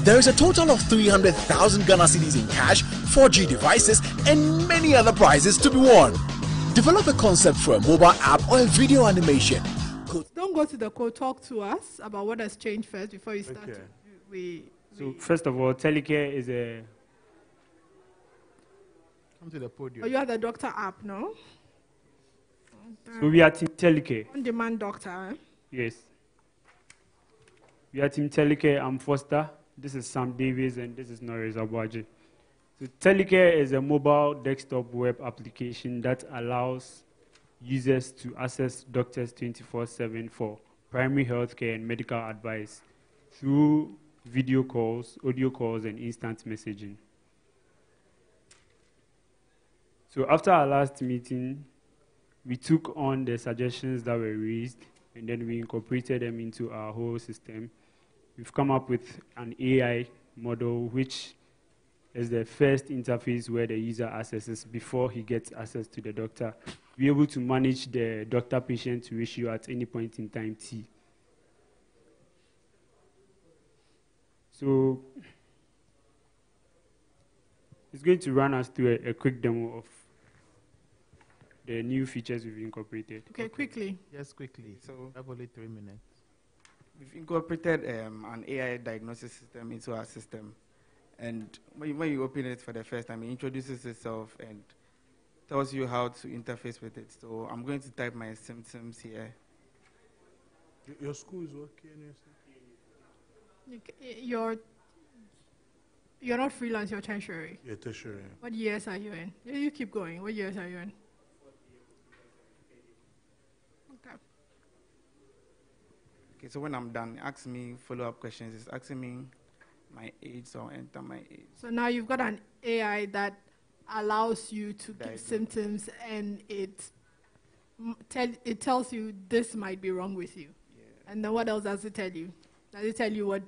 There is a total of 300,000 Ghana cedis in cash, 4G devices, and many other prizes to be won. Develop a concept for a mobile app or a video animation. Don't go to the code. Talk to us about what has changed first before you start. Okay. So first of all, telecare is a. Come to the podium. Oh, you have the doctor app, no? So we are Team Telecare. On-demand doctor. Eh? Yes. We are Team Telecare. I'm Foster. This is Sam Davies, and this is Norris Abuaji. So Telecare is a mobile desktop web application that allows users to access doctors 24/7 for primary health care and medical advice through video calls, audio calls, and instant messaging. So after our last meeting, we took on the suggestions that were raised, and then we incorporated them into our whole system. We've come up with an AI model, which is the first interface where the user accesses before he gets access to the doctor. Be able to manage the doctor-patient ratio at any point in time T. So it's going to run us through a quick demo of the new features we've incorporated. Okay, quickly. Yes, quickly. So I have only 3 minutes. we've incorporated an AI diagnosis system into our system. And when you open it for the first time, it introduces itself and tells you how to interface with it. So I'm going to type my symptoms here. Your school is what, KNUST? You're not freelance, you're tertiary. Yeah, tertiary. What years are you in? You keep going. What years are you in? Okay. Okay, so when I'm done, it asks me follow-up questions. It's asking me my age, so I'll enter my age. So now you've got an AI that allows you to give symptoms, and it tells you this might be wrong with you. Yeah. And then what else does it tell you? Does it tell you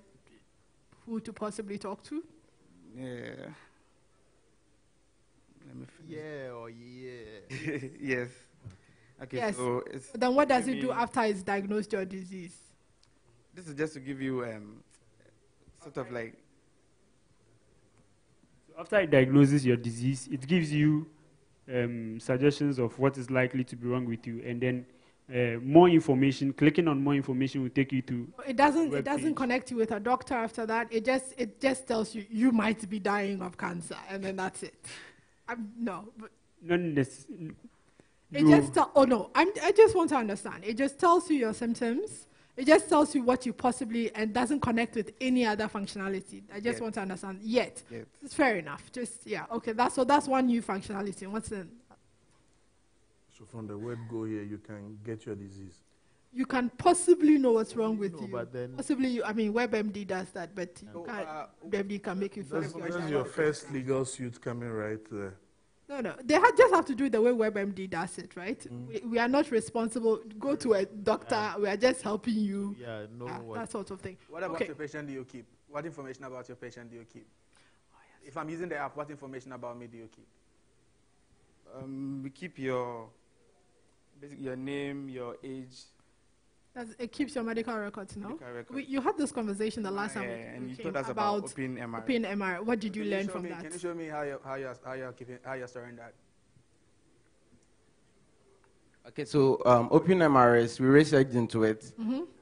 who to possibly talk to? Yeah. Let me finish. Yeah or yeah. Yes. Okay, Yes. so it's Then what does it do after it's diagnosed your disease? This is just to give you sort of like. So after it diagnoses your disease, it gives you suggestions of what is likely to be wrong with you, and then more information. Clicking on more information will take you to. It doesn't connect you with a doctor after that. It just tells you you might be dying of cancer, and then that's it. No, but Not necessarily. it just I just want to understand. It just tells you your symptoms. It just tells you what you possibly, and doesn't connect with any other functionality. I just want to understand. Yet. It's fair enough. Just okay. That's one new functionality. What's in? So from the word go here, you can get your disease. You can possibly know what's wrong with you. But then Possibly, WebMD does that, but WebMD can make you feel. That's your first legal suit coming right there. No. They just have to do it the way WebMD does it, right? We are not responsible. Go to a doctor. We are just helping you. Yeah, that sort of thing. What about your patient do you keep? What information about your patient do you keep? If I'm using the app, what information about me do you keep? We keep your name, your age. It keeps your medical records, no? Medical records. You had this conversation the last time and you told us about OpenMR. OpenMR. What did you learn from that? Can you show me how you're storing that? Okay, so OpenMRS, we researched into it,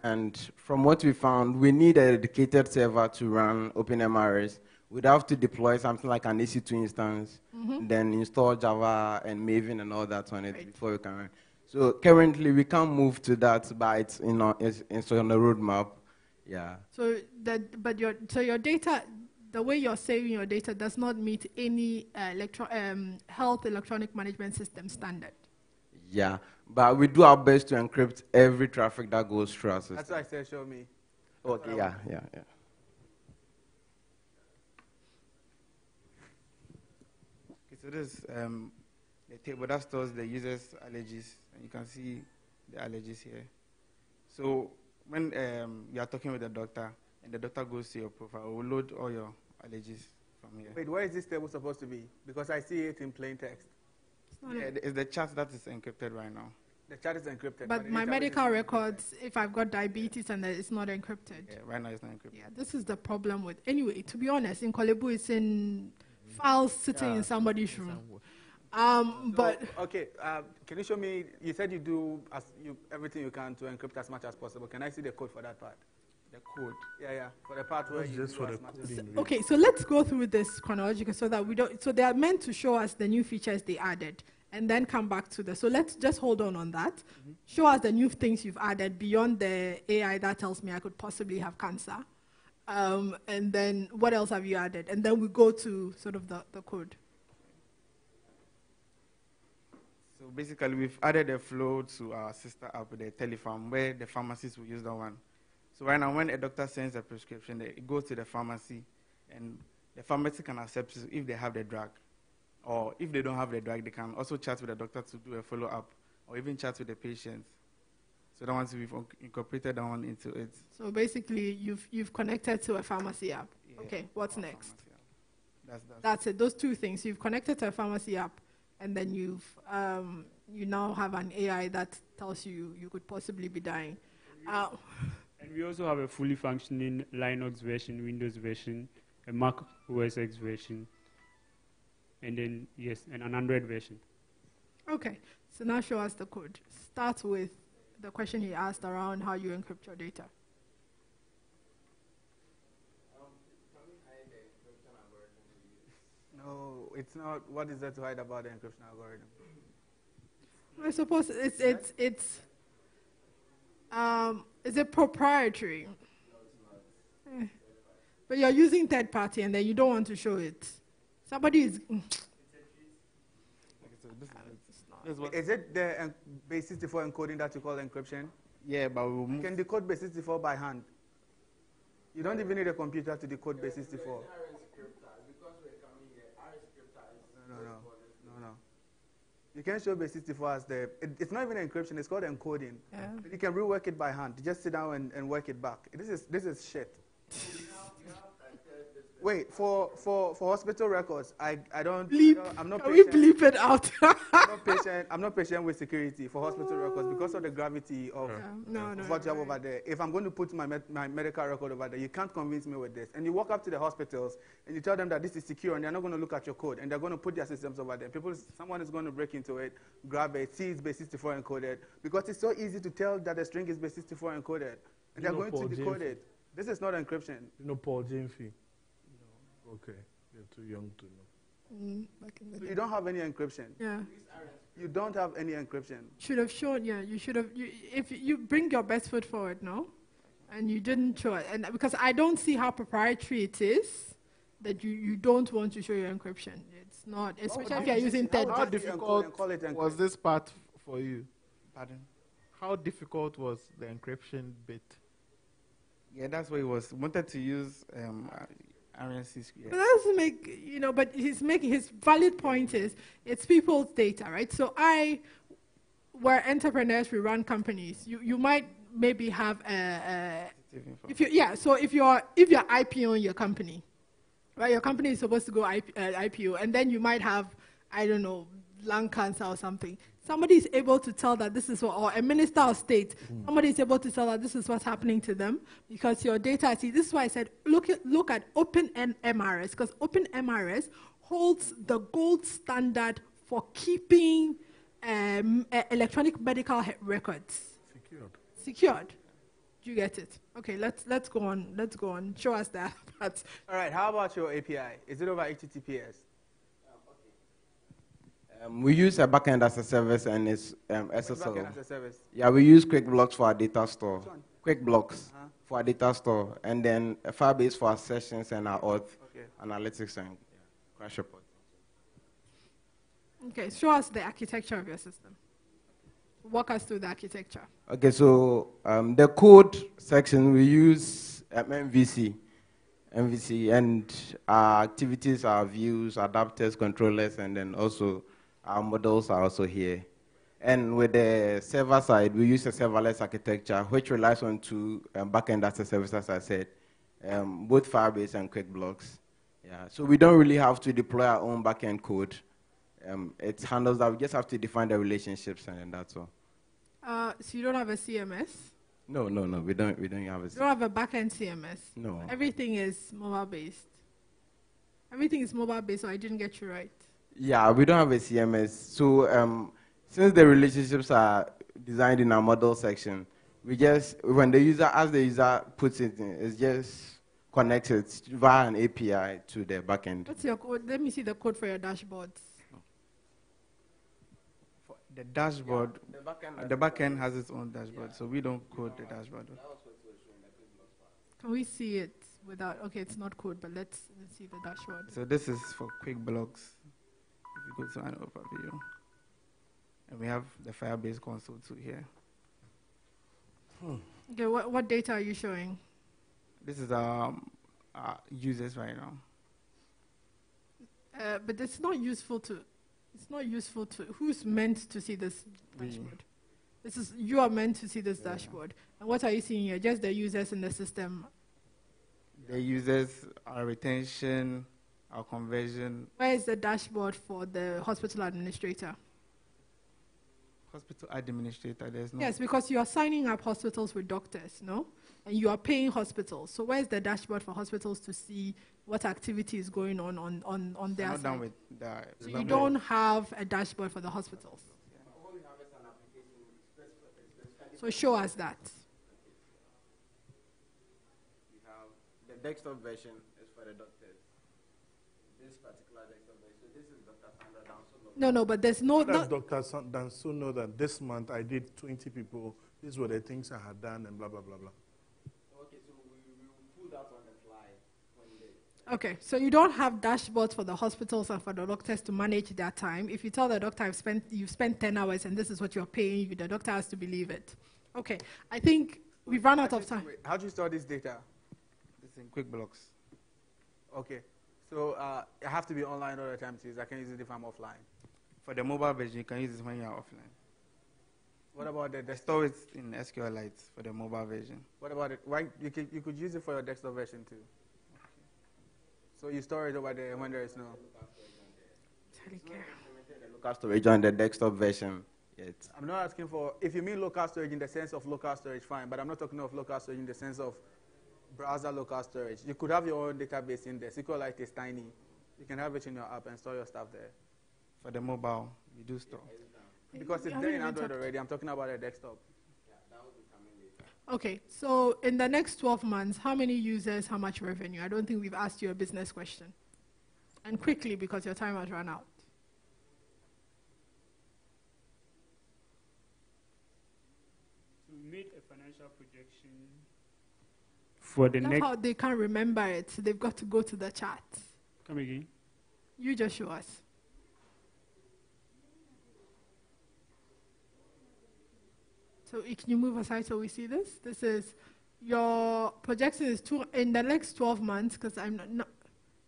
and from what we found, we need a dedicated server to run OpenMRS. We'd have to deploy something like an EC2 instance, then install Java and Maven and all that on it before we can run. So currently, we can't move to that, but it's on the roadmap. Yeah. So your data, the way you're saving your data, does not meet any health electronic management system standard. Yeah, but we do our best to encrypt every traffic that goes through our system. That's why I said show me. Okay. Yeah. Okay, so this is the table that stores the user's allergies, and you can see the allergies here. So when you are talking with the doctor, and the doctor goes to your profile, we'll load all your allergies from here. Wait, where is this table supposed to be? Because I see it in plain text. It's the chat that is encrypted right now. The chat is encrypted. But my medical records, if I've got diabetes and it's not encrypted. Yeah, right now it's not encrypted. Yeah, this is the problem with. Anyway, to be honest, in Kolebu, it's in files sitting in somebody's room. But okay, can you show me? You said you do everything you can to encrypt as much as possible. Can I see the code for that part? The code. Yeah, for the part where you do as much as okay, so let's go through this chronologically so that we don't. So they are meant to show us the new features they added, and then come back to So let's just hold on that. Show us the new things you've added beyond the AI that tells me I could possibly have cancer. And then what else have you added? And then we go to sort of the code. So basically, we've added a flow to our sister app, the Telefarm, where the pharmacists will use that one. So right now, when a doctor sends a prescription, it goes to the pharmacy, and the pharmacy can accept it if they have the drug. Or if they don't have the drug, they can also chat with the doctor to do a follow-up, or even chat with the patient. So that one, we've incorporated that one into it. So basically, you've connected to a pharmacy app. Yeah. Okay, what's next? That's it. Those two things. You've connected to a pharmacy app, and then you now have an AI that tells you could possibly be dying. And we also have a fully functioning Linux version, Windows version, a Mac OS X version, and then, yes, and an Android version. Okay, so now show us the code. Start with the question he asked around how you encrypt your data. No, it's not. What is there to hide about the encryption algorithm? I suppose it's a proprietary. But you're using third party and then you don't want to show it. Somebody is. Is it the base 64 encoding that you call encryption? Yeah, but we'll you can decode base 64 by hand. You don't even need a computer to decode base 64. No. You can show base 64 as it's not even encryption, it's called encoding. Yeah. You can rework it by hand. You just sit down and work it back. This is shit. Wait, for hospital records, I'm not patient. Can we bleep it out? I'm not patient with security for hospital records because of the gravity of what you have over there. If I'm going to put my medical record over there, you can't convince me with this. And you walk up to the hospitals and you tell them that this is secure and they're not going to look at your code and they're going to put their systems over there. Someone is going to break into it, grab it, see it's base 64 encoded because it's so easy to tell that the string is base 64 encoded. And they're going to decode it. This is not encryption. You know Paul Jamesy? Okay, you're too young to know. So you don't have any encryption. Yeah. You don't have any encryption. Should have shown. Yeah, you should have. If you bring your best foot forward, no, and you didn't show it, and because I don't see how proprietary it is that you don't want to show your encryption. It's not, especially if you're using third. How difficult was this part for you? Pardon? How difficult was the encryption bit? Yeah, that's what he wanted to use. RNC. But that doesn't make, but he's making his valid point is it's people's data, right? So we're entrepreneurs, we run companies. You might maybe have if you're IPOing your company, right? Your company is supposed to go IPO, and then you might have, I don't know, lung cancer or something. Somebody is able to tell that this is what, or a minister of state, somebody is able to tell that this is what's happening to them because your data, see, this is why I said look at OpenMRS, because OpenMRS holds the gold standard for keeping electronic medical records. Secured. Do you get it? Okay, let's go on. Show us that part. All right, how about your API? Is it over HTTPS? We use a backend as a service and it's SSL. Backend as a service? Yeah, we use QuickBlocks for our data store. QuickBlocks for our data store, and then Firebase for our sessions and our auth analytics and crash report. Okay, show us the architecture of your system. Walk us through the architecture. Okay, so the code section we use MVC, and our activities, our views, adapters, controllers, and then also our models are also here. And with the server side, we use a serverless architecture, which relies on two backend as a service, as I said, both Firebase and QuickBlocks. Yeah, so we don't really have to deploy our own backend code. It handles that. We just have to define the relationships, and then that's all. So you don't have a CMS? No, we don't have a CMS. You don't have a backend CMS? No. Everything is mobile-based. Everything is mobile-based, so I didn't get you right. Yeah, we don't have a CMS. So since the relationships are designed in our model section, we just, as the user puts it in, it's just connected via an API to the backend. What's your code? Let me see the code for your dashboards. The dashboard, the backend has its own dashboard, so we don't code the dashboard. Can we see it? without? Okay, it's not code, but let's see the dashboard. So this is for quick blocks. If you go to an overview, and we have the Firebase console too here. Okay, what data are you showing? This is users right now. But it's not useful to. It's not useful to. Who's meant to see this dashboard? You are meant to see this dashboard. And what are you seeing here? Just the users in the system. The users, our retention, our conversion. Where is the dashboard for the hospital administrator? Hospital administrator, there's no. Yes, because you are signing up hospitals with doctors, no? And you are paying hospitals. So where's the dashboard for hospitals to see what activity is going on their I'm not side? done with that. So you don't have a dashboard for the hospitals. So show us that. We have the desktop version is for the doctors. This particular desktop version. So this is Dr. Sandra Danso. No, but there's no. Does Dr. Danso know that this month I did 20 people? These were the things I had done and blah, blah, blah, blah. Okay, so we will put that on the fly one day. Okay, so you don't have dashboards for the hospitals and for the doctors to manage their time. If you tell the doctor you've spent 10 hours and this is what you're paying, the doctor has to believe it. Okay, I think we've run out of time. Wait, how do you store this data? This in quick blocks. Okay, so I have to be online all the time to use. I can use it if I'm offline. For the mobile version, you can use this when you're offline. What about the desktop? Store it in SQLite for the mobile version. What about it? Why you could use it for your desktop version too. So you store it over there when there is no. Local storage on the desktop version yet. I'm not asking for, if you mean local storage in the sense of local storage, fine, but I'm not talking of local storage in the sense of browser local storage. You could have your own database in there. SQLite is tiny. You can have it in your app and store your stuff there. For the mobile, we do store. Because it's there in Android already. I'm talking about a desktop. Okay, so in the next 12 months, how many users, how much revenue? I don't think we've asked you a business question. And quickly, because your time has run out. To make a financial projection for the That's next. how they can't remember it. So they've got to go to the chat. Come again. You just show us. So can you move aside so we see this? This is your projection is in the next 12 months, because I'm not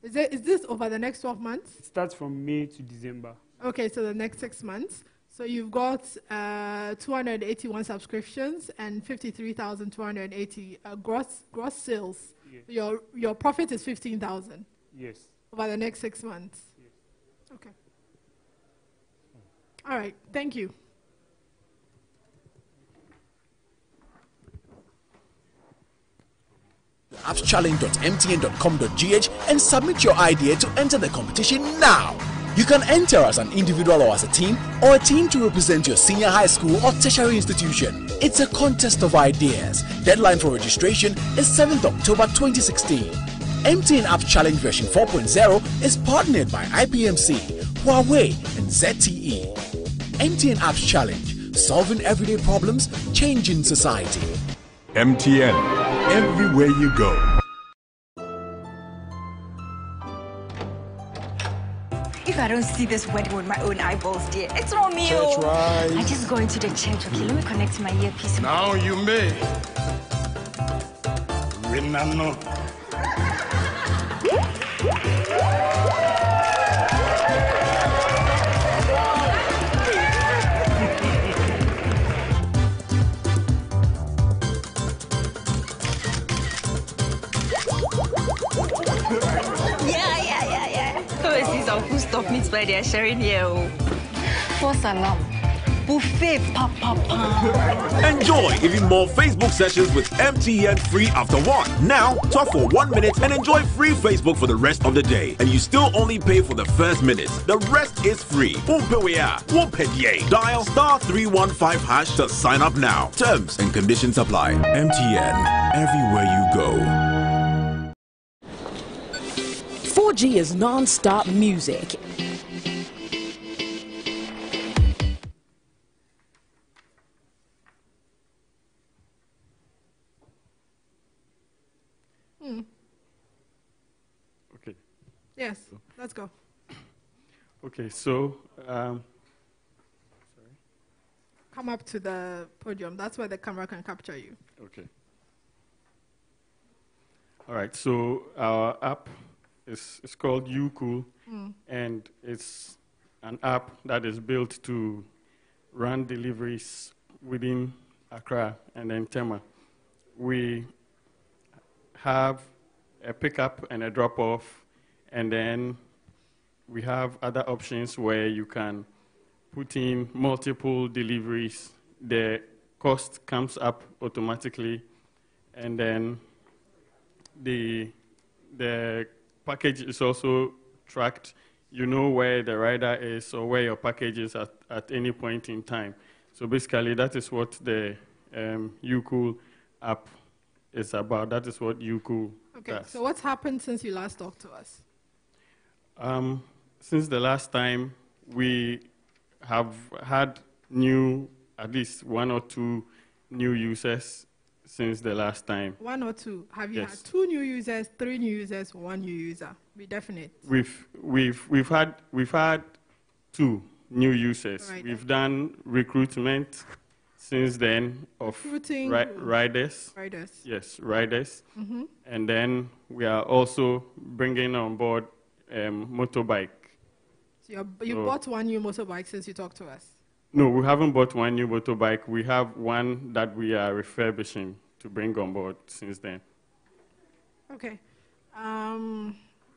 is this over the next 12 months? It starts from May to December. Okay, so the next 6 months. So you've got 281 subscriptions and 53,280 gross sales. Yes. Your profit is 15,000. Yes. Over the next 6 months. Yes. Okay. All right. Thank you. appschallenge.mtn.com.gh and submit your idea to enter the competition now. You can enter as an individual or as a team, or a team to represent your senior high school or tertiary institution. It's a contest of ideas. Deadline for registration is 7th October 2016. MTN Apps Challenge version 4.0 is partnered by IPMC, Huawei, and ZTE. MTN Apps Challenge, solving everyday problems, changing society. MTN, everywhere you go. If I don't see this wedding with my own eyeballs, dear, it's not me. Church rise. I just go into the church. Okay, let me connect my earpiece. Now you may. Renano. Yeah. So this is our food stuff meats by they are sharing here. For salam. Buffet, papa. Enjoy even more Facebook sessions with MTN free after one. Now, talk for 1 minute and enjoy free Facebook for the rest of the day. And you still only pay for the first minute. The rest is free. Dial *315# to sign up now. Terms and conditions apply. MTN, everywhere you go. 4G is non-stop music. Let's go. Okay, so Come up to the podium. That's where the camera can capture you. okay. All right, so our app is called YouCool, and it's an app that is built to run deliveries within Accra and then Tema. We have a pickup and a drop-off, and then we have other options where you can put in multiple deliveries. The cost comes up automatically, and then the package is also tracked. You know where the rider is or where your package is at any point in time. So basically, that is what the YouCool app is about. That is what YouCool does. So what's happened since you last talked to us? Since the last time, we have had at least 1 or 2 new users since the last time. 1 or 2. Have you Yes. had 2 new users, 3 new users, 1 new user? Be definite. We've had 2 new users. Right. We've done recruitment since then of Recruiting riders. Riders. Yes, riders. Mhm. And then we are also bringing on board motorbike. So you bought 1 new motorbike since you talked to us. No, we haven't bought 1 new motorbike. We have 1 that we are refurbishing to bring on board since then. Okay.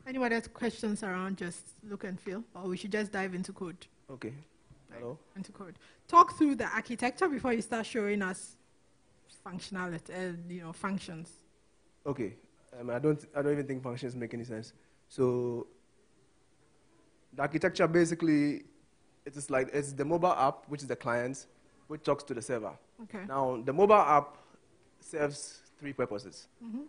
Any other questions around just look and feel? Or we should just dive into code? Okay. Hello. Into code. Talk through the architecture before you start showing us functionality, functions. Okay. I don't even think functions make any sense. So the architecture basically, it's the mobile app, which is the client, which talks to the server. Okay. Now, the mobile app serves 3 purposes. Mhm.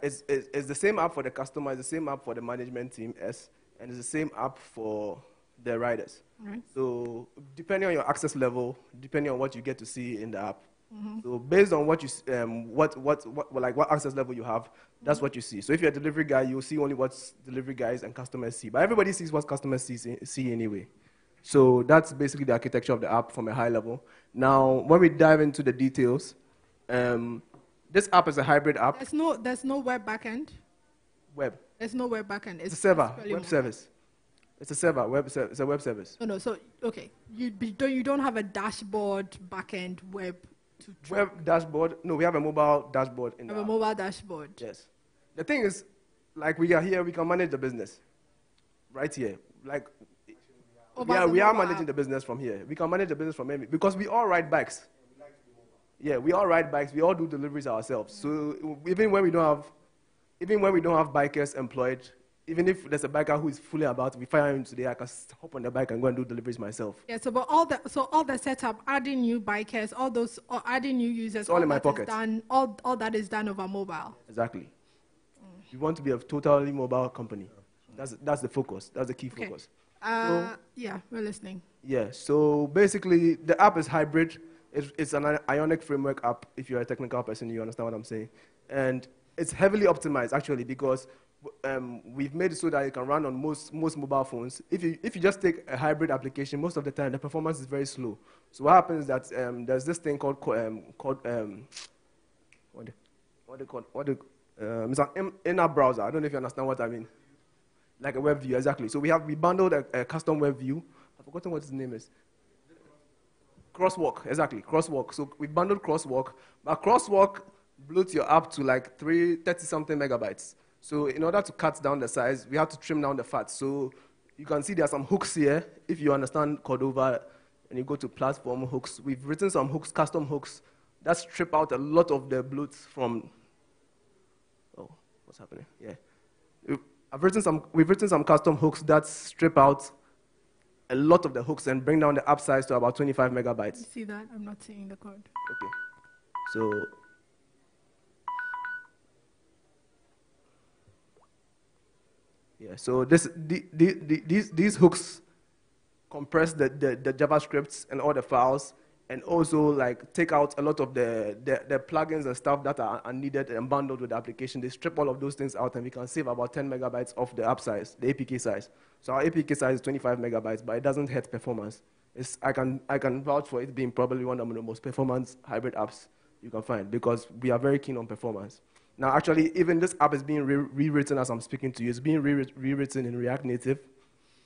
It's the same app for the customer, it's the same app for the management team, and it's the same app for the riders. Right. So depending on your access level, depending on what you get to see in the app, Mhm. so based on what you what access level you have, that's what you see. So if you're a delivery guy, you'll see only what delivery guys and customers see. But everybody sees what customers see anyway. So that's basically the architecture of the app from a high level. Now, when we dive into the details, this app is a hybrid app. There's no web backend. Web. There's no web backend. It's a server, purely web mobile. service. It's a server, it's a web service. No. So okay, you don't have a dashboard backend web to track. Web dashboard. No, we have a mobile dashboard in You the have a app. mobile dashboard. Yes. The thing is, like we are here, we can manage the business. Right here. Like Over we the are mobile managing app. the business from here. We can manage the business from anywhere because we all ride bikes. Yeah, we all ride bikes. We all do deliveries ourselves. So even when we don't have bikers employed, even if there's a biker who is fully about, we fire him today, I can hop on the bike and go and do deliveries myself. Yeah. So, but all the setup, adding new bikers, or adding new users, It's all in my that is pocket. done, all that is done over mobile. Exactly. We want to be a totally mobile company. That's the focus. That's the key Okay. focus. Yeah, we're listening. Yeah, so basically the app is hybrid. It's an Ionic framework app. If you're a technical person, you understand what I'm saying. And it's heavily optimized actually because we've made it so that it can run on most mobile phones. If you just take a hybrid application, most of the time the performance is very slow. So what happens is that there's this thing called it's an in-app browser. I don't know if you understand what I mean. Like a web view, exactly. So we bundled a custom web view. I've forgotten what its name is. Crosswalk, exactly, Crosswalk. So we bundled Crosswalk, but Crosswalk bloats your app to like 30-something megabytes. So in order to cut down the size, we have to trim down the fat. So you can see there are some hooks here. If you understand Cordova and you go to platform hooks, we've written some hooks, custom hooks, that strip out a lot of the bloats from, oh, what's happening? Yeah. We've written some custom hooks that strip out a lot of the hooks and bring down the app size to about 25 megabytes. You see that? I'm not seeing the code. Okay. So yeah, so these hooks compress the JavaScripts and all the files and also like take out a lot of the plugins and stuff that are needed and bundled with the application. They strip all of those things out, and we can save about 10 megabytes of the app size, the APK size. So our APK size is 25 megabytes, but it doesn't hurt performance. I can vouch for it being probably one of the most performance hybrid apps you can find, because we are very keen on performance. Now, actually, even this app is being rewritten as I'm speaking to you. It's being rewritten in React Native.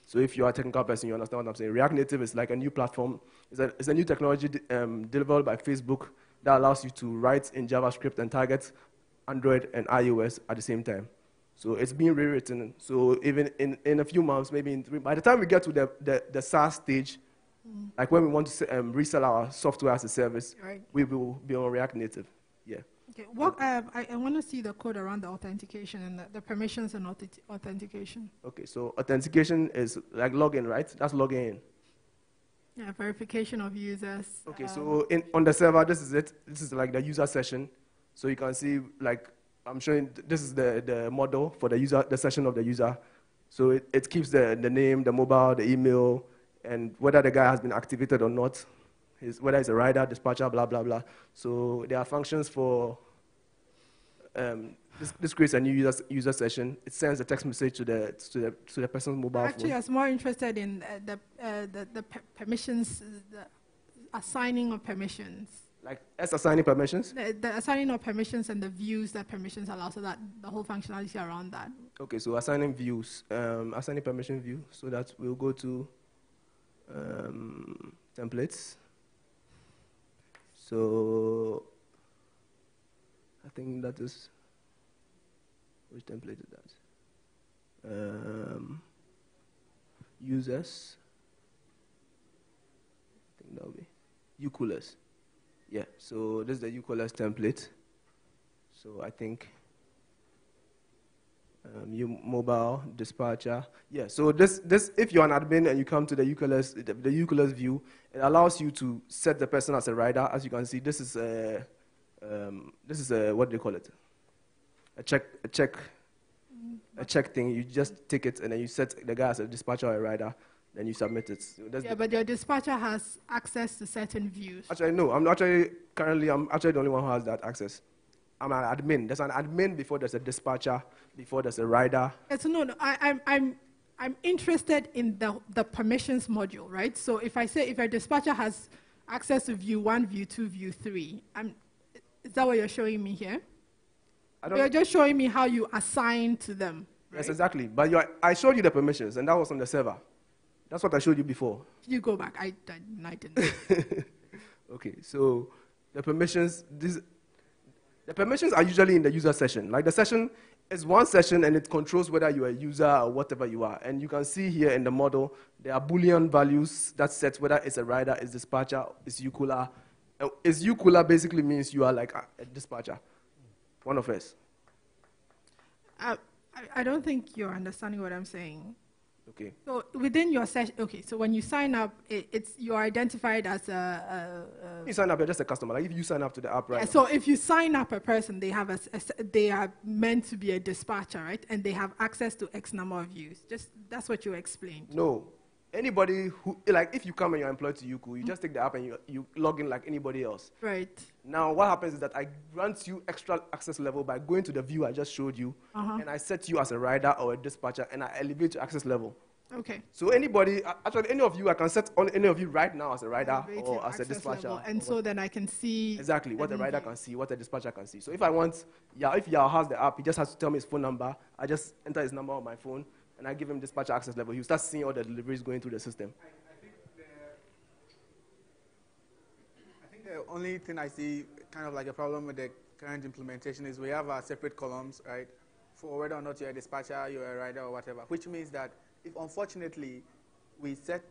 So if you are a technical person, you understand what I'm saying. React Native is like a new platform. It's a new technology developed by Facebook that allows you to write in JavaScript and target Android and iOS at the same time. So it's being rewritten. So even in a few months, maybe by the time we get to the SaaS stage, like when we want to resell our software as a service, right, we will be on React Native. Yeah. Okay. I want to see the code around the authentication and the permissions and authentication. Okay. So authentication is like login, right? That's logging in. Yeah. Verification of users. Okay. So on the server, this is it. This is like the user session. So you can see, like, I'm showing, this is the model for the session of the user. So it keeps the name, the mobile, the email, and whether the guy has been activated or not, whether it's a rider, dispatcher, blah, blah, blah. So there are functions for, this creates a new user session. It sends a text message to the person's mobile phone. Actually, I was more interested in the permissions, the assigning of permissions. Like assigning permissions? The assigning of permissions and the views that permissions allow, so that the whole functionality around that. Okay, so assigning views, assigning permission view, so that we'll go to templates. So I think that is, which template is that? Users. I think that will be uCoolers. Yeah, so this is the uCoolers template. So I think mobile, dispatcher. Yeah, so this if you're an admin and you come to the uCoolers view, it allows you to set the person as a rider. As you can see, this is a what do they call it? A check thing. You just take it and then you set the guy as a dispatcher or a rider. Then you submit it. So yeah, but your dispatcher has access to certain views. Actually, no. I'm actually the only one who has that access. I'm an admin. There's an admin before there's a dispatcher, before there's a rider. It's no. I'm interested in the permissions module, right? So if a dispatcher has access to view 1, view 2, view 3, is that what you're showing me here? You're just showing me how you assign to them. Right? Yes, exactly. But I showed you the permissions, and that was on the server. That's what I showed you before. You go back. I didn't. Okay, so the permissions are usually in the user session. Like the session is one session, and it controls whether you're a user or whatever you are. And you can see here in the model, there are Boolean values that set whether it's a rider, it's dispatcher, it's uCooler. Is uCooler basically means you are like a dispatcher, one of us. I don't think you're understanding what I'm saying. Okay. So within your session, okay, so when you sign up, you're identified as you sign up, you're just a customer. Like if you sign up to the app, right? Yeah, so if you sign up a person, they are meant to be a dispatcher, right? And they have access to X number of views. That's what you explained. No. Anybody who, like if you come and you're employed to UCO, you just take the app and you log in like anybody else. Right. Now what happens is that I grant you extra access level by going to the view I just showed you, and I set you as a rider or a dispatcher, and I elevate your access level. Okay. So anybody, actually any of you, I can set on any of you right now as a rider or as a dispatcher. Level, and so then I can see exactly what the rider can see, what the dispatcher can see. So if I want, if Yao has the app, he just has to tell me his phone number. I just enter his number on my phone, and I give him dispatcher access level. He'll start seeing all the deliveries going through the system. I think the only thing I see kind of like a problem with the current implementation is we have our separate columns, right, for whether or not you're a dispatcher, you're a rider, or whatever, which means that if unfortunately we set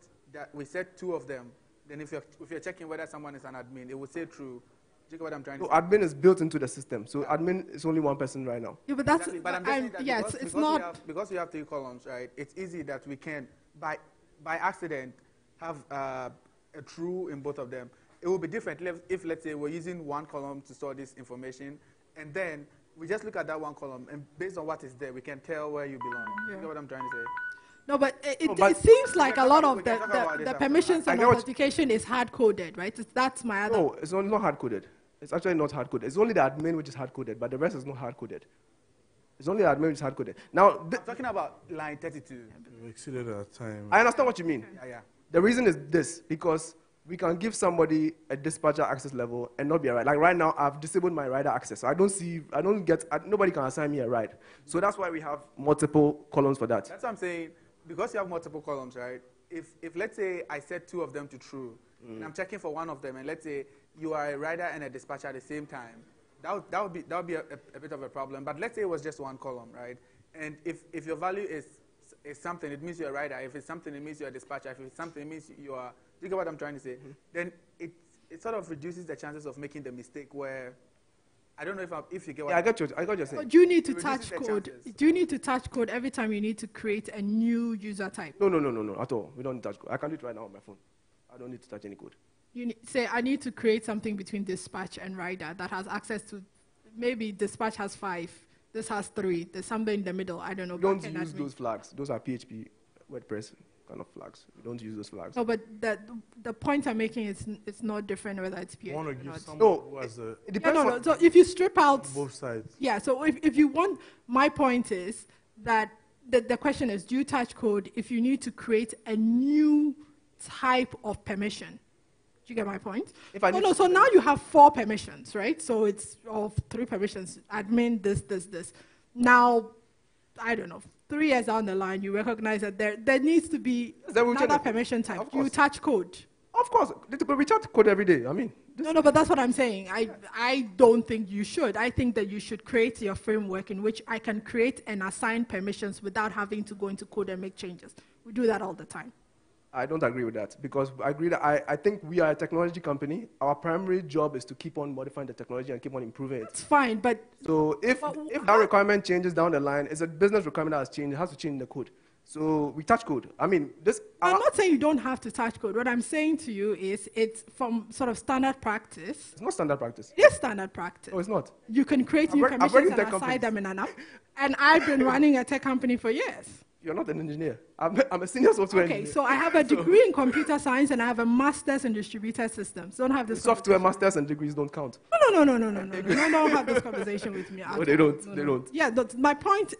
2 of them, then if you're checking whether someone is an admin, it will say true. Do you get what I'm trying to say? Admin is built into the system, so admin is only one person right now. Yeah, but that's exactly. But I'm just saying that it's not because we have 3 columns, right? It's easy that we can by accident have a true in both of them. It will be different if let's say we're using 1 column to store this information, and then we just look at that 1 column, and based on what is there, we can tell where you belong. Yeah. You know what I'm trying to say? No, but it seems like a lot of the permissions and authentication is hard-coded, right? That's my other... No, it's not hard-coded. It's actually not hard-coded. It's only the admin which is hard-coded, but the rest is not hard-coded. It's only the admin which is hard-coded. Now, I'm talking about line 32. We exceeded our time. I understand what you mean. Yeah. The reason is this, because we can give somebody a dispatcher access level and not be a ride. Like right now, I've disabled my rider access. So nobody can assign me a ride. So that's why we have multiple columns for that. That's what I'm saying. Because you have multiple columns, right? If let's say I set 2 of them to true, and I'm checking for one of them, and let's say you are a rider and a dispatcher at the same time, that would be a bit of a problem. But let's say it was just one column, right? And if your value is something, it means you're a rider. If it's something, it means you're a dispatcher. If it's something, it means you are... Do you get what I'm trying to say? Then it sort of reduces the chances of making the mistake where... I don't know if you get what... Yeah, I got you saying. So do you need to touch code? Do you need to touch code every time you need to create a new user type? No, at all. We don't need to touch code. I can do it right now on my phone. I don't need to touch any code. Say, I need to create something between dispatch and rider that has access to... Maybe dispatch has 5. This has 3. There's something in the middle. I don't know. We don't use those flags. Those are PHP, WordPress kind of flags. We don't use those flags. No, but the point I'm making is it's not different whether it's PHP want to or give not. someone who has a... It depends on... So if you strip out... both sides. Yeah, so if you want... My point is that the question is, do you touch code if you need to create a new type of permission? Do you get my point? So now you have 4 permissions, right? So it's of 3 permissions, admin, this. Now, I don't know, 3 years down the line, you recognize that there needs to be another permission type. You touch code. Of course. We touch code every day. I mean... No, but that's what I'm saying. I don't think you should. I think that you should create your framework in which I can create and assign permissions without having to go into code and make changes. We do that all the time. I don't agree with that, because I agree that I think we are a technology company. Our primary job is to keep on modifying the technology and keep on improving it. It's fine, but... So if that requirement changes down the line, it's a business requirement that has changed. It has to change the code. So we touch code. I mean, I'm not saying you don't have to touch code. What I'm saying to you is it's from sort of standard practice. It's not standard practice. It is standard practice. No, it's not. You can create new permissions and assign them in an app. And I've been running a tech company for years. You're not an engineer. I'm a senior software engineer. Okay, so I have a degree in computer science and I have a master's in distributed systems. Don't have this software masters and degrees don't count. No. Don't have this conversation with me. No, they don't. They don't. Yeah, my point...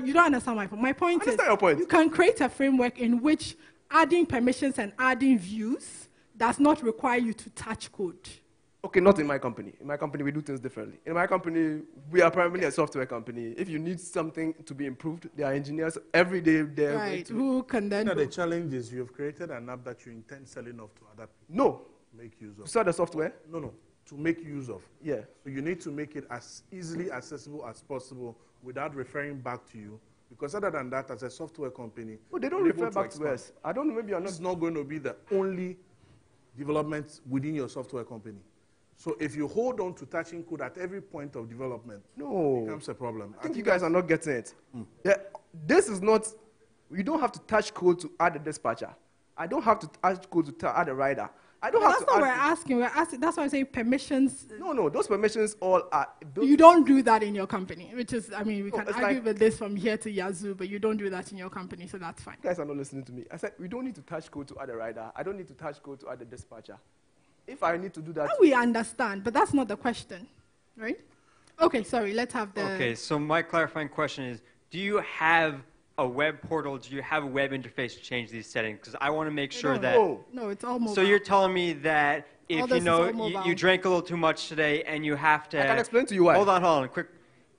you don't understand my point. My point is your point. You can create a framework in which adding permissions and adding views does not require you to touch code. Okay, not in my company. In my company, we do things differently. In my company, we are primarily a software company. If you need something to be improved, there are engineers every day there. Right, who can then... The challenge is you have created an app that you intend selling off to other people. No. Make use of. To sell the software? No. To make use of. Yeah. So you need to make it as easily accessible as possible without referring back to you. Because other than that, as a software company... Oh, they don't refer back to us. I don't know, maybe you're not... It's not going to be the only development within your software company. So if you hold on to touching code at every point of development, it becomes a problem. I think you guys are not getting it. Yeah, this is not... You don't have to touch code to add a dispatcher. I don't have to touch code to add a rider. I don't have to. That's not what we're asking. That's why I'm saying permissions. No, those permissions all are. You don't do that in your company, which is, I mean, we can argue with this from here to Yazoo, but you don't do that in your company, so that's fine. You guys are not listening to me. I said we don't need to touch code to add a rider. I don't need to touch code to add a dispatcher. If I need to do that, we understand, but that's not the question, right? Okay, sorry. Let's have the. Okay, so my clarifying question is: do you have a web portal? Do you have a web interface to change these settings? Because I want to make sure that... No, it's all mobile. So you're telling me that if you drank a little too much today and you have to... I can explain to you why. Hold on, quick.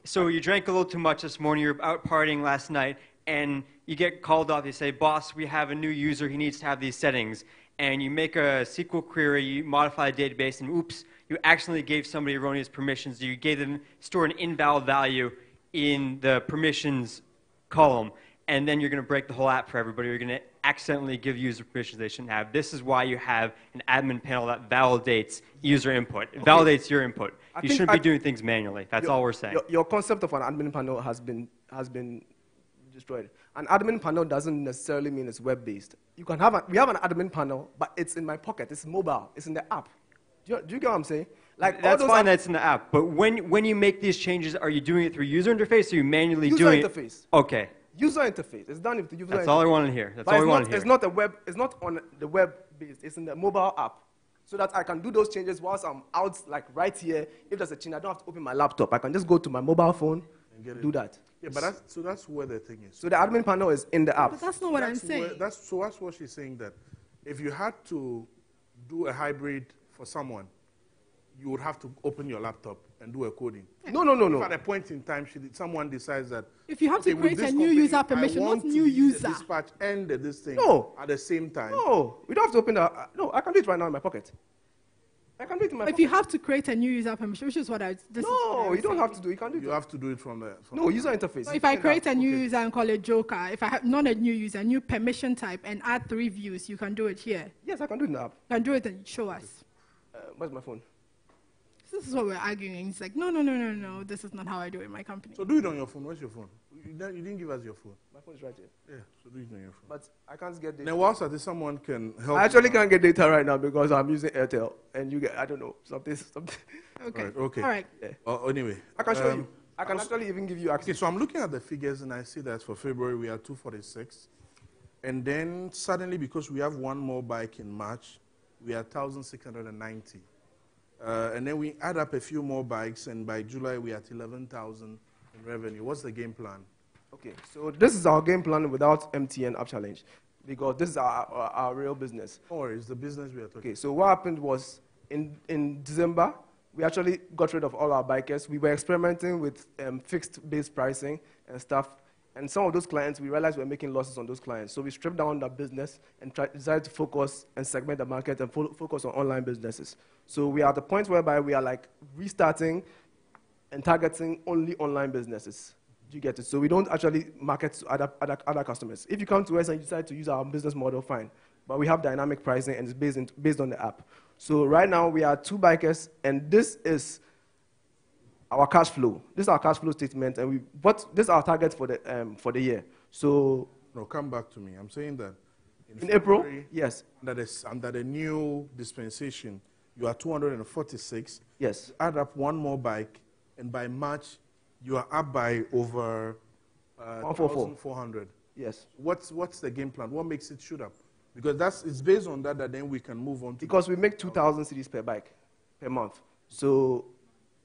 So you drank a little too much this morning, you're out partying last night, and you get called up, they say, boss, we have a new user, he needs to have these settings. And you make a SQL query, you modify the database, and oops, you accidentally gave somebody erroneous permissions. You gave them, store an invalid value in the permissions column. And then you're going to break the whole app for everybody. You're going to accidentally give user permissions they shouldn't have. This is why you have an admin panel that validates user input. It validates your input. You shouldn't be doing things manually. That's all we're saying. Your concept of an admin panel has been destroyed. An admin panel doesn't necessarily mean it's web-based. We have an admin panel, but it's in my pocket. It's mobile. It's in the app. Do you get what I'm saying? Like that's fine. That's in the app. But when you make these changes, are you doing it through user interface, or are you manually doing it? User interface. Okay. User interface. It's done with the user interface. That's all I want to hear. That's But all I want to hear. It's not a web. It's not on the web based. It's in the mobile app, so that I can do those changes whilst I'm out, like right here. If there's a change, I don't have to open my laptop. I can just go to my mobile phone and do that. Yeah, but that's where the thing is. So the admin panel is in the app. But that's not what I'm saying. That's what she's saying, that if you had to do a hybrid for someone, you would have to open your laptop and do a coding. No. If at a point in time someone decides that, If you have to with create this a new company, user permission, I want what's to new use the user? dispatch and this thing No. at the same time. No, we don't have to open the. No, I can do it right now in my pocket. I can do it in my If pocket. you have to create a new user permission, which is what I. No, you don't have to do it. You can do it. You have to do it from the. No, user interface. So if I create a new user and call it Joker, if I have not a new user, a new permission type, and add 3 views, you can do it here. Yes, I can do it in the app. You can do it and show us. Where's my phone? This is what we're arguing. It's like, no. This is not how I do it in my company. So do it on your phone. Where's your phone? You didn't give us your phone. My phone is right here. Yeah, so do it on your phone. But I can't get data. Then whilst at this, someone can help. I actually can't get data right now because I'm using Airtel, and you get, I don't know, something. Okay. Okay. All right. Yeah. Anyway, I can show you. I can actually even give you access. Okay, so I'm looking at the figures and I see that for February we are 246. And then suddenly, because we have one more bike in March, we are 1,690. And then we add up a few more bikes, and by July we are at 11,000 in revenue. What's the game plan? Okay, so this is our game plan without MTN App Challenge, because this is our real business. Don't worry, it's the business we are talking about. Okay, so what happened was in December, we actually got rid of all our bikers. We were experimenting with fixed base pricing and stuff. And some of those clients, we realized we were making losses on those clients. So we stripped down that business and decided to focus and segment the market and focus on online businesses. So we are at the point whereby we are like restarting and targeting only online businesses. Do you get it? So we don't actually market to other customers. If you come to us and you decide to use our business model, fine. But we have dynamic pricing and it's based on the app. So right now we are 2 bikers, and this is our cash flow. This is our cash flow statement, and this is our target for the year. So no, come back to me. I'm saying that in April, yes, under the new dispensation, you are 246. Yes. Add up one more bike, and by March, you are up by over 1,400. Yes. What's the game plan? What makes it shoot up? Because it's based on that then we can move on to. Because we make 2,000 cedis per bike per month. So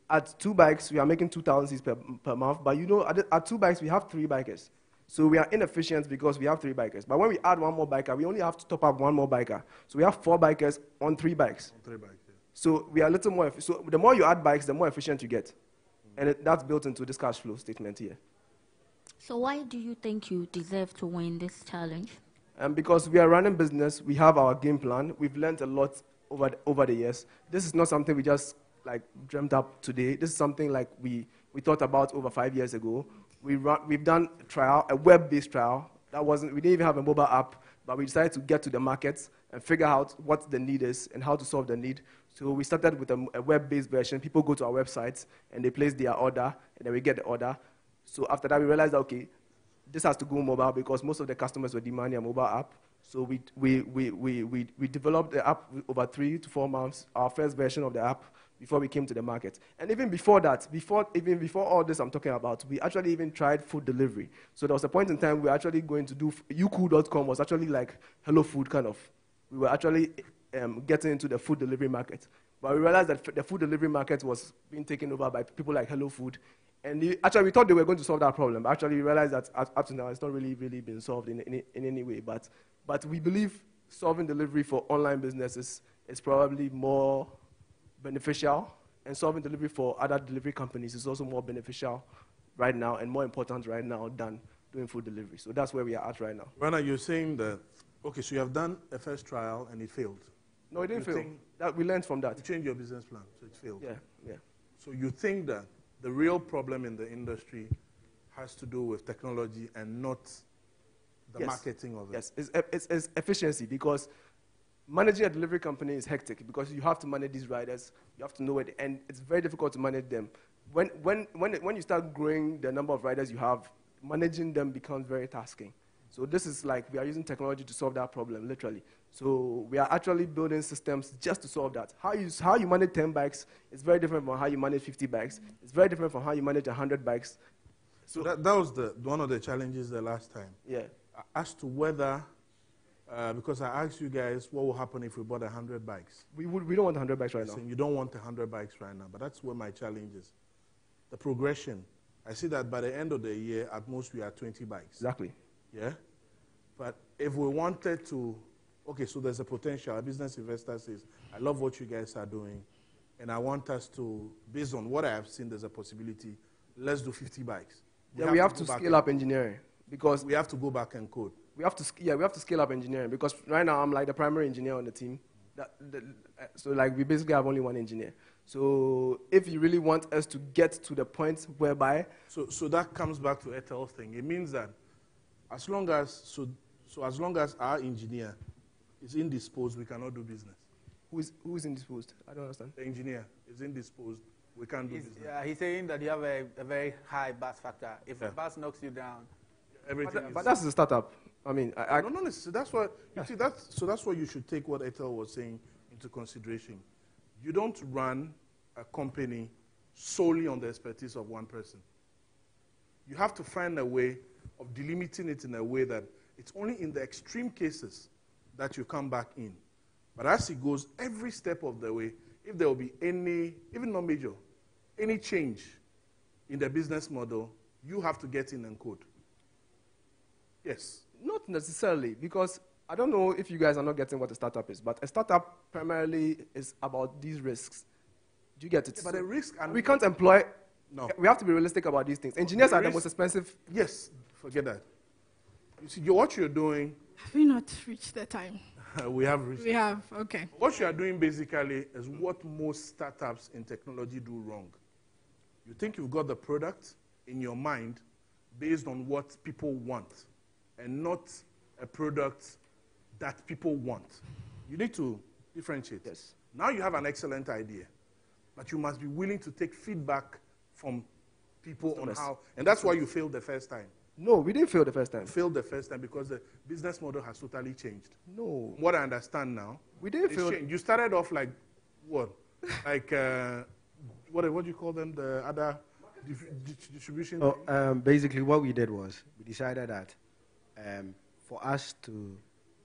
at 2 bikes, we are making 2,000 cedis per month. But you know, at 2 bikes, we have 3 bikers. So we are inefficient because we have 3 bikers. But when we add one more biker, we only have to top up one more biker. So we have 4 bikers on 3 bikes. On 3 bikes, yeah. So we are a little more. So the more you add bikes, the more efficient you get. And that's built into this cash flow statement here. So why do you think you deserve to win this challenge? Because we are running business, we have our game plan. We've learned a lot over the years. This is not something we just like dreamt up today. This is something like we thought about over 5 years ago. We've done a trial, a web-based trial. We didn't even have a mobile app, but we decided to get to the markets and figure out what the need is and how to solve the need. So we started with a web-based version. People go to our websites and they place their order, and then we get the order. So after that, we realized that, okay, this has to go mobile because most of the customers were demanding a mobile app. So we developed the app over 3 to 4 months, our first version of the app, before we came to the market. And even before that, even before all this I'm talking about, we actually even tried food delivery. So there was a point in time we were actually going to do, youcool.com was actually like Hello Food kind of. We were actually getting into the food delivery market. But we realized that the food delivery market was being taken over by people like Hello Food. And actually, we thought they were going to solve that problem. But actually, we realized that up to now, it's not really been solved in any way. But we believe solving delivery for online businesses is probably more beneficial, and solving delivery for other delivery companies is also more beneficial right now and more important right now than doing food delivery. So that's where we are at right now. Rana, you're saying that, okay, so you have done a first trial and it failed. No, it didn't fail. We learned from that. You changed your business plan, so it failed. Yeah. So you think that the real problem in the industry has to do with technology and not the marketing of it? Yes, it's efficiency, because managing a delivery company is hectic because you have to manage these riders, you have to know it, and it's very difficult to manage them. When you start growing the number of riders you have, managing them becomes very tasking. So this is like we are using technology to solve that problem, literally. So we are actually building systems just to solve that. How you manage 10 bikes is very different from how you manage 50 bikes. It's very different from how you manage 100 bikes. So that was one of the challenges the last time. Yeah. As to whether, because I asked you guys what will happen if we bought 100 bikes. We don't want 100 bikes right now. You don't want 100 bikes right now, but that's where my challenge is. The progression. I see that by the end of the year, at most we are 20 bikes. Exactly. Yeah? But if we wanted to, okay, so there's a potential. A business investor says, I love what you guys are doing, and I want us to, based on what I have seen, there's a possibility, let's do 50 bikes. We have to scale up engineering because we have to go back and code. We have to scale up engineering because right now I'm like the primary engineer on the team. So like we basically have only one engineer. So if you really want us to get to the point whereby... So that comes back to Ethel's thing. It means that as long as, as long as our engineer is indisposed, we cannot do business. Who is indisposed? I don't understand. The engineer is indisposed. We can't do business. Yeah, he's saying that you have a very high bus factor. If a bus knocks you down, everything. But that's a startup. I mean, no, that's what. See, that's what you should take what Ethel was saying into consideration. You don't run a company solely on the expertise of one person. You have to find a way of delimiting it in a way that it's only in the extreme cases that you come back in. But as it goes, every step of the way, if there will be any, even not major, any change in the business model, you have to get in and code. Yes. Not necessarily, because I don't know if you guys are not getting what a startup is, but a startup primarily is about these risks. Do you get it? Yeah, but the risk... we can't employ... No. We have to be realistic about these things. Engineers are the most expensive... Yes, forget that. You see, what you're doing... Have we not reached the time? We have reached. We have, okay. What you are doing basically is what most startups in technology do wrong. You think you've got the product in your mind based on what people want and not a product that people want. You need to differentiate. Yes. Now you have an excellent idea, but you must be willing to take feedback from people on how, and that's why you failed the first time. No, we didn't fail the first time. You failed the first time because the business model has totally changed. No. What I understand now, we didn't fail. You started off like what? Like what do you call them? The other distribution. Basically, what we did was we decided that for us to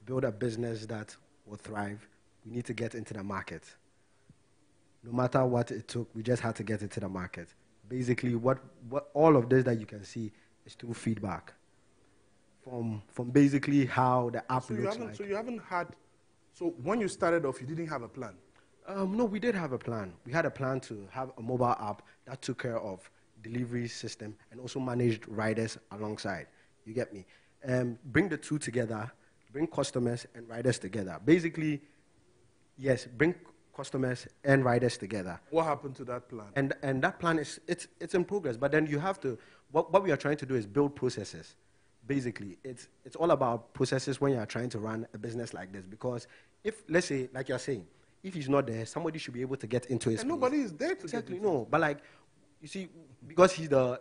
build a business that will thrive, we need to get into the market. No matter what it took, we just had to get into the market. Basically, what all of this that you can see is through feedback from basically how the app looks like. So you haven't had. So when you started off, you didn't have a plan. No, we did have a plan. We had a plan to have a mobile app that took care of delivery system and also managed riders alongside. You get me? Bring the two together, bring customers and riders together. Basically, yes, bring customers and riders together. What happened to that plan? And that plan it's in progress. But then you have to. What we are trying to do is build processes. Basically, it's all about processes when you are trying to run a business like this. Because if, let's say, like you're saying, if he's not there, somebody should be able to get into his. And nobody is there to exactly, get into. No, but like, you see, because he's the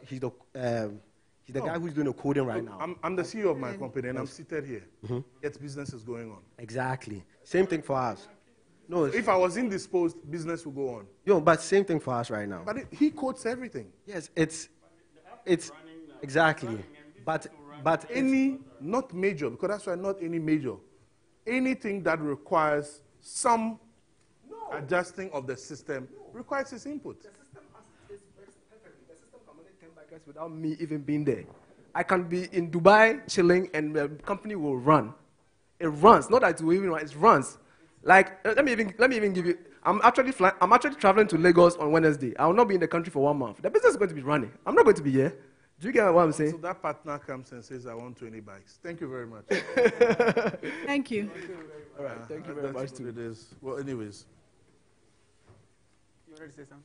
guy who's doing the coding right now. I'm the CEO of my company, and I'm seated here. Yet business is going on. Exactly. Same thing for us. No, if I was indisposed, business would go on. Yo, but same thing for us right now. But he codes everything. Yes, it's exactly. But any, not major, because that's why not any major. Anything that requires some adjusting of the system requires his input. The system is perfect. The system can manage 10 bikers without me even being there. I can be in Dubai chilling and the company will run. It runs. Not that it will even run, it runs. Like, let me even give you, I'm actually traveling to Lagos on Wednesday. I will not be in the country for 1 month. The business is going to be running. I'm not going to be here. Do you get what I'm saying? So that partner comes and says, I want 20 bikes. Thank you very much. Thank you. All right, thank you very much, too. It is. Well, anyways. You ready to say something?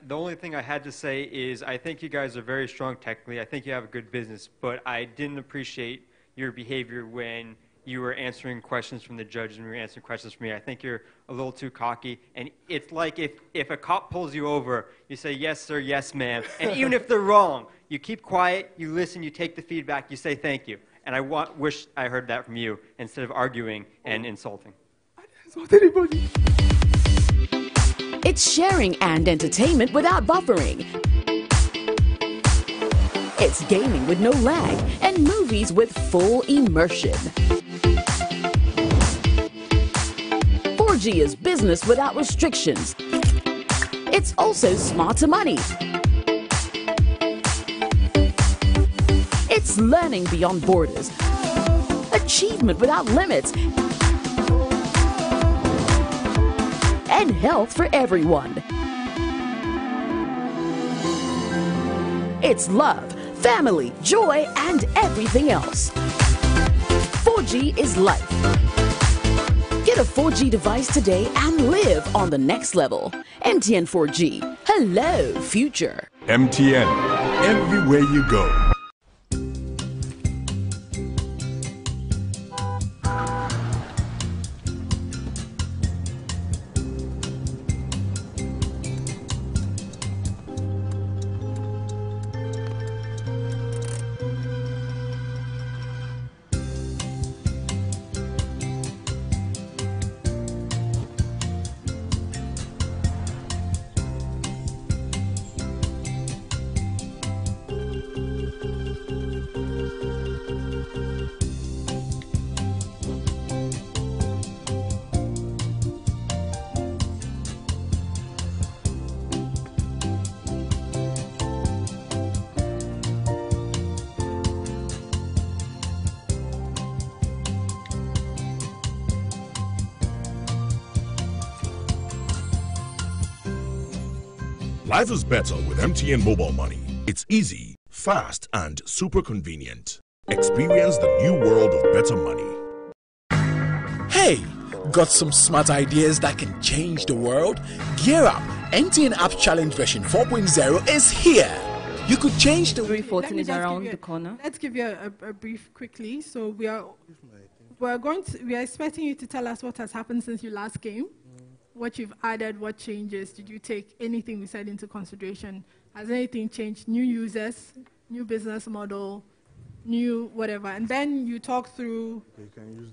The only thing I had to say is I think you guys are very strong technically. I think you have a good business, but I didn't appreciate your behavior when you were answering questions from the judge and we were answering questions from me. I think you're a little too cocky. And it's like if a cop pulls you over, you say, yes, sir, yes, ma'am. And even if they're wrong, you keep quiet, you listen, you take the feedback, you say thank you. And I wish I heard that from you instead of arguing and insulting. I didn't insult anybody. It's sharing and entertainment without buffering. It's gaming with no lag and movies with full immersion. 4G is business without restrictions. It's also smarter money. It's learning beyond borders, achievement without limits, and health for everyone. It's love, family, joy, and everything else. 4G is life. Get a 4G device today and live on the next level. MTN 4G. Hello, future. MTN. Everywhere you go. Life is better with MTN Mobile Money. It's easy, fast, and super convenient. Experience the new world of better money. Hey, got some smart ideas that can change the world? Gear up! MTN App Challenge version 4.0 is here. You could change the... 314 is around the corner. Let's give you a brief quickly. So we are expecting you to tell us what has happened since you last came. What you've added, what changes, did you take anything we said into consideration? Has anything changed? New users, new business model, new whatever. And then you talk through,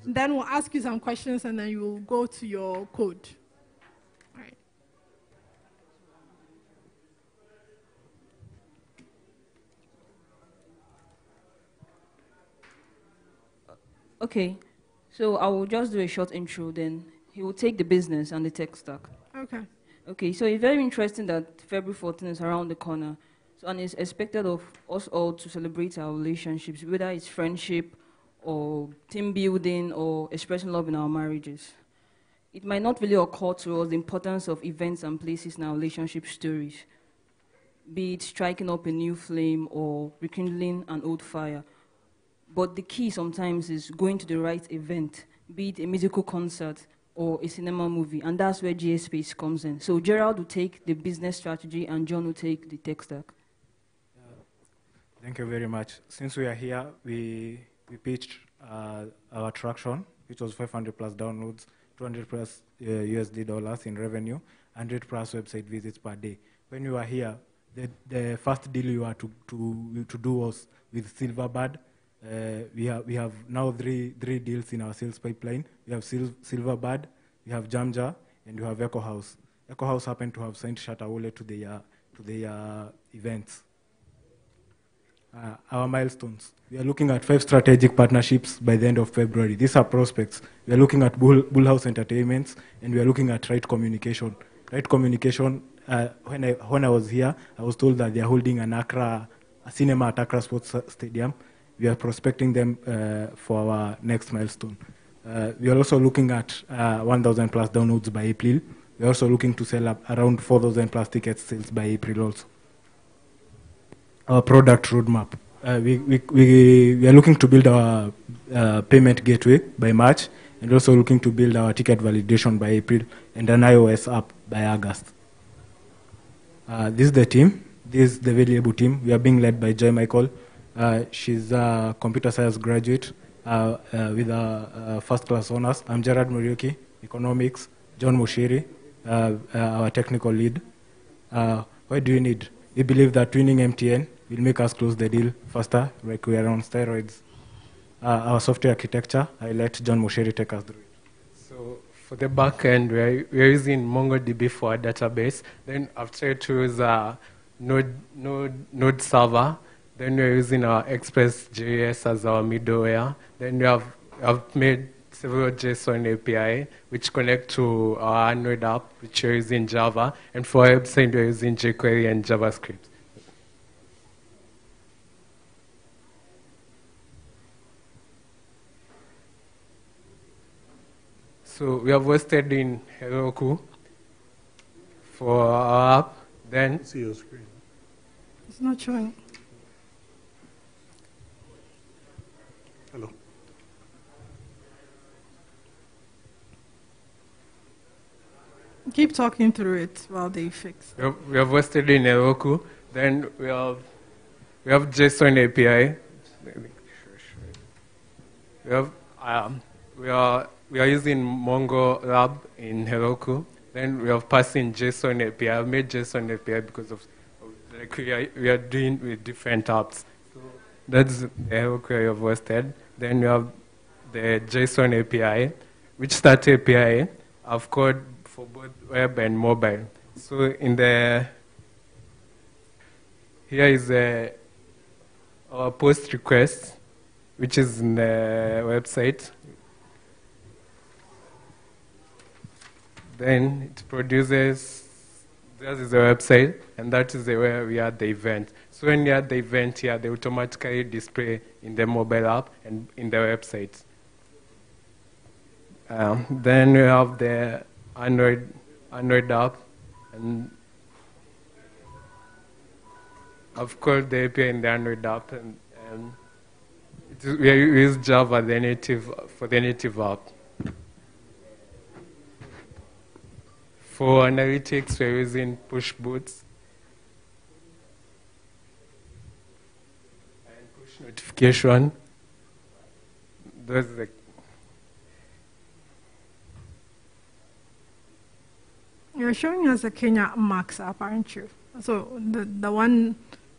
then we'll ask you some questions and then you will go to your code. All right. Okay, so I will just do a short intro then. He will take the business and the tech stack. Okay. Okay, so it's very interesting that February 14 is around the corner. So, and it's expected of us all to celebrate our relationships, whether it's friendship or team building or expressing love in our marriages. It might not really occur to us the importance of events and places in our relationship stories, be it striking up a new flame or rekindling an old fire. But the key sometimes is going to the right event, be it a musical concert or a cinema movie, and that's where GA Space comes in. So Gerald will take the business strategy and John will take the tech stack. Thank you very much. Since we are here, we pitched our attraction, which was 500 plus downloads, 200 plus USD dollars in revenue, 100 plus website visits per day. When you are here, the first deal you are to do was with Silverbird. We have now three deals in our sales pipeline. We have Silverbird, we have Jamja, and we have Echo House. Echo House happened to have signed Shatawole to their events. Our milestones. We are looking at 5 strategic partnerships by the end of February. These are prospects. We are looking at Bullhouse Entertainments, and we are looking at Right Communication. Right Communication, when I was here, I was told that they are holding a cinema at Accra Sports Stadium. We are prospecting them for our next milestone. We are also looking at 1,000 plus downloads by April. We are also looking to sell around 4,000 plus ticket sales by April also. Our product roadmap. We are looking to build our payment gateway by March, and also looking to build our ticket validation by April, and an iOS app by August. This is the team. This is the very able team. We are being led by Joy Michael. She's a computer science graduate with a first-class honors. I'm Gerard Muriuki, economics. John Moshiri, our technical lead. What do you need? We believe that winning MTN will make us close the deal faster, like we are on steroids. Our software architecture, I let John Moshiri take us through it. So for the back end, we're using MongoDB for our database. Then I've tried to use Node server. Then we're using our Express.js as our middleware. Then we have made several JSON API which connect to our Android app, which we're using Java. And for our website, we're using jQuery and JavaScript. So we have hosted in Heroku for our app. Then see your screen. It's not showing. Hello. Keep talking through it while they fix. We have hosted in Heroku. Then we have JSON API. We are using Mongo Lab in Heroku. Then we have passing JSON API. I've made JSON API because of like we are doing with different apps. So that's the Heroku I have hosted. Then we have the JSON API, which that API I've code for both web and mobile. So here is our post request, which is in the website. Then it produces, this is the website, and that is where we add the event. So when you add the event here, they automatically display in the mobile app and in the website. Then we have the Android app, and I've called the API in the Android app, and we use Java for the native app. For analytics, we're using push boots and push notification. Those are You're showing us the Kenya Max app, aren't you? So the one,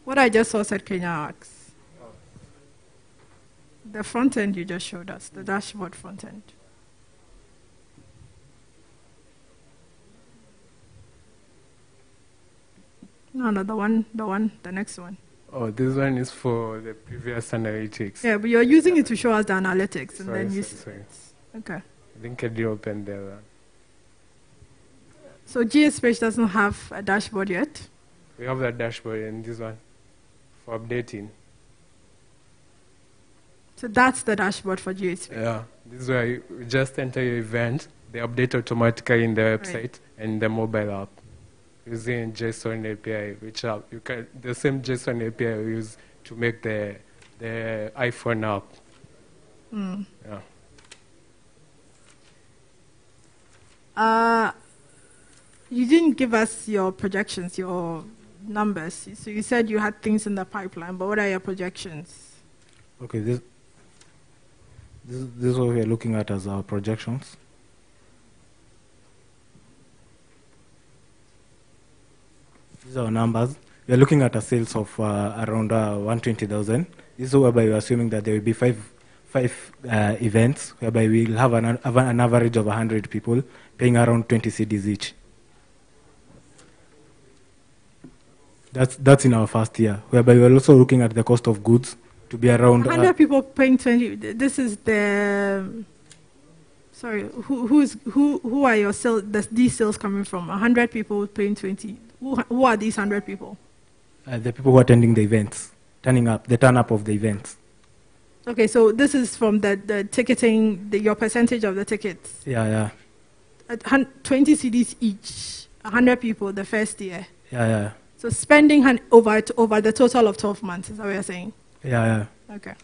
what I just saw said Kenya Max. The front end you just showed us, the dashboard front end. No, the next one. Oh, this one is for the previous analytics. Yeah, but you're using it to show us the analytics, and then you. Sorry. Okay. I think I did open there. So GSPage doesn't have a dashboard yet? We have that dashboard in this one for updating. So that's the dashboard for GSPage? Yeah, this is where you just enter your event, they update automatically in the website and the mobile app using JSON API, which the same JSON API we use to make the iPhone app. Mm. Yeah. You didn't give us your projections, your numbers. So you said you had things in the pipeline, but what are your projections? Okay, this is what we are looking at as our projections. These are our numbers. We are looking at a sales of around 120,000. This is whereby we are assuming that there will be five events, whereby we will have an average of 100 people paying around 20 CDs each. That's in our first year, whereby we are also looking at the cost of goods to be around 100 people paying 20. This is the. Sorry, who are your sales? These sales coming from? 100 people paying 20. Who are these 100 people? The people who are attending the events, the turn up of the events. Okay, so this is from the ticketing, your percentage of the tickets. Yeah. 20 CDs each, 100 people the first year. Yeah. So spending over the total of 12 months, is that what you're saying? Yeah. Okay.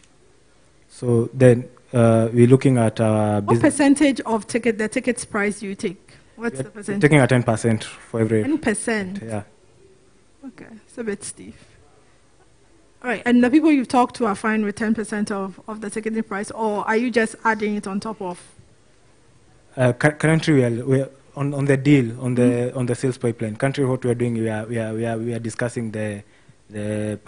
So then we're looking at what percentage of the tickets price do you take? What's the percentage? Taking a 10% for every. 10%. Yeah. Okay, it's a bit steep. All right, and the people you've talked to are fine with 10% of the ticketing price, or are you just adding it on top of? Currently, we're on the deal on the sales pipeline. Currently, what we are doing, we are discussing the.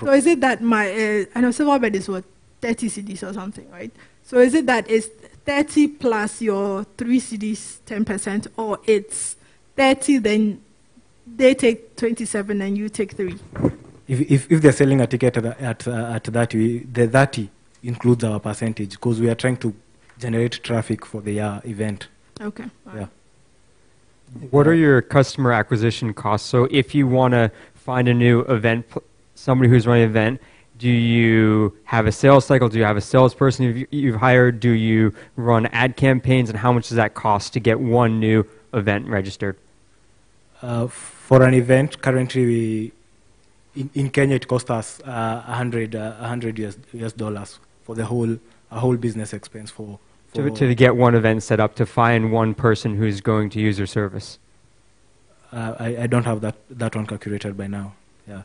So is it that I know Silverbird is what 30 CDs or something, right? So is it that it's 30 plus your 3 CDs 10%, or it's 30 then they take 27 and you take 3? if they're selling a ticket at 30, the 30 includes our percentage because we are trying to generate traffic for the event. Okay. Yeah. What are your customer acquisition costs? So if you want to find a new event, somebody who's running an event, do you have a sales cycle? Do you have a salesperson you've hired? Do you run ad campaigns? And how much does that cost to get one new event registered? For an event, currently in Kenya it costs us $100 US dollars for the whole business expense for to get one event set up, to find one person who's going to use your service. I don't have that one calculated by now. Yeah.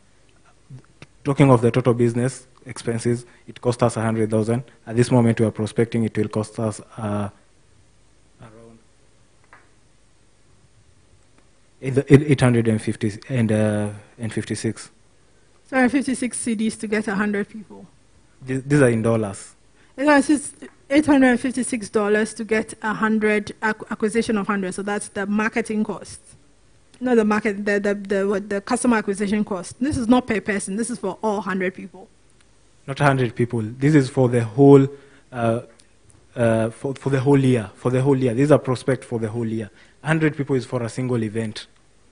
Talking of the total business expenses, it cost us 100,000. At this moment, we are prospecting. It will cost us around 850 and 56. Sorry, 56 CDs to get 100 people. These are in dollars. It's $856 to get 100 acquisition of 100. So that's the marketing cost. Not the market, the customer acquisition cost. This is not per person. This is for all 100 people. Not 100 people. This is for the whole for the whole year. For the whole year. These are prospect for the whole year. 100 people is for a single event,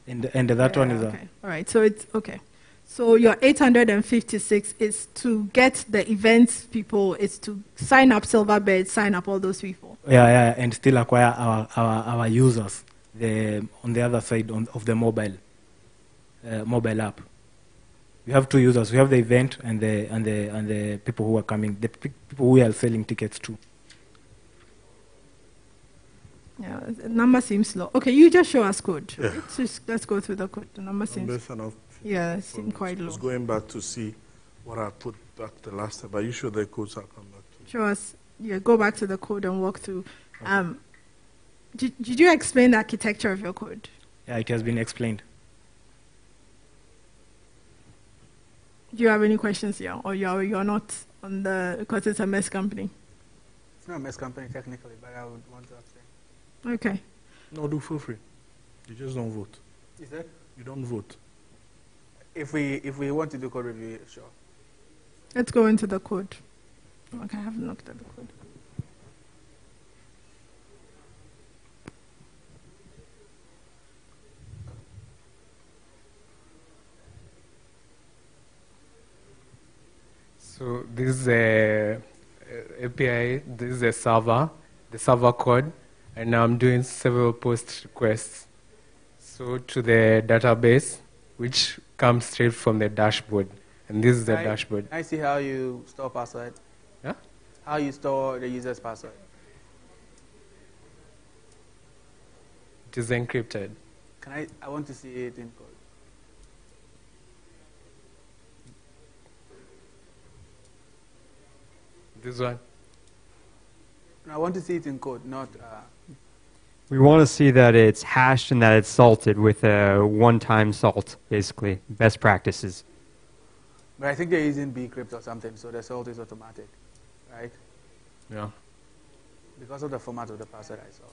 and that one is okay. All right. So it's okay. So your 856 is to get the events people. It's to sign up Silverbird, sign up all those people. Yeah, and still acquire our users. On the other side of the mobile app, we have two users. We have the event and the people who are coming, the people who are selling tickets to. Yeah, the number seems low. Okay, you just show us code. Yeah. Let's go through the code. The number seems it seems quite low. I was going back to see what I put back the last time, but you show the codes. I'll come back to. Show us. Yeah, go back to the code and walk through. Did you explain the architecture of your code? Yeah, it has been explained. Do you have any questions here, or you're not on the, because it's a mess company? It's not a mess company technically, but I would want to abstain. Okay. No, do for free. You just don't vote. Is that? You don't vote. If we want to do code review, sure. Let's go into the code. Okay, I haven't looked at the code. So this is a API, this is a server, the server code, and now I'm doing several post requests. So to the database, which comes straight from the dashboard, and this is the dashboard. Can I see how you store password? Yeah? How you store the user's password? It is encrypted. I want to see it in code. This one? I want to see it in code, not... We want to see that it's hashed and that it's salted with a one-time salt, basically. Best practices. But I think they're using bcrypt or something, so the salt is automatic, right? Yeah. Because of the format of the password I saw.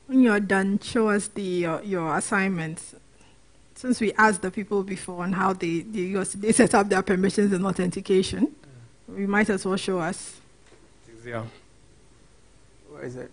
When you're done, show us your assignments. Since we asked the people before on how they set up their permissions and authentication, we might as well show us. Yeah. Where is it?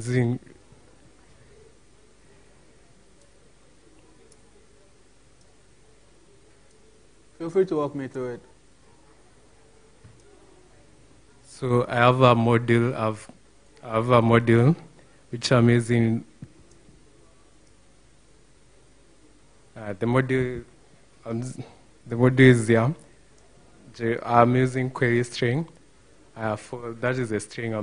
using. Feel free to walk me through it. So I have a module. I have a module which I'm using. The module is here. I'm using query string. That is a string I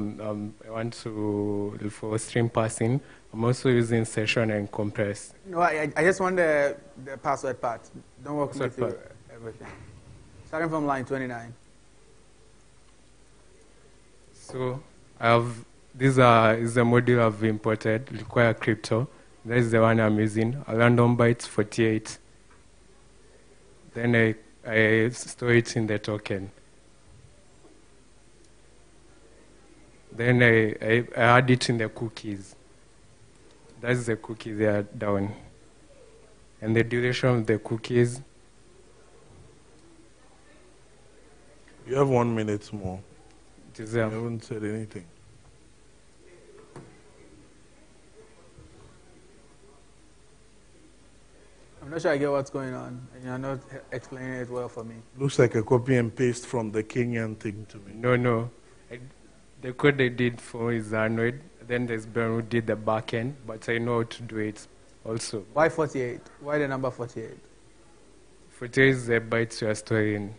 want to look for string passing. I'm also using session and compress. No, I just want the password part. Don't walk me Password through part. everything. Starting from line 29. So I have is the module I've imported. Require crypto. That is the one I'm using. A random bytes 48. Then I store it in the token. Then I add it in the cookies. That's the cookie there down. And the duration of the cookies. You have 1 minute more. You haven't said anything. I'm not sure I get what's going on, and you're not explaining it well for me. Looks like a copy and paste from the Kenyan thing to me. No. The code they did for is Android. Then there's Ben who did the back end, but I know how to do it also. Why 48? Why the number 48? 48 is the bytes you are storing.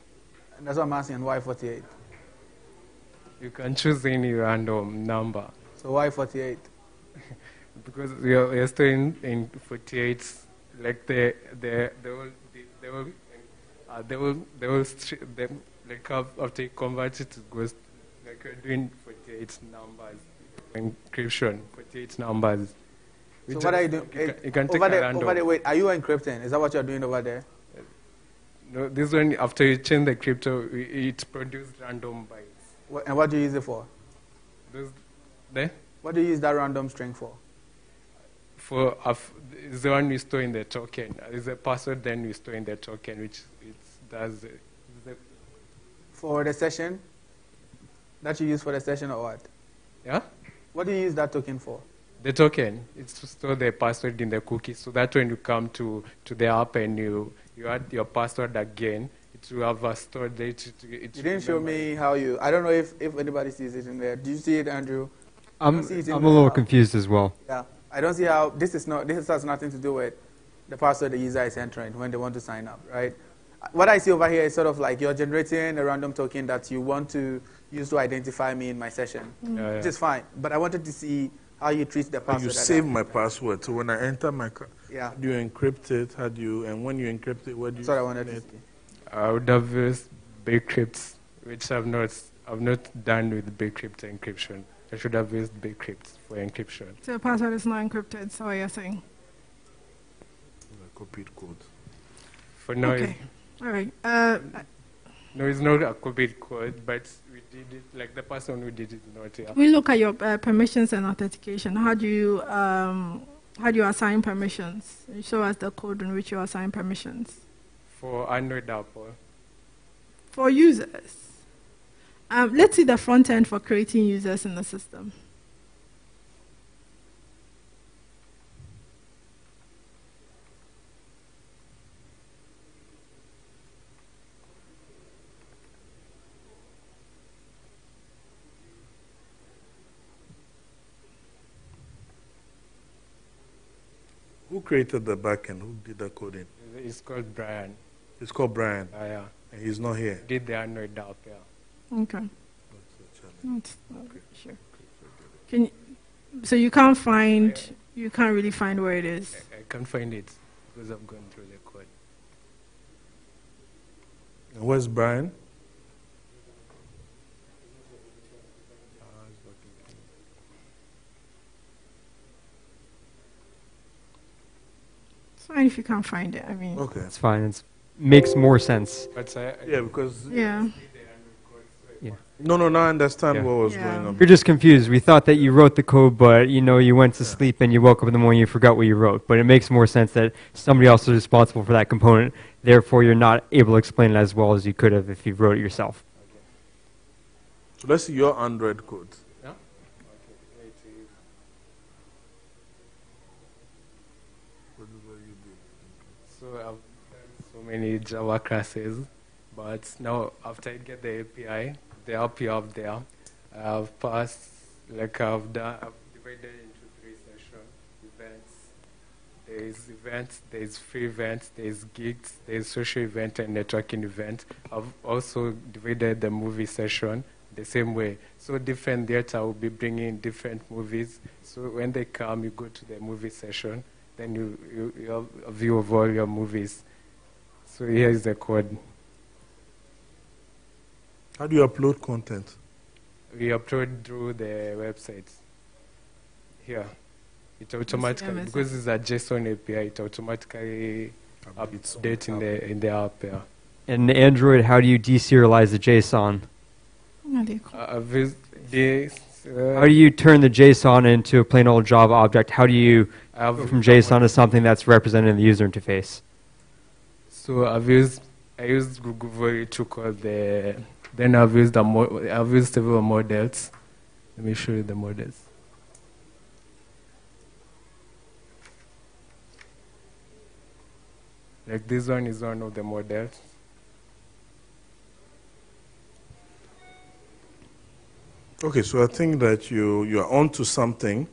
And that's what I'm asking, why 48? You can choose any random number. So why 48? Because you're storing in 48, like they will like after you convert it to ghost, like you're doing 48 numbers encryption, 48 numbers. So what are you doing? You can take over a random. there, wait, are you encrypting? Is that what you're doing over there? No, this one after you change the crypto, it produces random bytes. And what do you use it for? There? What do you use that random string for? For is the one you store in the token. Is a password then you store in the token, which it does. For the session? That you use for the session or what? Yeah? What do you use that token for? The token. It's to store the password in the cookie, so that when you come to the app and you add your password again, it will have a stored data. You didn't show me how you. I don't know if anybody sees it in there. Do you see it, Andrew? I'm a little confused as well. Yeah, I don't see how this is not. This has nothing to do with the password the user is entering when they want to sign up, right? What I see over here is sort of like you're generating a random token that you want to use to identify me in my session, which is fine. But I wanted to see how you treat the password. You save my password, so when I enter my car, yeah, do you encrypt it? How do you? And when you encrypt it, what do you? That's what I wanted to see. I would have used Bcrypt, which I've not done with Bcrypt encryption. I should have used Bcrypt for encryption. So the password is not encrypted, so what you're saying? Copied code. For now, okay. All right. No, it's not a copied code, but we did it, like the person who did it not here. We look at your permissions and authentication. How do you assign permissions? You show us the code in which you assign permissions. For Android app. For users. Let's see the front end for creating users in the system. Who created the backend? Who did the coding? It's called Brian. It's called Brian. Yeah. And he's not here. Did the Android app, yeah. Okay. Sure. So you can't really find where it is. I can't find it because I've gone through the code. And where's Brian? It's fine if you can't find it. I mean, okay, it's fine. It makes more sense. But yeah, because yeah. Yeah. No, I understand what was going on. You're just confused. We thought that you wrote the code, but you went to sleep and you woke up in the morning and you forgot what you wrote. But it makes more sense that somebody else is responsible for that component. Therefore, you're not able to explain it as well as you could have if you wrote it yourself. So let's see your Android code. Yeah. so many Java classes. But now, after I get the API, the API up there, I've passed, like I've divided into 3 sessions, events, there's free events, there's gigs, there's social event and networking event. I've also divided the movie session the same way. So different theater will be bringing different movies. So when they come, you go to the movie session, then you have a view of all your movies. So here is the code. How do you upload content? We upload through the website. Here. It automatically, because it's a JSON API, it automatically updates in the app. Yeah. And Android, how do you deserialize the JSON? How do you turn the JSON into a plain old Java object? How do you go from JSON to something that's represented in the user interface? So I used Google Volley to call the. Then I've used several models. Let me show you the models. Like this one is one of the models. Okay, so I think that you're onto something,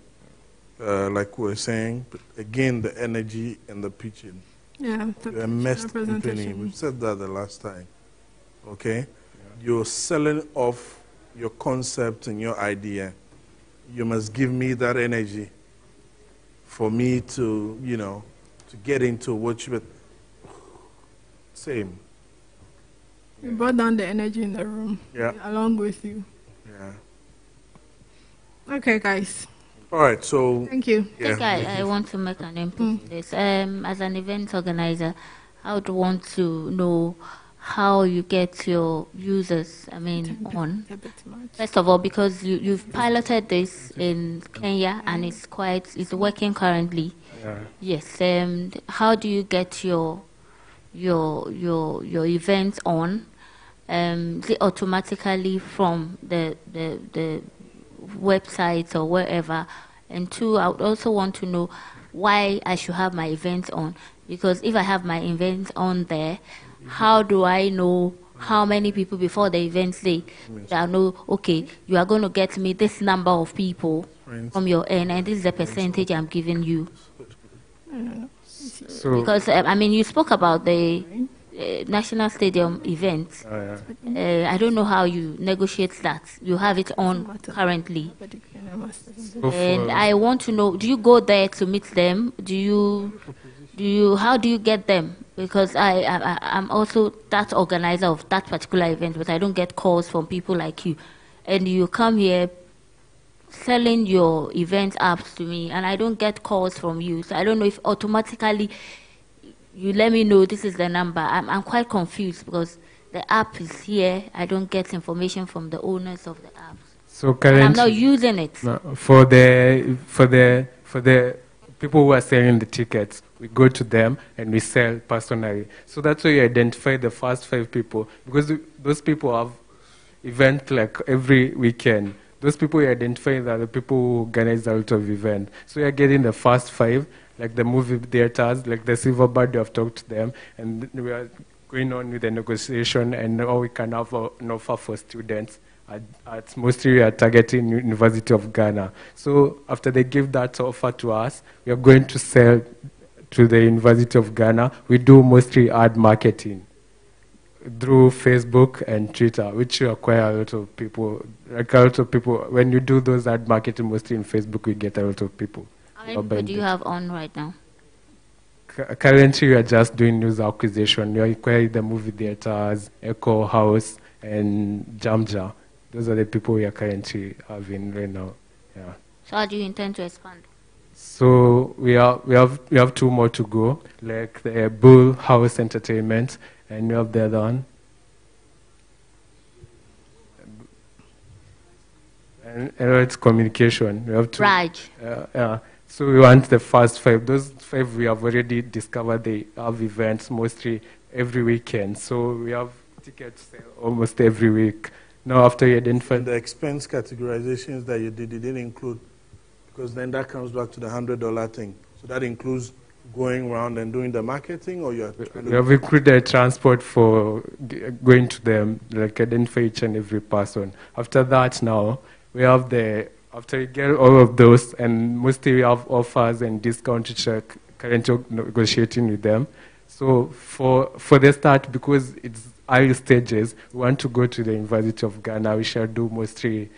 like we were saying. But again, the energy and the pitching. Yeah, you're immersed in training. We said that the last time. Okay, yeah. You're selling off your concept and your idea. You must give me that energy for me to, to get into what you. Same. You brought down the energy in the room. Yeah. Along with you. Yeah. Okay, guys. All right, so. Thank you. I think I want to make an input in this. As an event organizer, I would want to know how you get your users, on. First of all, because you've piloted this in Kenya and it's working currently. Yeah. Yes. How do you get your events on? Automatically from the websites or wherever. And 2, I would also want to know why I should have my events on, because if I have my events on there, how do I know how many people before the event say that I know, okay, you are going to get me this number of people from your end, and this is the percentage I'm giving you. So because you spoke about the National Stadium event. I don't know how you negotiate that. You have it on currently. And I want to know, do you go there to meet them? How do you get them? Because I'm also that organizer of that particular event, but I don't get calls from people like you. And you come here selling your event apps to me, and I don't get calls from you. So I don't know if automatically you let me know this is the number. I'm quite confused because the app is here. I don't get information from the owners of the app. So currently, I'm not using it. No, for the people who are selling the tickets, we go to them and we sell personally. So that's why you identify the first 5 people, because those people have events like every weekend. Those people you identify are the people who organize a lot of events. So you're getting the first 5, like the movie theaters, like the Silverbird, you have talked to them, and we are going on with the negotiation, and now we can have an offer for students. At mostly we are targeting University of Ghana. So after they give that offer to us, we are going to sell to the University of Ghana. We do mostly ad marketing through Facebook and Twitter, which require a lot of people. Like a lot of people, when you do those ad marketing mostly in Facebook, we get a lot of people. How many people do you have on right now? Currently, we are just doing news acquisition. We acquire the movie theaters, Echo House, and Jamja. Those are the people we are currently having right now. Yeah. So how do you intend to expand? So we have 2 more to go, like the Bull House Entertainment, and we have the other one. And it's communication. We have 2. Raj. Yeah. So we want the first 5. Those 5 we have already discovered. They have events mostly every weekend. So we have tickets almost every week. Now after you identify the expense categorizations that you did, it didn't include, because then that comes back to the $100 thing. So that includes going around and doing the marketing, or you're We have recruited transport for going to them, like identify each and every person. After that, now we have after you get all of those, and mostly we have offers and discounts which are currently negotiating with them. So for the start, because it's early stages, we want to go to the University of Ghana. We shall do mostly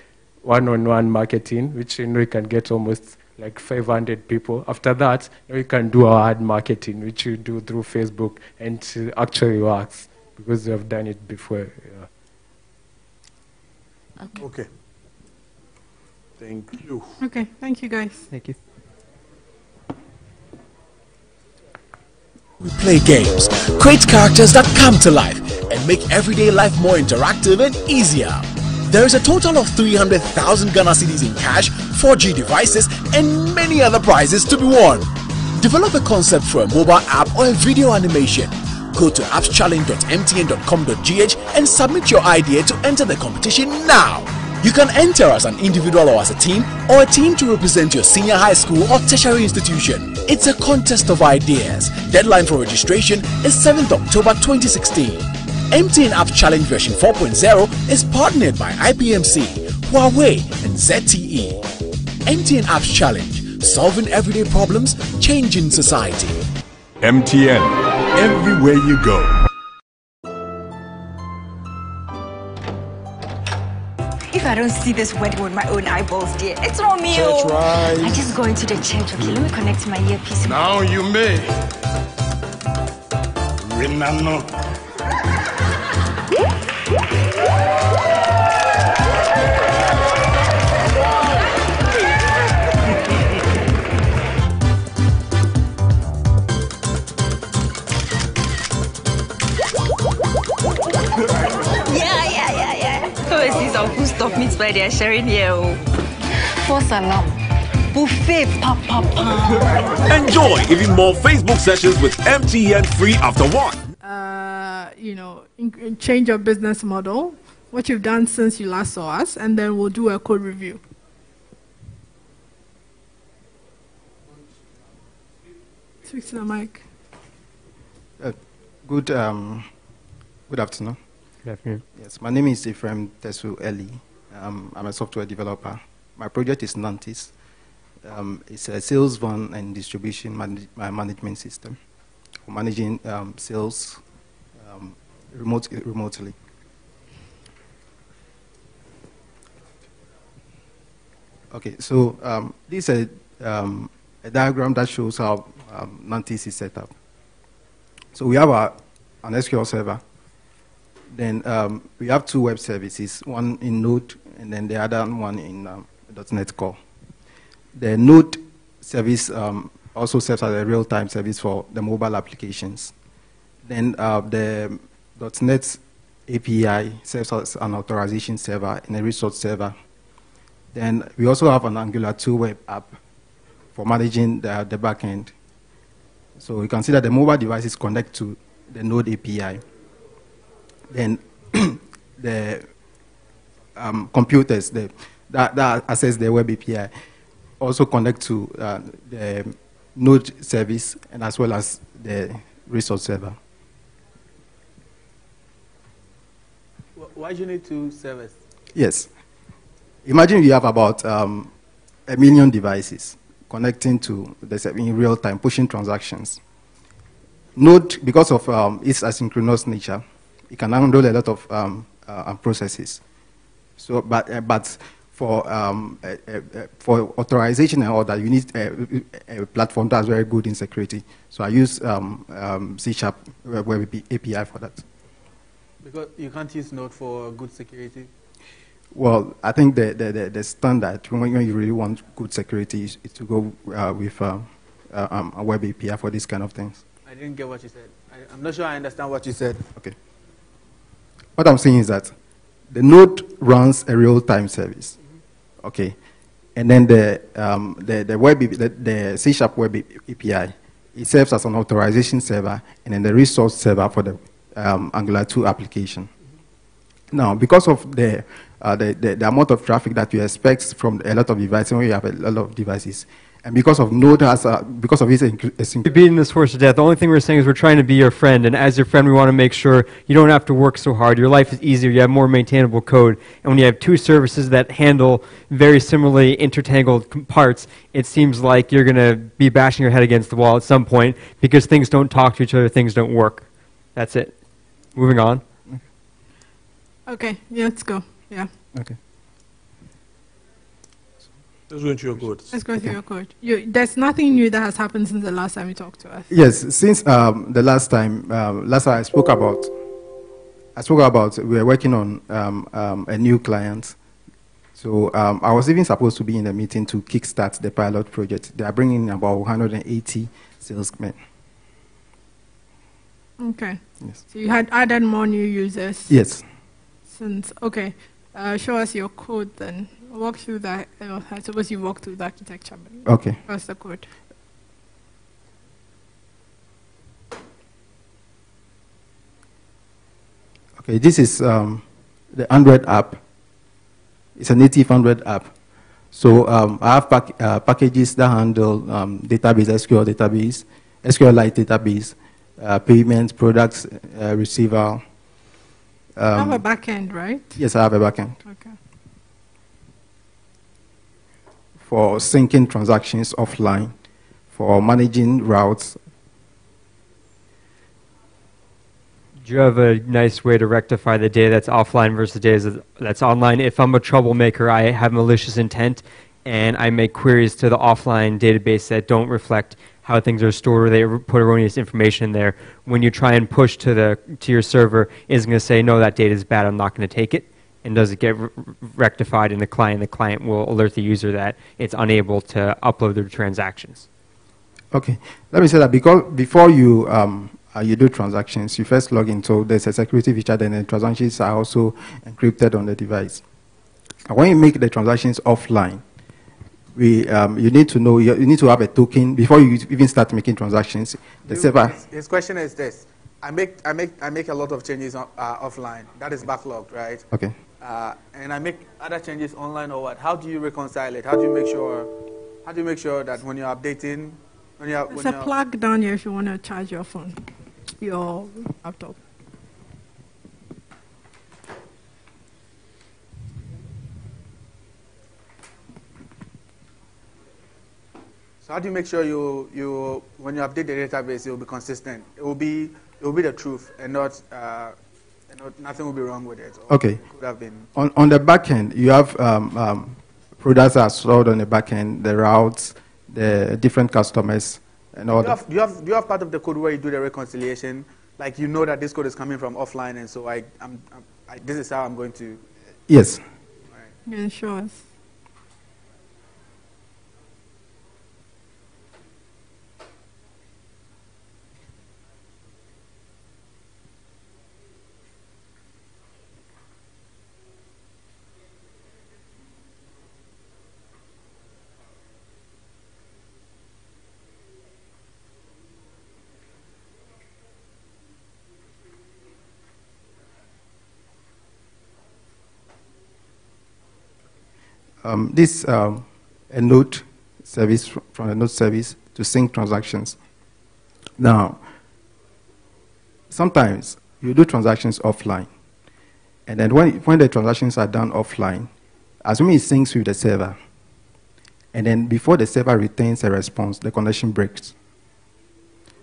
one-on-one marketing, which we can get almost like 500 people. After that, we can do our ad marketing, which we do through Facebook, and it actually works because we have done it before. Yeah. Okay. Thank you. Okay, thank you guys. Thank you. We play games, create characters that come to life, and make everyday life more interactive and easier. There is a total of 300,000 Ghana cedis in cash, 4G devices, and many other prizes to be won. Develop a concept for a mobile app or a video animation. Go to appschallenge.mtn.com.gh and submit your idea to enter the competition now. You can enter as an individual or as a team to represent your senior high school or tertiary institution. It's a contest of ideas. Deadline for registration is 7th October 2016. MTN Apps Challenge version 4.0 is partnered by IPMC, Huawei and ZTE. MTN Apps Challenge, solving everyday problems, changing society. MTN, everywhere you go. If I don't see this wedding with my own eyeballs, dear, it's not me. Church right. I just go into the church. Okay, let me connect my earpiece. Now you may. Renano. Yeah. Oh, I see some food stuff meats by they are sharing here. For salam. Buffet, papa. Enjoy even more Facebook sessions with MTN free after one. Change your business model, what you've done since you last saw us, and then we'll do a code review. Speak to the mic. Good afternoon. Good afternoon. Yes, my name is Ephraim Tesu Eli. I'm a software developer. My project is Nantis. It's a sales van and distribution management system for managing sales remotely. Okay, so this is a diagram that shows how Nantis is set up. So we have an SQL server. Then we have two web services, one in Node and then the other one in .NET Core. The Node service also serves as a real-time service for the mobile applications. Then the .NET API serves as an authorization server and a resource server. Then we also have an Angular 2 web app for managing the backend. So you can see that the mobile devices connect to the Node API. Then the computers that access the web API also connect to the Node service and as well as the resource server. Why do you need two servers? Yes. Imagine you have about 1 million devices connecting to the server in real time, pushing transactions. Node, because of its asynchronous nature, it can handle a lot of processes. So, but for authorization and all that, you need a platform that's very good in security. So I use C# Web API for that. Because you can't use Node for good security? Well, I think the standard, when you really want good security, is to go with a Web API for these kind of things. I didn't get what you said. I'm not sure I understand what you said. Okay. What I'm saying is that the Node runs a real-time service, okay, and then the C# Web API, it serves as an authorization server, and then the resource server for the Angular 2 application. Now, because of the amount of traffic that you expect from a lot of devices, when you have a lot of devices, And because of Node has because of its You're beating this horse to death. The only thing we're saying is we're trying to be your friend, and as your friend, we want to make sure you don't have to work so hard. Your life is easier. You have more maintainable code. And when you have two services that handle very similarly intertangled parts, it seems like you're going to be bashing your head against the wall at some point because things don't talk to each other, things don't work. That's it. Moving on. Okay, yeah, let's go. Yeah. Okay. Let's go into your code. Let's go through your code. There's nothing new that has happened since the last time you talked to us. Yes, since the last time I spoke about, we were working on a new client. So I was even supposed to be in the meeting to kickstart the pilot project. They are bringing in about 180 salesmen. Okay. Yes. So you had added more new users. Yes. Okay. Show us your code then. Walk through that. I suppose you walk through the architecture. Okay. What's the code? Okay, this is the Android app. It's a native Android app. So I have packages that handle database, SQL database, SQLite database, payments, products, receiver. You have a backend, right? Yes, I have a backend. Okay. For syncing transactions offline, for managing routes. Do you have a nice way to rectify the data that's offline versus the data that's online? If I'm a troublemaker, I have malicious intent, and I make queries to the offline database that don't reflect how things are stored, or they put erroneous information in there. When you try and push to your server, it's going to say, no, that data is bad, I'm not going to take it. And does it get rectified in the client? The client will alert the user that it's unable to upload their transactions. Okay, let me say that because before you do transactions, you first log in. So there's a security feature, then the transactions are also encrypted on the device. And when you make the transactions offline, you need to know, you need to have a token before you even start making transactions. The server. His question is this: I make a lot of changes offline. That is backlogged, right? Okay. And I make other changes online or what? How do you reconcile it? How do you make sure that when you're updating, There's a plug down here if you want to charge your phone, your laptop. So how do you make sure you when you update the database, it will be consistent? It will be the truth and not nothing will be wrong with it. Okay. It could have been. On the back end, you have products are stored on the back end, the routes, the different customers, and all that. Do you have part of the code where you do the reconciliation? Like you know that this code is coming from offline, and so this is how I'm going to. Yes. Yeah, show us. This a node service from a node service to sync transactions. Now, sometimes you do transactions offline, and then when the transactions are done offline, assuming it syncs with the server, and then before the server returns a response, the connection breaks.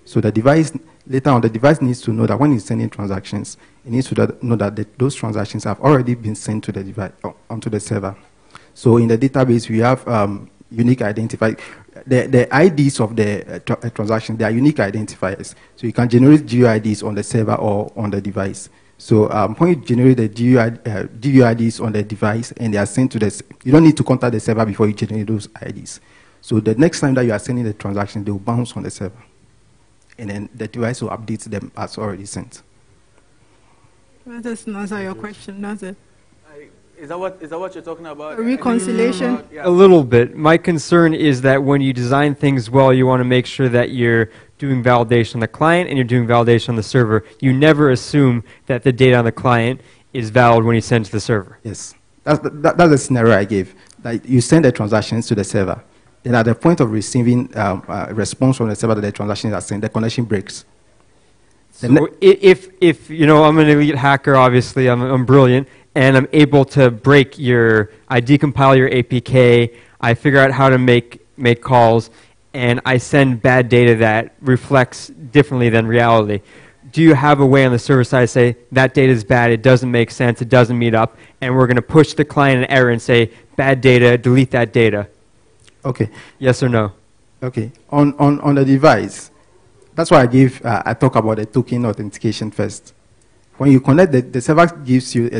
So the device, later on, the device needs to know that when it's sending transactions, it needs to know that those transactions have already been sent to the device, onto the server. So in the database, we have unique identifiers. The IDs of the transaction, they are unique identifiers. So you can generate GUIDs on the server or on the device. So when you generate the GUIDs on the device and they are sent to you don't need to contact the server before you generate those IDs. So the next time that you are sending the transaction, they will bounce on the server. And then the device will update them as already sent. That doesn't answer your question, does it? Is that what you're talking about? A reconciliation? A little bit. My concern is that when you design things well, you want to make sure that you're doing validation on the client and you're doing validation on the server. You never assume that the data on the client is valid when you send to the server. Yes. That's the scenario I gave. Like you send the transactions to the server, Then at the point of receiving a response from the server that the transaction is sent, the connection breaks. So if you know, I'm an elite hacker, obviously, I'm brilliant, and I'm able to break I decompile your APK, I figure out how to make calls, and I send bad data that reflects differently than reality. Do you have a way on the server side to say, that data is bad, it doesn't make sense, it doesn't meet up, and we're going to push the client an error and say, bad data, delete that data? Okay. Yes or no? Okay. On the device, that's why I talk about the token authentication first. When you connect, the server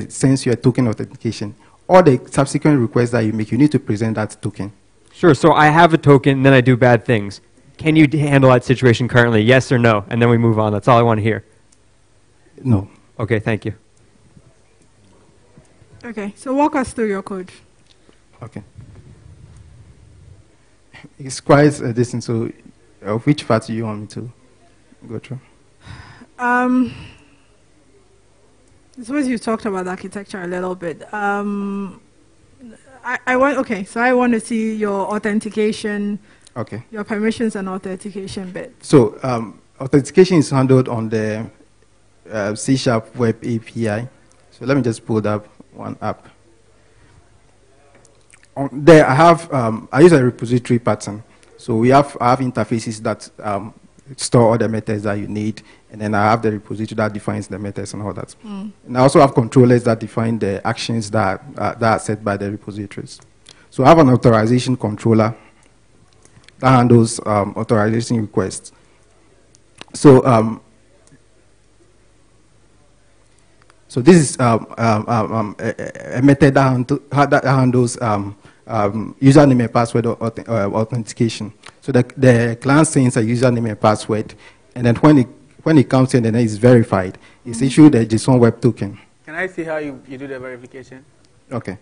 sends you a token authentication. All the subsequent requests that you make, you need to present that token. Sure, so I have a token, and then I do bad things. Can you handle that situation currently, yes or no? And then we move on. That's all I want to hear. No. Okay, thank you. Okay, so walk us through your code. Okay. It's quite a distance, so which part do you want me to go through? I suppose you talked about architecture a little bit. I want to see your authentication, your permissions and authentication bit. So authentication is handled on the C# Web API. So let me just pull that one up. There I use a repository pattern. So I have interfaces that store all the methods that you need, and then I have the repository that defines the methods and all that. And I also have controllers that define the actions that are set by the repositories. So I have an authorization controller that handles authorization requests. So so this is a method that handles username and password authentication. So the client sends a username and password, and then when it comes in and it's verified, it's issued a JSON Web Token. Can I see how you do the verification? Okay.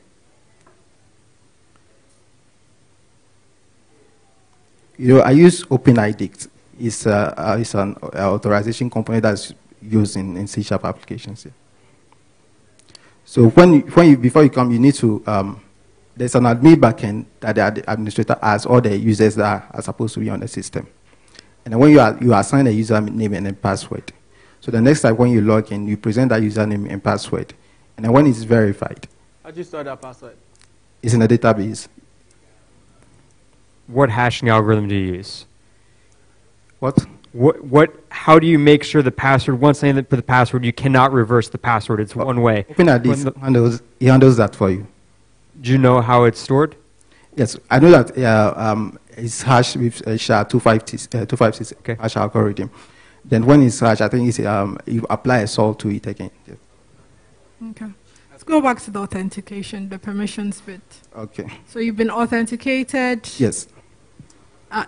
I use OpenID. It's an authorization component that's used in C# applications. Yeah. So before you come, you need to there's an admin backend that the administrator has all the users that are supposed to be on the system. And then when you assign a username and a password. So the next time when you log in, you present that username and password. And then when it's verified, How do you store that password? it's in a database. What hashing algorithm do you use? What? How do you make sure the password, once I input the password, you cannot reverse the password? It's one way. OpenID handles that for you. Do you know how it's stored? Yes, I know that it's hashed with a SHA-256 hash algorithm. Then when it's hashed, I think it's, you apply a salt to it again. Yeah. Okay. Let's go back to the authentication, the permissions bit. Okay. So you've been authenticated. Yes.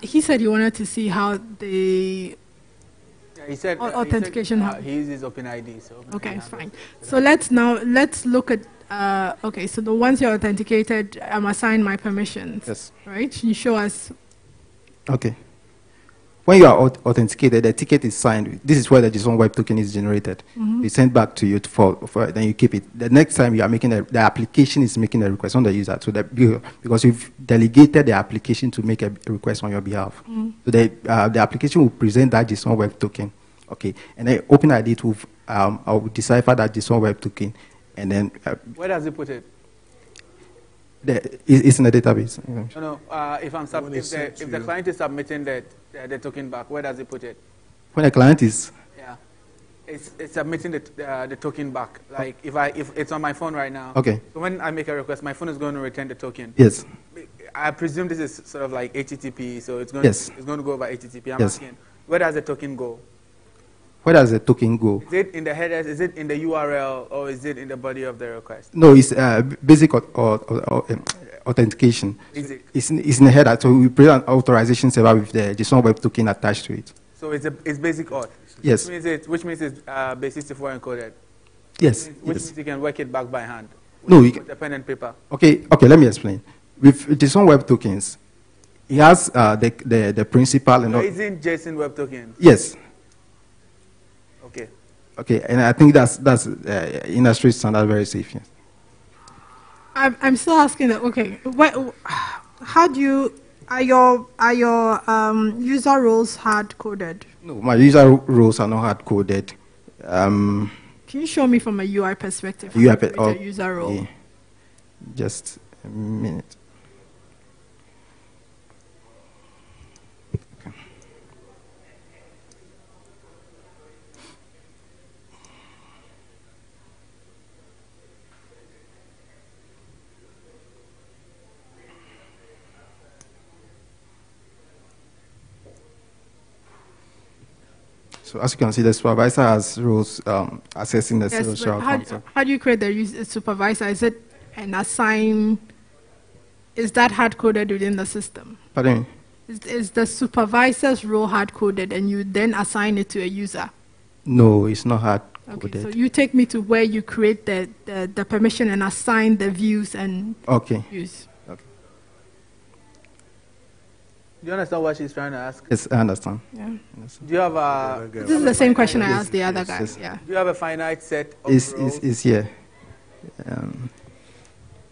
He said he wanted to see how the he said authentication. He uses OpenID. So okay, it's fine. So let's look at. Okay, so the once you're authenticated, I'm assigned my permissions. Yes. Right? You show us. Okay. When you are authenticated, the ticket is signed. This is where the JSON Web Token is generated. It's sent back to you then you keep it. The next time you are making the application is making a request on the user. So because you've delegated the application to make a request on your behalf. So the application will present that JSON Web Token. Okay. And then OpenID will decipher that JSON Web Token. And then where does it put it? It's in the database. No. If the client is submitting the token back, where does it put it? When the client is. Yeah, it's submitting the token back. Like if it's on my phone right now. Okay. So when I make a request, my phone is going to return the token. Yes. I presume this is sort of like HTTP, so it's going to go over HTTP. I'm asking, where does the token go? Where does the token go? Is it in the headers? Is it in the URL, or is it in the body of the request? No, it's basic authentication. It's in the header, so we present an authorization server with the JSON Web Token attached to it. So it's basic auth. Yes. Which means it's base64 encoded. Yes. Which means you can work it back by hand. With a pen and paper. Okay. Let me explain. With JSON Web Tokens, it has the principal and. So isn't JSON Web Token? Yes. Okay. Okay, and I think that's industry standard, very safe. Yes. I'm still asking that. Okay, how do you Are your user roles hard coded? No, my user roles are not hard coded. Can you show me from a UI perspective? How UI you create a user role. yeah. Just a minute. Okay. So as you can see, the supervisor has roles assessing the Yes, social but concept. how do you create the supervisor? Is it an assign? Is that hard coded within the system? Pardon me? Is the supervisor's role hard coded and you then assign it to a user? No, it's not hard coded. So you take me to where you create the permission and assign the views and views. Do you understand what she's trying to ask? Yes, I understand. Yeah. Do you have a... This is the same question I asked the other guy. yes. Yeah. Do you have a finite set of Is roles? here.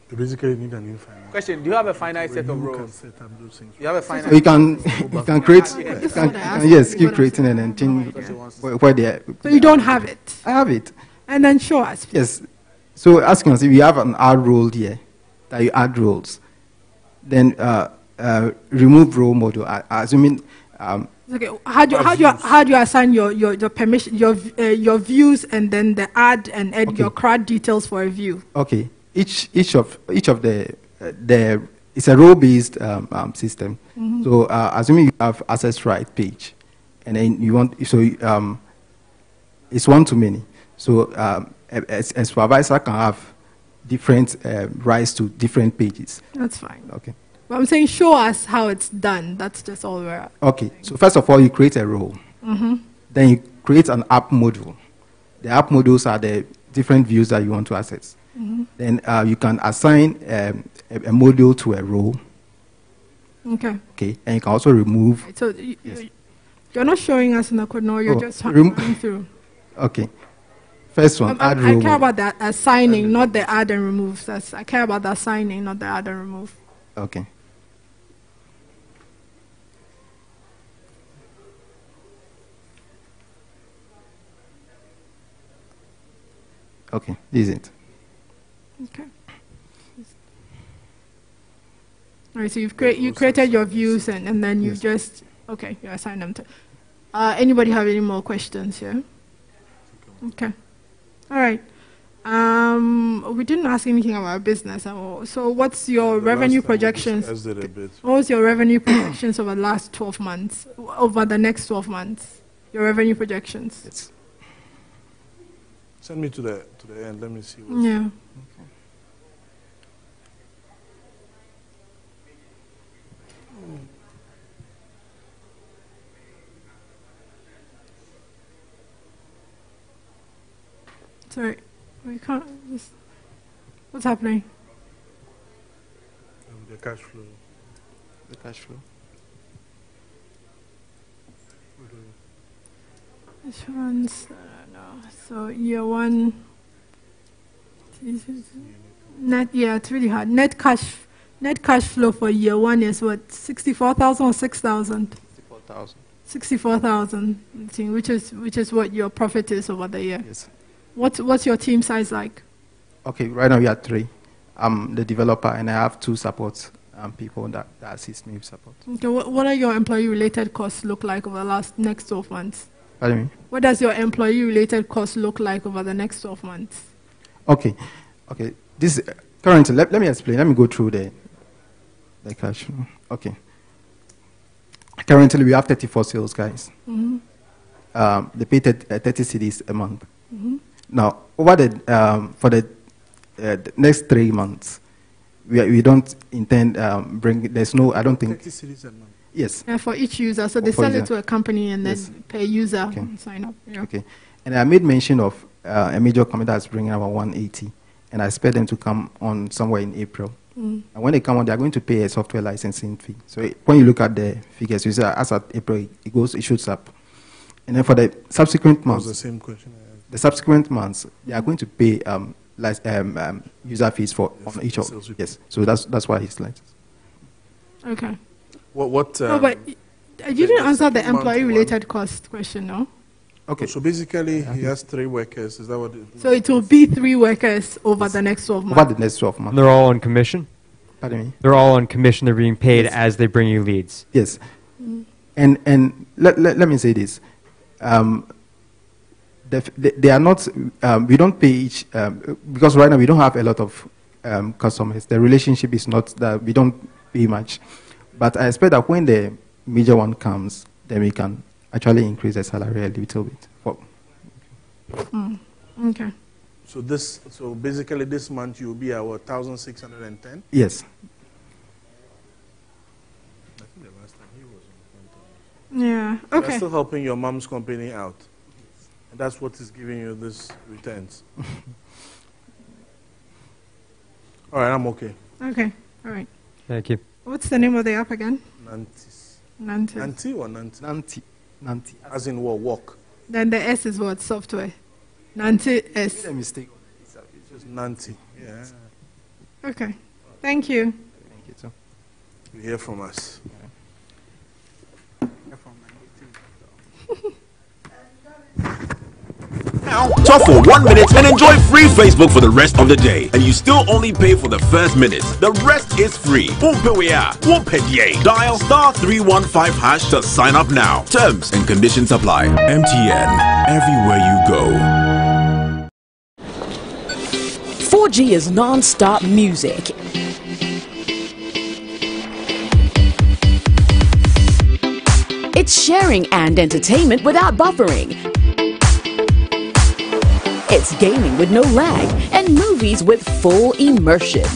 You basically need an infinite. Question, do you have a finite set of You roles? can set up those things. You have a finite... So you can create, yes, keep creating and then change where they are. So you don't have it? I have it. And then show us. Yes. So as you can see, we have an add role here, that you add roles. Then remove role model, assuming... Okay. How do you assign your permission, your views, and then the add and add your CRUD details for a view? Okay. Each of the it's a role-based system. Mhm. So assuming you have access right page, and then you want it's one to many. So a supervisor can have different rights to different pages. That's fine. Okay. But I'm saying show us how it's done. That's just all we're at. Okay. So first of all, you create a role. Mm-hmm. Then you create an app module. The app modules are the different views that you want to access. Mhm. Then you can assign a module to a role. Okay. Okay. And you can also remove. So you're not showing us in the code, no, you're just rem- running through. Okay. First one, add I role. care about that assigning, not the add and remove. I care about the assigning, not the add and remove. Okay. Okay, this is it. Okay. All right, so you created your views and then you just, okay, you assign them to. Anybody have any more questions here? Okay. All right. We didn't ask anything about business. So what's your revenue projections? What was your revenue projections over the last 12 months, over the next 12 months? Your revenue projections? Send me to the end. Let me see. Yeah. Sorry, we can't. What's happening? The cash flow. The cash flow. Which ones? No. So year one. Net. Yeah, it's really hard. Net cash flow for year one is what? 64,000 or 6,000? 64,000. 64,000, which is what your profit is over the year. Yes. What's your team size like? Okay, right now we are 3. I'm the developer and I have 2 support people that assist me with support. Okay, what are your employee-related costs look like over the next 12 months? Pardon me? What does your employee-related costs look like over the next 12 months? Okay. This currently, let me explain. Let me go through the cash flow. Okay. Currently, we have 34 sales guys. Mm-hmm. They pay 30 cedis a month. Mm-hmm. Now, over for the next 3 months, we don't intend bring. There's no. I don't think. 30 cities a month. Yes. Yeah, for each user, so they For sell it user. to a company and then Yes. pay user Okay. and sign up. Yeah. Okay. And I made mention of a major company that's bringing about 180, and I expect them to come on somewhere in April. Mm. And when they come on, they're going to pay a software licensing fee. So when you look at the figures, you see as at April, it shoots up. And then for the subsequent months, the same question I asked. the subsequent months, they are going to pay user fees for on each of. Yes. So that's why it's like. Okay. What? No, but you didn't answer the employee-related cost question, no? Okay. So basically, he has 3 workers. Is that what? So it will be 3 workers over the next 12 months. Over the next 12 months. They're all on commission? Pardon me? They're all on commission. They're being paid Yes. as they bring you leads. Yes. And let me say this. They are not, we don't pay each, because right now we don't have a lot of customers. The relationship is not that we don't pay much. But I expect that when the major one comes, then we can actually increase the salary a little bit. Okay. So basically this month you'll be at 1,610? Yes. I think the last time he was on front of us. Yeah, okay. You're still helping your mom's company out. And that's what is giving you this returns. All right, I'm okay. Okay, all right. Thank you. What's the name of the app again? Nantis. Nantis. Nanti or Nanti? Nanti. As in what? Walk. Then the S is what? Software. Nanti S. Made a mistake. It's just Nanti. Yeah. Okay. Thank you. Thank you, too. You hear from us. Now, talk for 1 minute and enjoy free Facebook for the rest of the day. And you still only pay for the first minute. The rest is free. Dial *315# to sign up now. Terms and conditions apply. MTN. Everywhere you go. 4G is non-stop music. It's sharing and entertainment without buffering. It's gaming with no lag and movies with full immersion.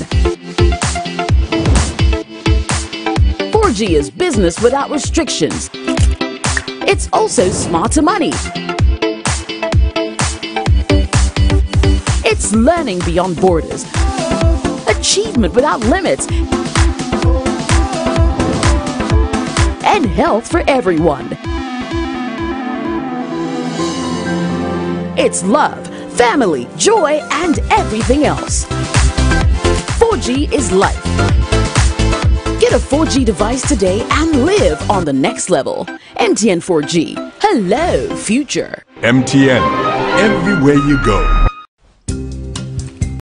4G is business without restrictions. It's also smarter money. It's learning beyond borders. Achievement without limits. And health for everyone. It's love, family, joy, and everything else. 4G is life. Get a 4G device today and live on the next level. MTN 4G. Hello, future. MTN. Everywhere you go.